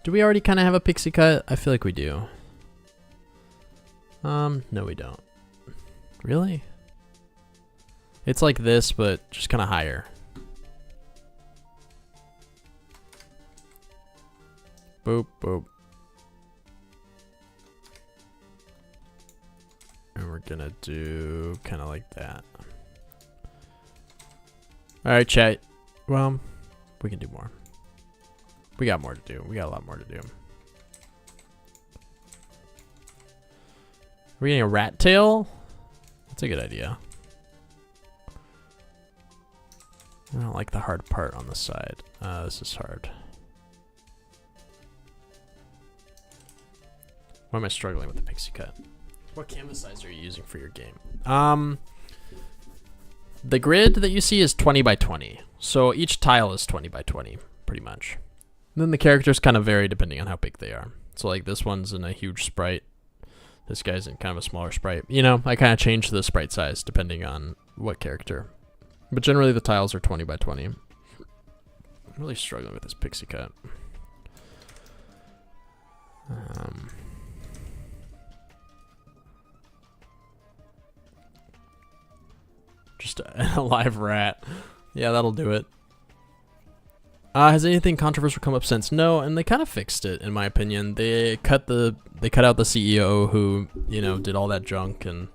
Do we already kind of have a pixie cut? I feel like we do. No we don't. Really? It's like this, but just kind of higher. Boop, boop. And we're gonna do kind of like that. Alright, chat. Well, we can do more. We got more to do. We got a lot more to do. Are we getting a rat tail? That's a good idea. I don't like the hard part on the side. This is hard. Why am I struggling with the pixie cut? What canvas size are you using for your game? The grid that you see is 20 by 20. So each tile is 20 by 20, pretty much. And then the characters kind of vary depending on how big they are. So like this one's in a huge sprite. This guy's in kind of a smaller sprite. You know, I kind of change the sprite size depending on what character. But generally the tiles are 20 by 20. I'm really struggling with this pixie cut. Just a live rat. Yeah, that'll do it. Has anything controversial come up since? No, and they kind of fixed it, in my opinion. They cut out the CEO who, you know, did all that junk, and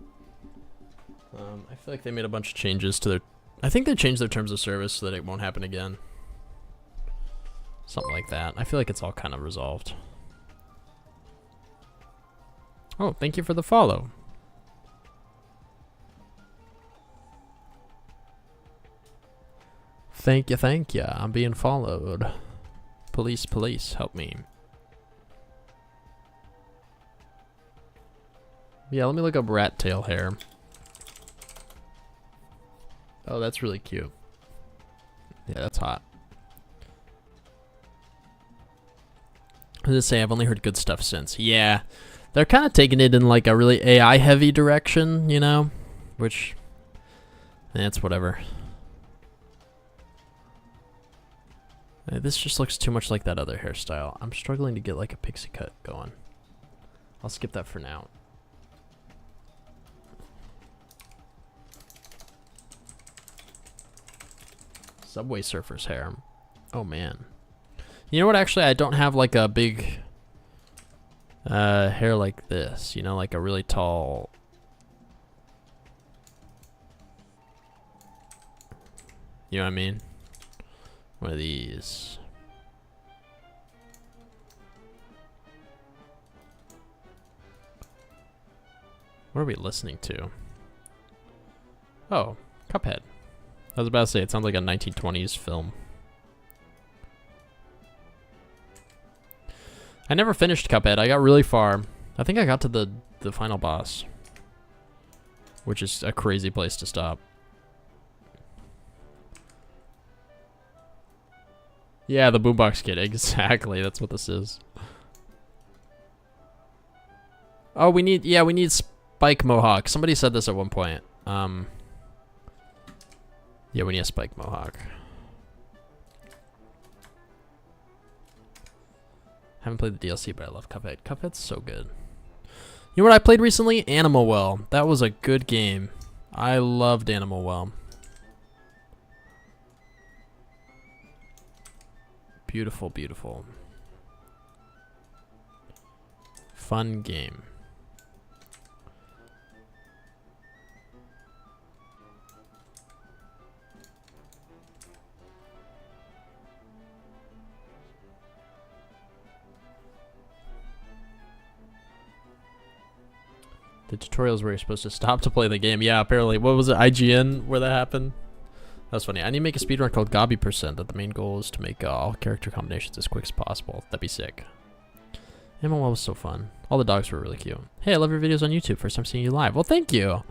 I feel like they made a bunch of changes to their. I think they changed their terms of service so that it won't happen again. Something like that. I feel like it's all kind of resolved. Oh, thank you for the follow. Thank you. I'm being followed. Police, police, help me. Yeah, let me look up rat tail hair. Oh, that's really cute. Yeah, that's hot. I was gonna say, I've only heard good stuff since. Yeah, they're kind of taking it in like a really AI heavy direction, you know? Which, it's whatever. This just looks too much like that other hairstyle. I'm struggling to get like a pixie cut going. I'll skip that for now. Subway Surfer's hair. Oh man. You know what, actually I don't have like a big hair like this, you know, like a really tall. You know what I mean? One of these. What are we listening to? Oh, Cuphead. I was about to say, it sounds like a 1920s film. I never finished Cuphead. I got really far. I think I got to the final boss, which is a crazy place to stop. Yeah, the boombox kid. Exactly. That's what this is. Oh, we need Spike Mohawk. Somebody said this at one point. Yeah, we need a Spike Mohawk. Haven't played the DLC, but I love Cuphead. Cuphead's so good. You know what I played recently? Animal Well. That was a good game. I loved Animal Well. Beautiful, beautiful. Fun game. The tutorials where you're supposed to stop to play the game. Yeah, apparently. What was it? IGN where that happened? That's funny. I need to make a speedrun called Goblin%. That the main goal is to make all character combinations as quick as possible. That'd be sick. MMO was so fun. All the dogs were really cute. Hey, I love your videos on YouTube. First time seeing you live. Well, thank you.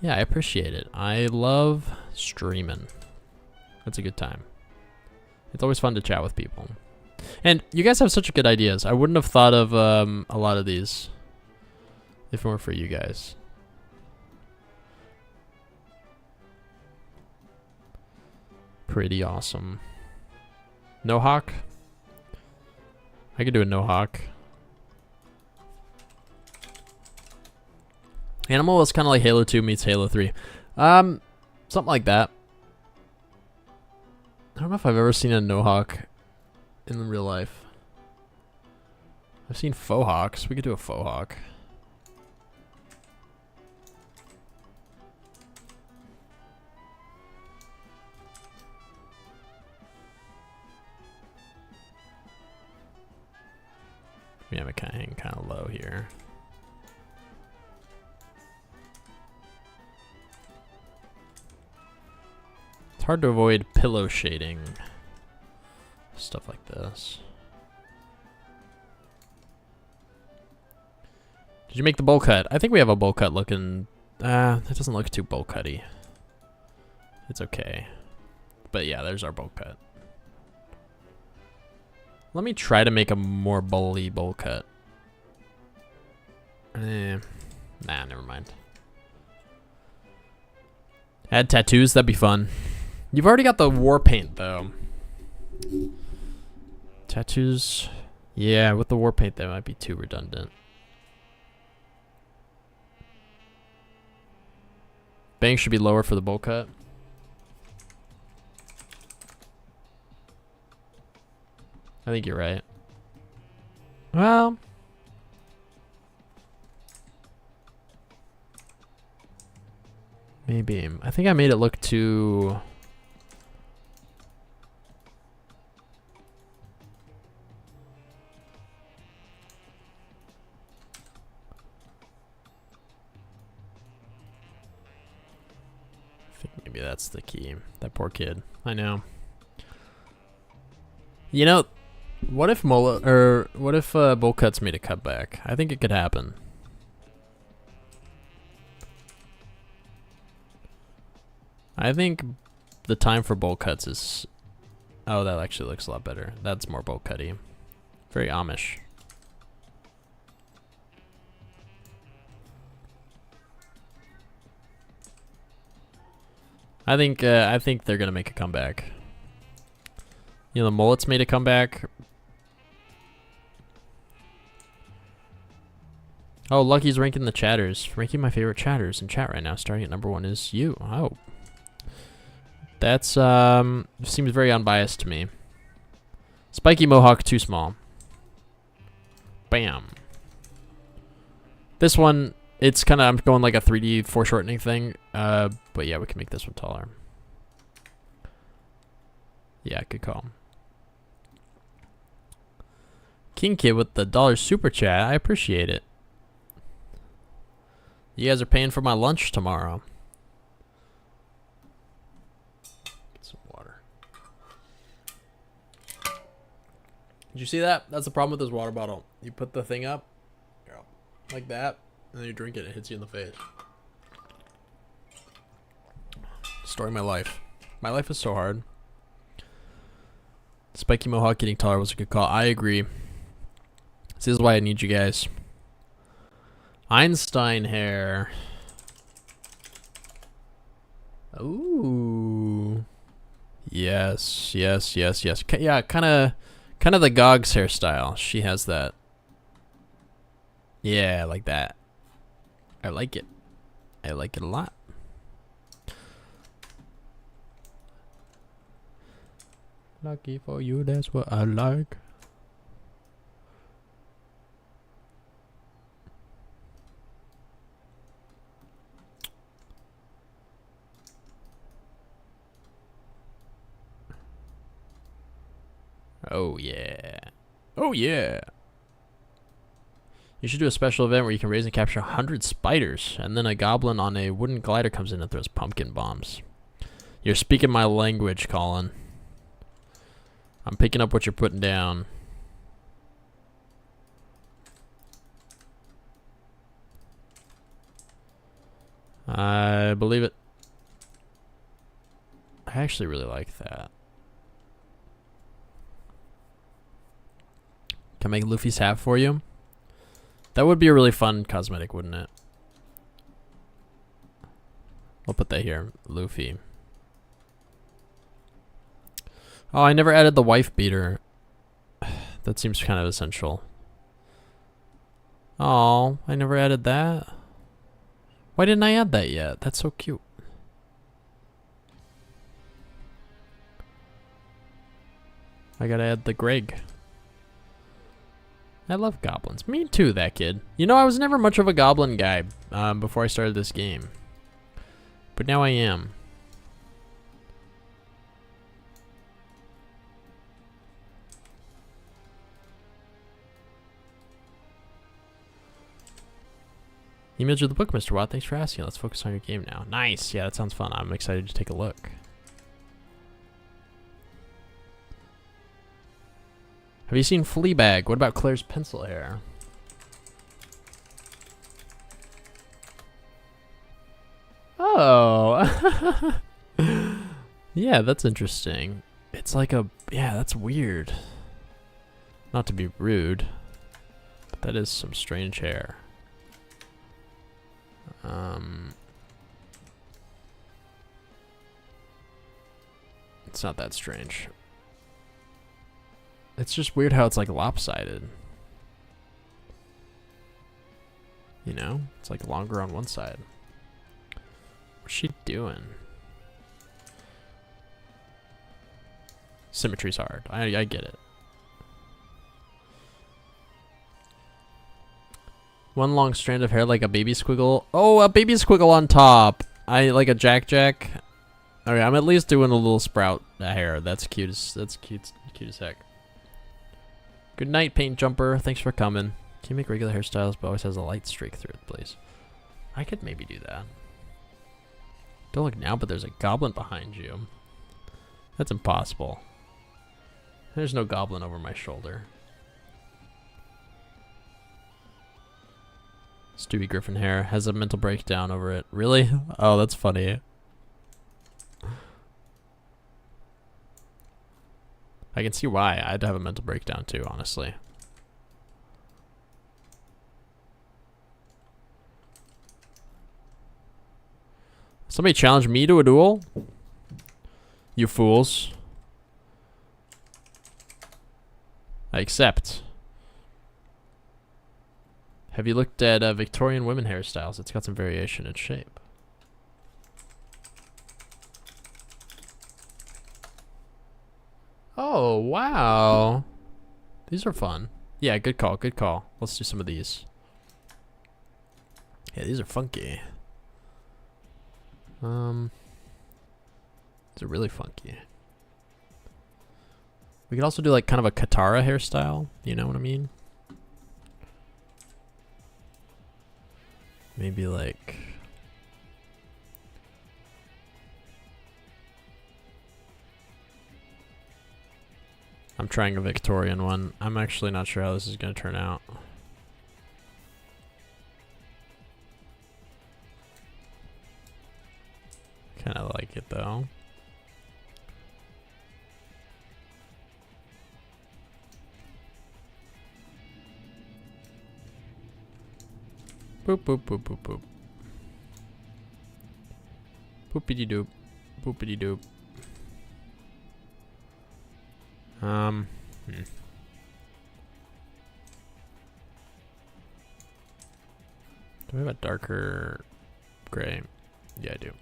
Yeah, I appreciate it. I love streaming. That's a good time. It's always fun to chat with people. And you guys have such good ideas. I wouldn't have thought of a lot of these if it weren't for you guys. Pretty awesome. No hawk? I could do a no hawk. Animal is kind of like Halo 2 meets Halo 3. Something like that. I don't know if I've ever seen a no hawk in real life. I've seen faux hawks. We could do a faux hawk. We have it hang kind of low here. It's hard to avoid pillow shading. Stuff like this. Did you make the bowl cut? I think we have a bowl cut looking... it doesn't look too bowl cutty. It's okay. But yeah, there's our bowl cut. Let me try to make a more bowly bowl cut. Nah, never mind. Add tattoos, that'd be fun. You've already got the war paint, though. Tattoos... Yeah, with the war paint, that might be too redundant. Bangs should be lower for the bowl cut. I think you're right. Well... maybe. I think I made it look too... I think maybe that's the key. That poor kid. I know. You know, what if bowl cuts made a cutback? I think it could happen. I think the time for bowl cuts is... Oh, that actually looks a lot better. That's more bowl cutty. Very Amish. I think they're gonna make a comeback. You know, the mullets made a comeback. Oh, Lucky's ranking the chatters. Ranking my favorite chatters in chat right now. Starting at #1 is you. Oh. That's, seems very unbiased to me. Spiky mohawk, too small. Bam. This one, it's kind of, I'm going like a 3D foreshortening thing. But yeah, we can make this one taller. Yeah, good call. King Kid with the $1 super chat. I appreciate it. You guys are paying for my lunch tomorrow. Get some water. Did you see that? That's the problem with this water bottle. You put the thing up, like that, and then you drink it, it hits you in the face. Story of my life. My life is so hard. Spiky mohawk getting taller was a good call. I agree. This is why I need you guys. Einstein hair. Ooh. Yes, yes, yes, yes. Yeah, kind of the Gogs hairstyle. She has that. Yeah, like that. I like it. I like it a lot. Lucky for you, that's what I like. Oh yeah. Oh yeah. You should do a special event where you can raise and capture 100 spiders, and then a goblin on a wooden glider comes in and throws pumpkin bombs. You're speaking my language, Colin. I'm picking up what you're putting down. I believe it. I actually really like that. Can I make Luffy's hat for you? That would be a really fun cosmetic, wouldn't it? I'll put that here. Luffy. Oh, I never added the wife beater. That seems kind of essential. Oh, I never added that. Why didn't I add that yet? That's so cute. I gotta add the Greg. I love goblins. Me too, that kid. You know, I was never much of a goblin guy before I started this game. But now I am. Emailed you the book, Mr. Watt. Thanks for asking. Let's focus on your game now. Nice. Yeah, that sounds fun. I'm excited to take a look. Have you seen Fleabag? What about Claire's pencil hair? Oh. Yeah, that's interesting. It's like a... Yeah, that's weird. Not to be rude, but that is some strange hair. It's not that strange. It's just weird how it's like lopsided. You know? It's like longer on one side. What's she doing? Symmetry's hard. I get it. One long strand of hair like a baby squiggle. Oh, a baby squiggle on top. I like a Jack. Okay, I'm at least doing a little sprout hair. That's cute as cute as heck. Good night, paint jumper. Thanks for coming. Can you make regular hairstyles but always has a light streak through it, please? I could maybe do that. Don't look now, but there's a goblin behind you. That's impossible. There's no goblin over my shoulder. Stewie Griffin hair has a mental breakdown over it. Really? Oh, that's funny. I can see why. I'd have a mental breakdown too, honestly. Somebody challenge me to a duel? You fools. I accept. Have you looked at Victorian women hairstyles? It's got some variation in shape. Oh, wow. These are fun. Yeah, good call, good call. Let's do some of these. Yeah, these are funky. These are really funky. We could also do like kind of a Katara hairstyle. You know what I mean? Maybe like... I'm trying a Victorian one. I'm actually not sure how this is going to turn out. Kind of like it though. Boop, boop, boop, boop, boop. Boopity doop. Boopity doop. Do I have a darker gray? Yeah, I do.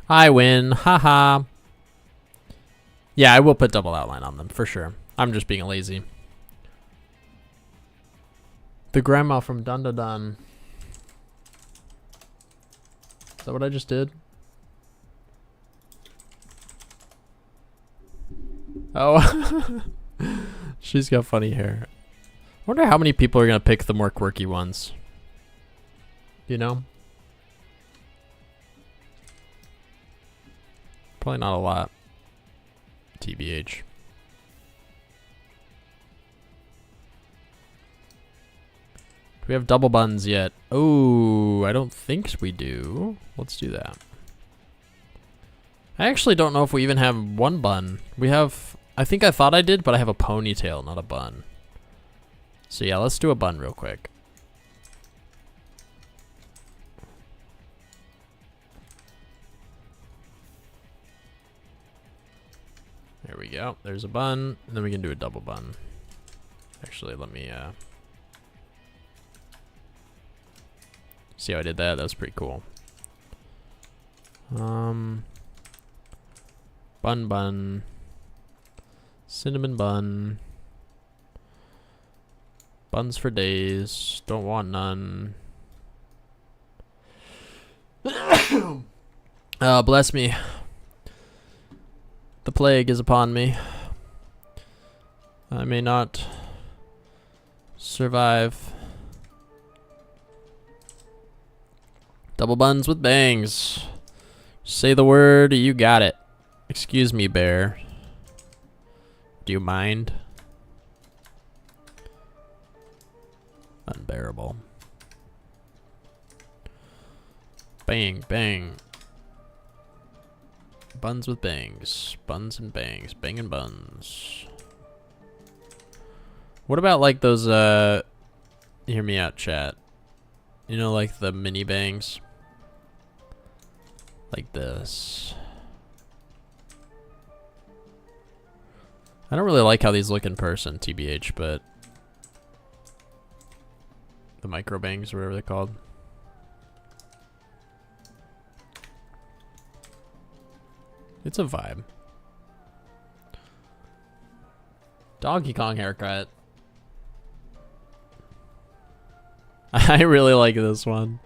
I win. Haha. Yeah, I will put double outline on them for sure. I'm just being lazy. The grandma from Dun Dun Dun. Is that what I just did? Oh. She's got funny hair. Wonder how many people are gonna pick the more quirky ones. You know? Probably not a lot. TBH. Do we have double buns yet? Oh, I don't think we do. Let's do that. I actually don't know if we even have one bun. We have, I think I thought I did, but I have a ponytail, not a bun. So yeah, let's do a bun real quick. There we go. There's a bun, and then we can do a double bun. Actually, let me see how I did that. That was pretty cool. Bun. Cinnamon bun. Buns for days. Don't want none. Bless me. The plague is upon me. I may not survive. Double buns with bangs. Say the word, you got it. Excuse me, bear. Do you mind? Unbearable. Bang, bang. Buns with bangs. Buns and bangs. Bang and buns. What about like those, hear me out, chat. You know, like the mini bangs? Like this. I don't really like how these look in person, TBH, but the micro bangs, whatever they're called. It's a vibe. Donkey Kong haircut. I really like this one.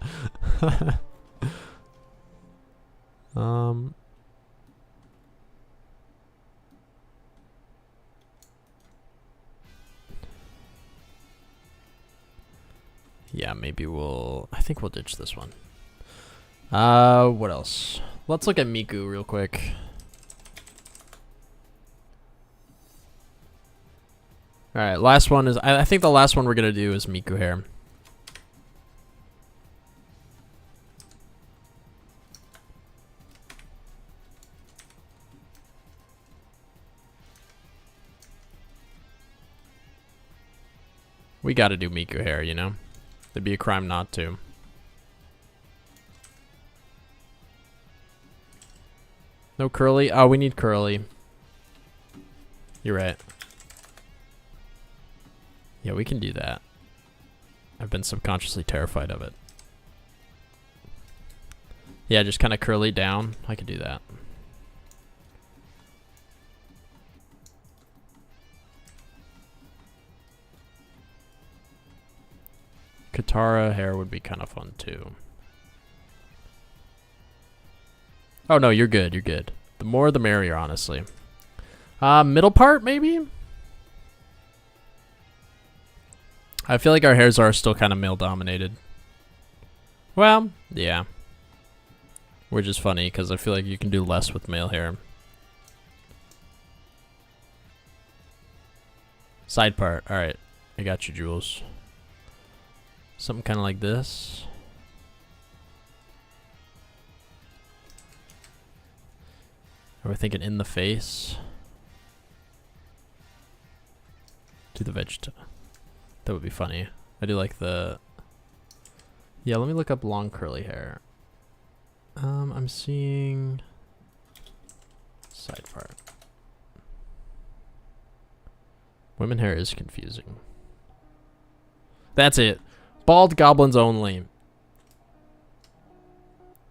Yeah, maybe I think we'll ditch this one. What else? Let's look at Miku real quick. Alright, last one is, I think the last one we're gonna do is Miku hair. We gotta do Miku hair, you know? It'd be a crime not to. No curly? Oh, we need curly. You're right. Yeah, we can do that. I've been subconsciously terrified of it. Yeah, just kind of curly down. I could do that. Katara hair would be kind of fun too. Oh no, you're good, you're good. The more the merrier, honestly. Middle part, maybe? I feel like our hairs are still kind of male dominated. Well, yeah. Which is funny, because I feel like you can do less with male hair. Side part, alright. I got you, Jules. Something kind of like this. Are we thinking in the face? Do the vegeta. That would be funny. I do like the... Yeah, let me look up long curly hair. I'm seeing... Side part. Women hair is confusing. That's it. Bald goblins only.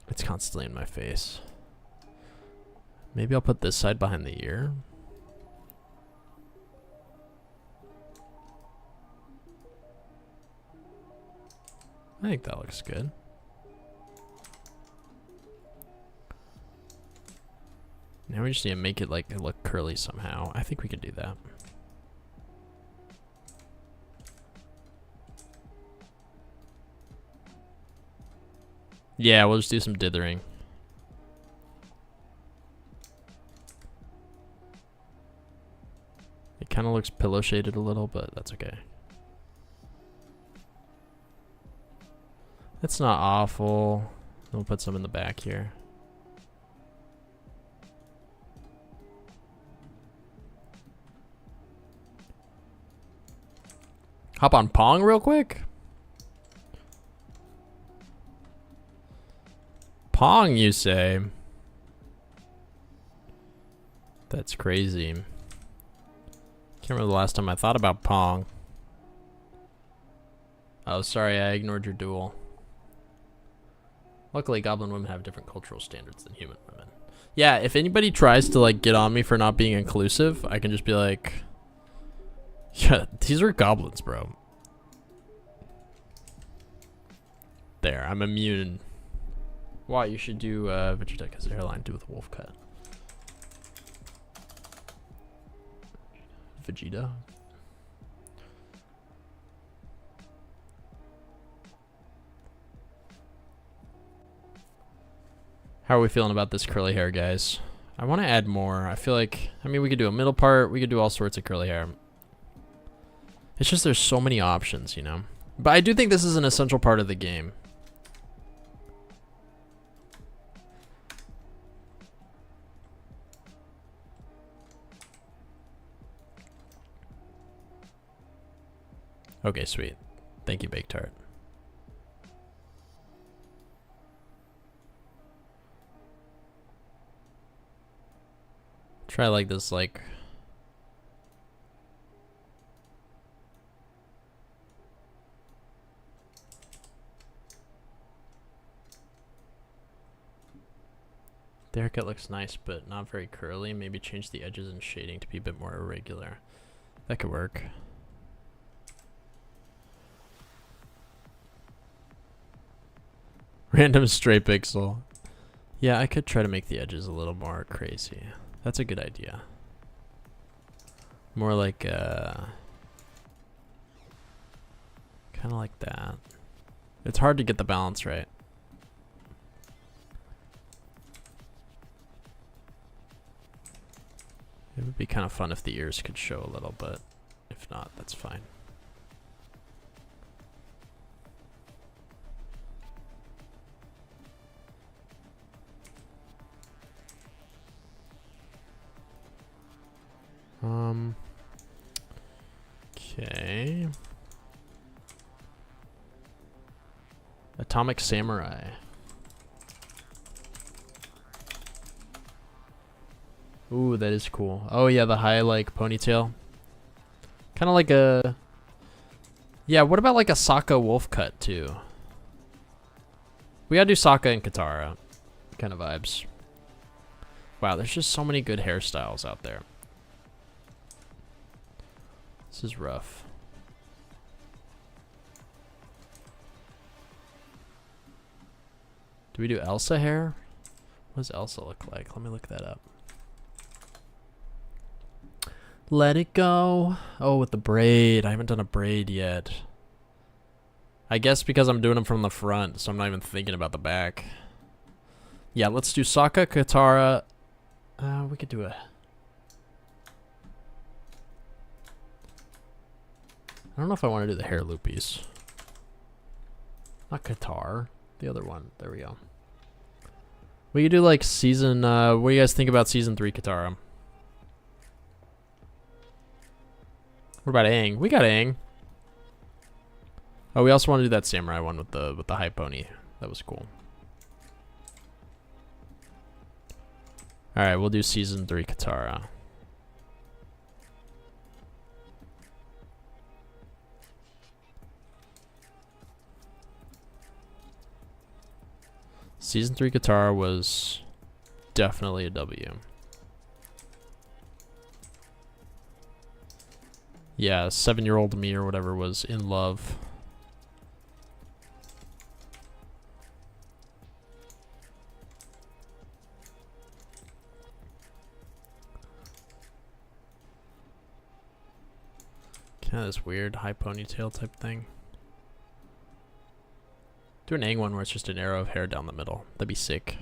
It's constantly in my face. Maybe I'll put this side behind the ear. I think that looks good. Now we just need to make it like it look curly somehow. I think we could do that. Yeah, we'll just do some dithering. It kind of looks pillow shaded a little, but that's okay. It's not awful. We'll put some in the back here. Hop on Pong real quick. Pong, you say? That's crazy. Can't remember the last time I thought about Pong. Oh, sorry, I ignored your duel. Luckily, goblin women have different cultural standards than human women. Yeah, if anybody tries to like get on me for not being inclusive, I can just be like, yeah, these are goblins, bro. There, I'm immune. Why, you should do Vegeta has a hairline do with a wolf cut. Vegeta? How are we feeling about this curly hair, guys? I want to add more. I feel like, I mean, we could do a middle part. We could do all sorts of curly hair. It's just there's so many options, you know? But I do think this is an essential part of the game. Okay, sweet. Thank you, Baked Tart. Try like this, like... The haircut looks nice, but not very curly. Maybe change the edges and shading to be a bit more irregular. That could work. Random stray pixel. Yeah, I could try to make the edges a little more crazy. That's a good idea. More like, kind of like that. It's hard to get the balance right. It would be kind of fun if the ears could show a little, but if not, that's fine. Okay. Atomic Samurai. Ooh, that is cool. Oh yeah, the high like ponytail. Kind of like a... Yeah, what about like a Sokka wolf cut too? We gotta do Sokka and Katara kind of vibes. Wow, there's just so many good hairstyles out there. This is rough. Do we do Elsa hair? What does Elsa look like? Let me look that up. Let it go. Oh, with the braid. I haven't done a braid yet. I guess because I'm doing them from the front, so I'm not even thinking about the back. Yeah, let's do Sokka, Katara. We could do a... I don't know if I want to do the hair loopies. Not Qatar. The other one. There we go. We could do like season... what do you guys think about season 3 Katara? What about Aang? We got Aang. Oh, we also want to do that samurai one with the high pony. That was cool. Alright, we'll do season 3 Katara. Season 3 Katara was definitely a W. Yeah, 7-year-old me or whatever was in love. Kind of this weird high ponytail type thing. Do an Aang one where it's just an arrow of hair down the middle. That'd be sick.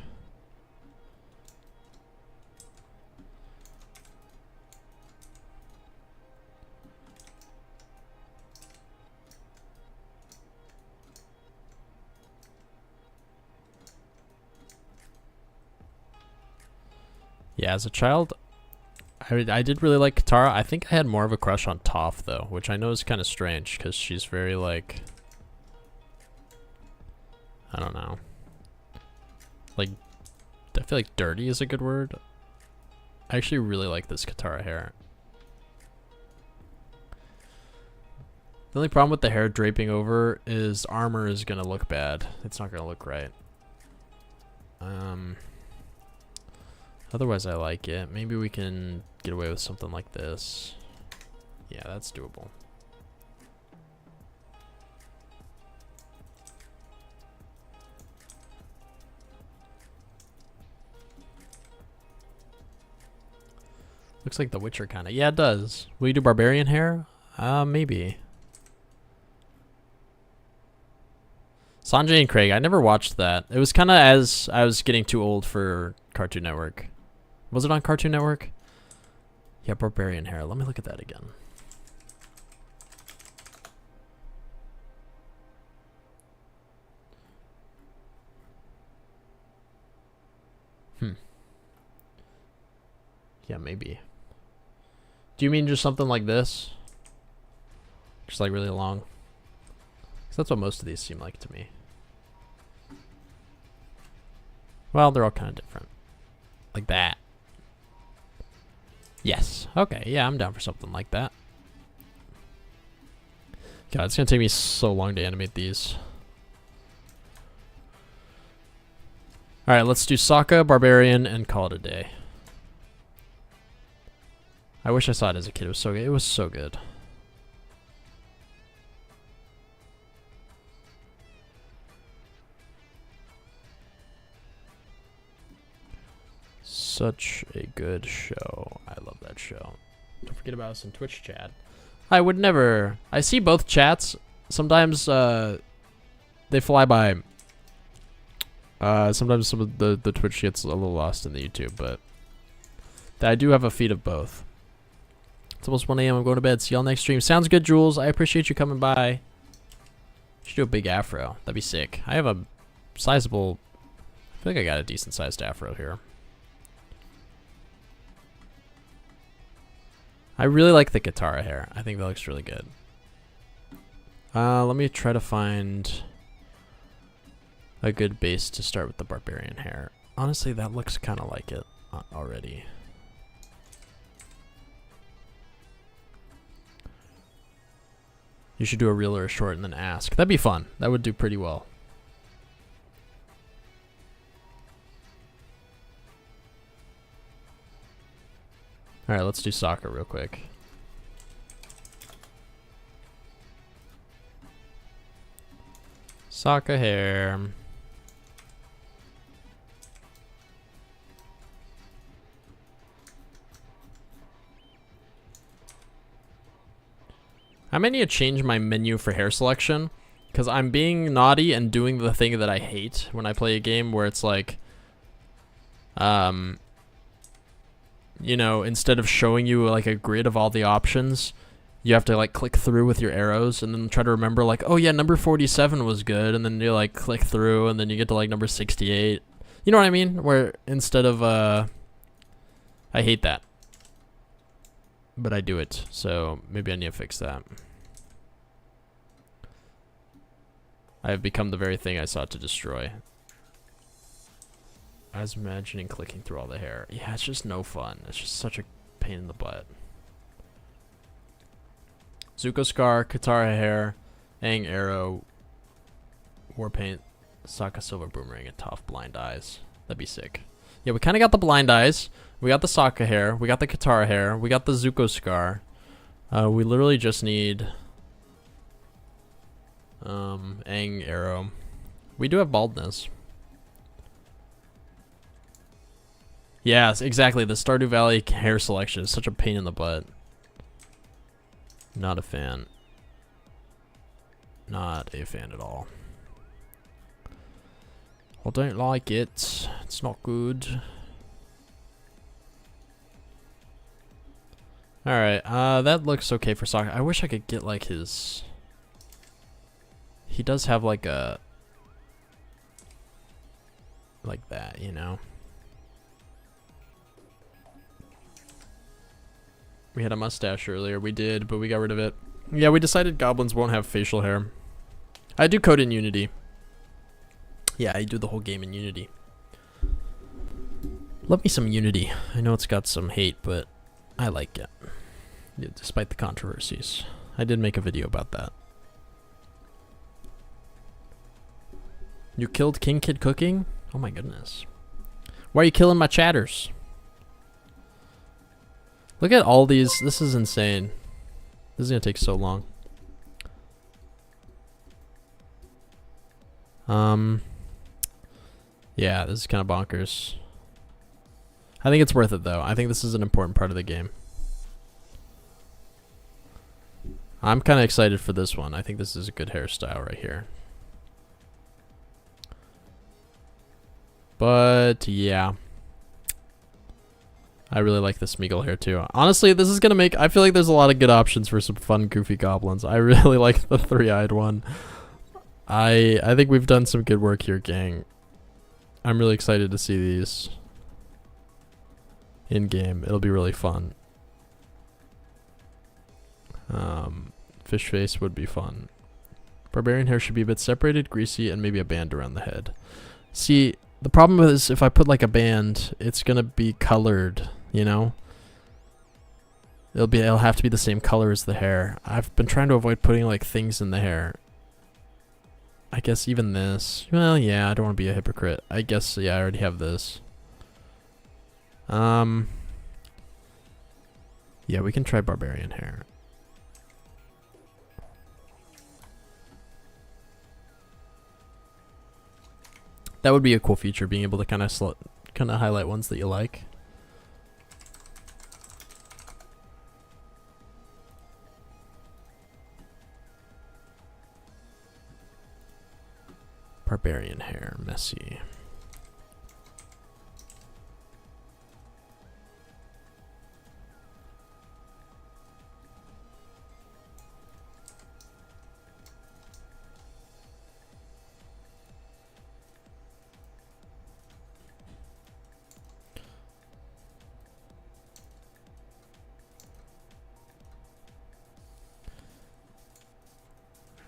Yeah, as a child, I did really like Katara. I think I had more of a crush on Toph, though, which I know is kind of strange, because she's very, like... I don't know. Like, I feel like dirty is a good word. I actually really like this Katara hair. The only problem with the hair draping over is armor is going to look bad. It's not going to look right. Otherwise, I like it. Maybe we can get away with something like this. Yeah, that's doable. Looks like The Witcher kind of. Yeah, it does. Will you do barbarian hair? Maybe. Sanjay and Craig. I never watched that. It was kind of as I was getting too old for Cartoon Network. Was it on Cartoon Network? Yeah, barbarian hair. Let me look at that again. Yeah, maybe. Do you mean just something like this? Just like really long? 'Cause that's what most of these seem like to me. Well, they're all kind of different. Like that. Yes. Okay, yeah, I'm down for something like that. God, it's gonna take me so long to animate these. Alright, let's do Sokka, Barbarian, and call it a day. I wish I saw it as a kid. It was so good. It was so good. Such a good show. I love that show. Don't forget about us in Twitch chat. I would never... I see both chats. Sometimes they fly by. Sometimes some of the Twitch gets a little lost in the YouTube, but I do have a feed of both. It's almost 1 a.m. I'm going to bed. See y'all next stream. Sounds good, Jules. I appreciate you coming by. Should do a big afro. That'd be sick. I have a sizable... I feel like I got a decent sized afro here. I really like the Katara hair. I think that looks really good. Let me try to find a good base to start with the barbarian hair. Honestly, that looks kind of like it already. You should do a reel or a short and then ask. That'd be fun. That would do pretty well. Alright, let's do Sokka real quick. Sokka hair. I might need to change my menu for hair selection, because I'm being naughty and doing the thing that I hate when I play a game where it's like, you know, instead of showing you like a grid of all the options, you have to like click through with your arrows and then try to remember like, oh yeah, number 47 was good, and then you like click through and then you get to like number 68. You know what I mean? Where instead of, I hate that. But I do it, so maybe I need to fix that. I have become the very thing I sought to destroy. I was imagining clicking through all the hair. Yeah, it's just no fun. It's just such a pain in the butt. Zuko Scar, Katara hair, Aang arrow, war paint, Sokka silver boomerang, and Toph blind eyes. That'd be sick. Yeah, we kind of got the blind eyes. We got the Sokka hair. We got the Katara hair. We got the Zuko Scar. We literally just need Aang arrow. We do have baldness. Yes, exactly. The Stardew Valley hair selection is such a pain in the butt. Not a fan. Not a fan at all. I don't like it. It's not good. Alright, that looks okay for Sokka. I wish I could get like his... He does have like a... Like that, you know? We had a mustache earlier. We did, but we got rid of it. Yeah, we decided goblins won't have facial hair. I do code in Unity. Yeah, I do the whole game in Unity. Love me some Unity. I know it's got some hate, but I like it. Yeah, despite the controversies. I did make a video about that. You killed King Kid Cooking? Oh my goodness. Why are you killing my chatters? Look at all these. This is insane. This is gonna take so long. Yeah, this is kind of bonkers. I think it's worth it though. I think this is an important part of the game. I'm kind of excited for this one. I think this is a good hairstyle right here. But yeah, I really like the Smeagol hair too. Honestly, this is gonna make... I feel like there's a lot of good options for some fun, goofy goblins. I really like the three-eyed one. I think we've done some good work here, gang. I'm really excited to see these in game. It'll be really fun. Fish face would be fun. Barbarian hair should be a bit separated, greasy, and maybe a band around the head. See, the problem is if I put like a band, it's gonna be colored, you know? It'll have to be the same color as the hair. I've been trying to avoid putting like things in the hair. I guess even this. Well, yeah, I don't want to be a hypocrite. I guess, yeah, I already have this. Yeah, we can try barbarian hair. That would be a cool feature, being able to kind of highlight ones that you like. Barbarian hair, messy.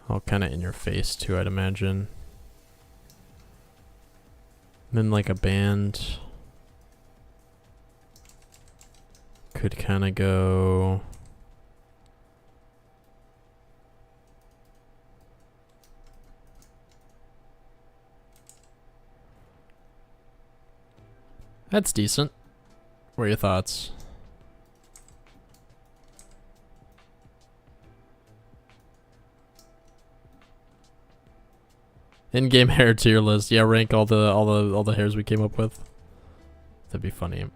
All kind of in your face too, I'd imagine. Then like a band could kind of go. That's decent. What are your thoughts? In-game hair tier list. Yeah, rank all the hairs we came up with. That'd be funny.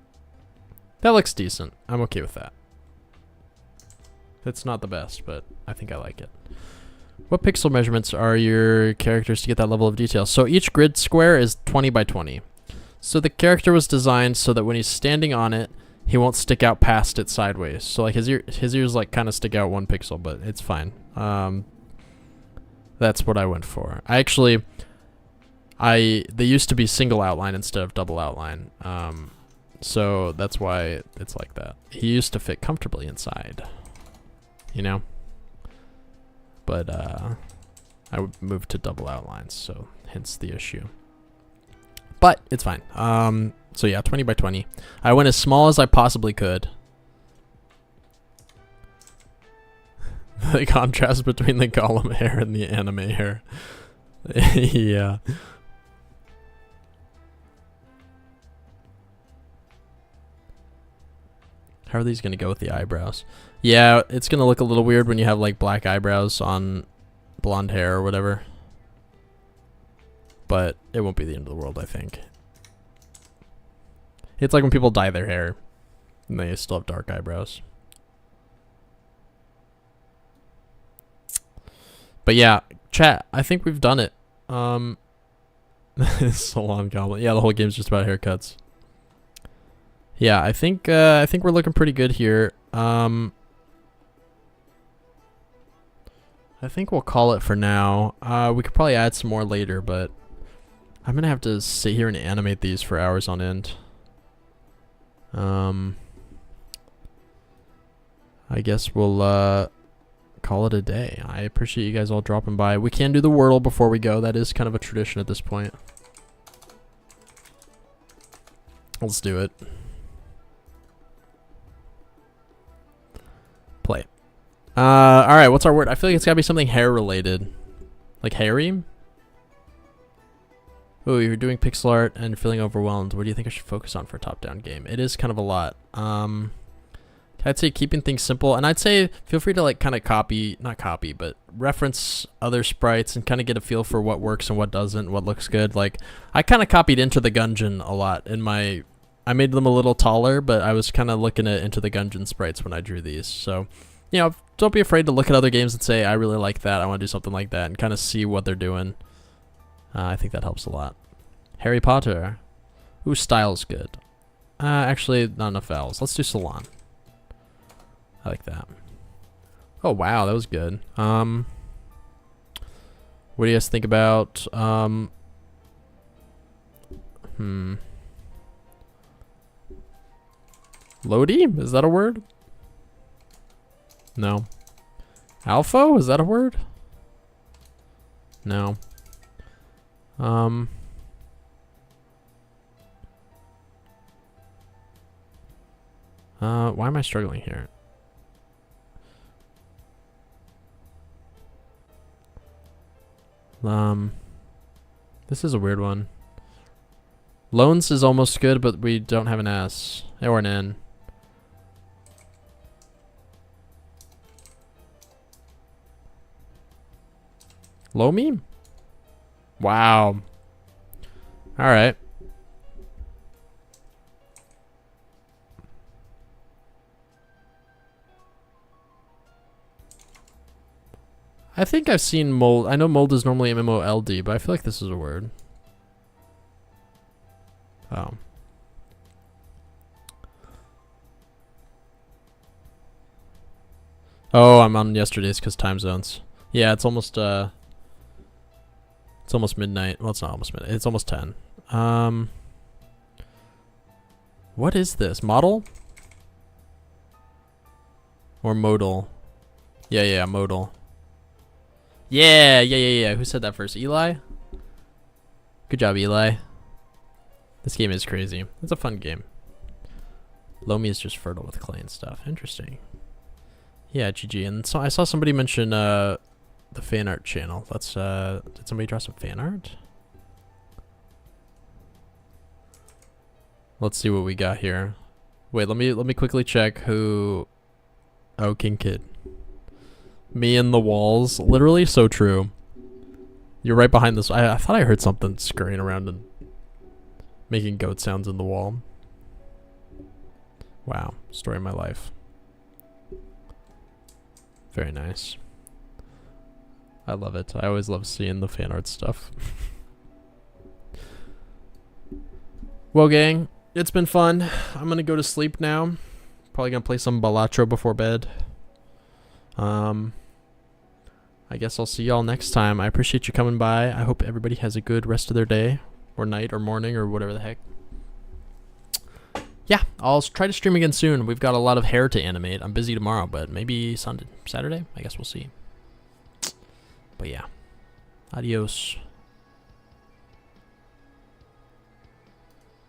That looks decent. I'm okay with that. It's not the best, but I think I like it. What pixel measurements are your characters to get that level of detail? So each grid square is 20 by 20. So the character was designed so that when he's standing on it, he won't stick out past it sideways. So like his ears like kind of stick out 1 pixel, but it's fine. That's what I went for. They used to be single outline instead of double outline. So that's why it's like that. He used to fit comfortably inside, you know? But I would move to double outlines, so hence the issue. But it's fine. So yeah, 20 by 20. I went as small as I possibly could. The contrast between the Gollum hair and the anime hair. Yeah. How are these going to go with the eyebrows? Yeah, it's going to look a little weird when you have like black eyebrows on blonde hair or whatever. But it won't be the end of the world, I think. It's like when people dye their hair and they still have dark eyebrows. But yeah, chat, I think we've done it. Salon Goblin. Yeah, the whole game's just about haircuts. Yeah, I think we're looking pretty good here. I think we'll call it for now. We could probably add some more later, but I'm gonna have to sit here and animate these for hours on end. I guess we'll call it a day. I appreciate you guys all dropping by. We can do the Wordle before we go. That is kind of a tradition at this point. Let's do it. Play. Alright, what's our word? I feel like it's gotta be something hair related. Like hairy? Oh, you're doing pixel art and feeling overwhelmed. What do you think I should focus on for a top-down game? It is kind of a lot. I'd say keeping things simple, and I'd say feel free to like kind of not copy, but reference other sprites and kind of get a feel for what works and what doesn't, what looks good. Like I kind of copied Into the Gungeon a lot in my, I made them a little taller, but I was kind of looking at Into the Gungeon sprites when I drew these. So, you know, don't be afraid to look at other games and say, I really like that, I want to do something like that, and kind of see what they're doing. I think that helps a lot. Harry Potter. Ooh, style's good. Actually, not enough vowels. Let's do salon. I like that. Oh, wow, that was good. What do you guys think about, Lodi? Is that a word? No. Alpha? Is that a word? No. Why am I struggling here? This is a weird one. Loans is almost good, but we don't have an S or an N. Lomi? Wow. All right. I think I've seen mold. I know mold is normally MMOLD, but I feel like this is a word. Oh. Oh, I'm on yesterday's because time zones. Yeah, it's almost midnight. Well, it's not almost midnight. It's almost 10. What is this? Model? Or modal? Yeah, modal. Yeah. Who said that first? Eli? Good job, Eli. This game is crazy. It's a fun game. Lomi is just fertile with clay and stuff. Interesting. Yeah, GG. And so I saw somebody mention the fan art channel. Let's did somebody draw some fan art? Let's see what we got here. Wait, let me quickly check who. Oh, King Kid. Me and the walls. Literally so true. You're right behind this. I thought I heard something scurrying around and making goat sounds in the wall. Wow. Story of my life. Very nice. I love it. I always love seeing the fan art stuff. Well, gang, it's been fun. I'm gonna go to sleep now. Probably gonna play some Balatro before bed. I guess I'll see y'all next time. I appreciate you coming by. I hope everybody has a good rest of their day, or night, or morning, or whatever the heck. Yeah, I'll try to stream again soon. We've got a lot of hair to animate. I'm busy tomorrow, but maybe Saturday? I guess we'll see. But yeah. Adios.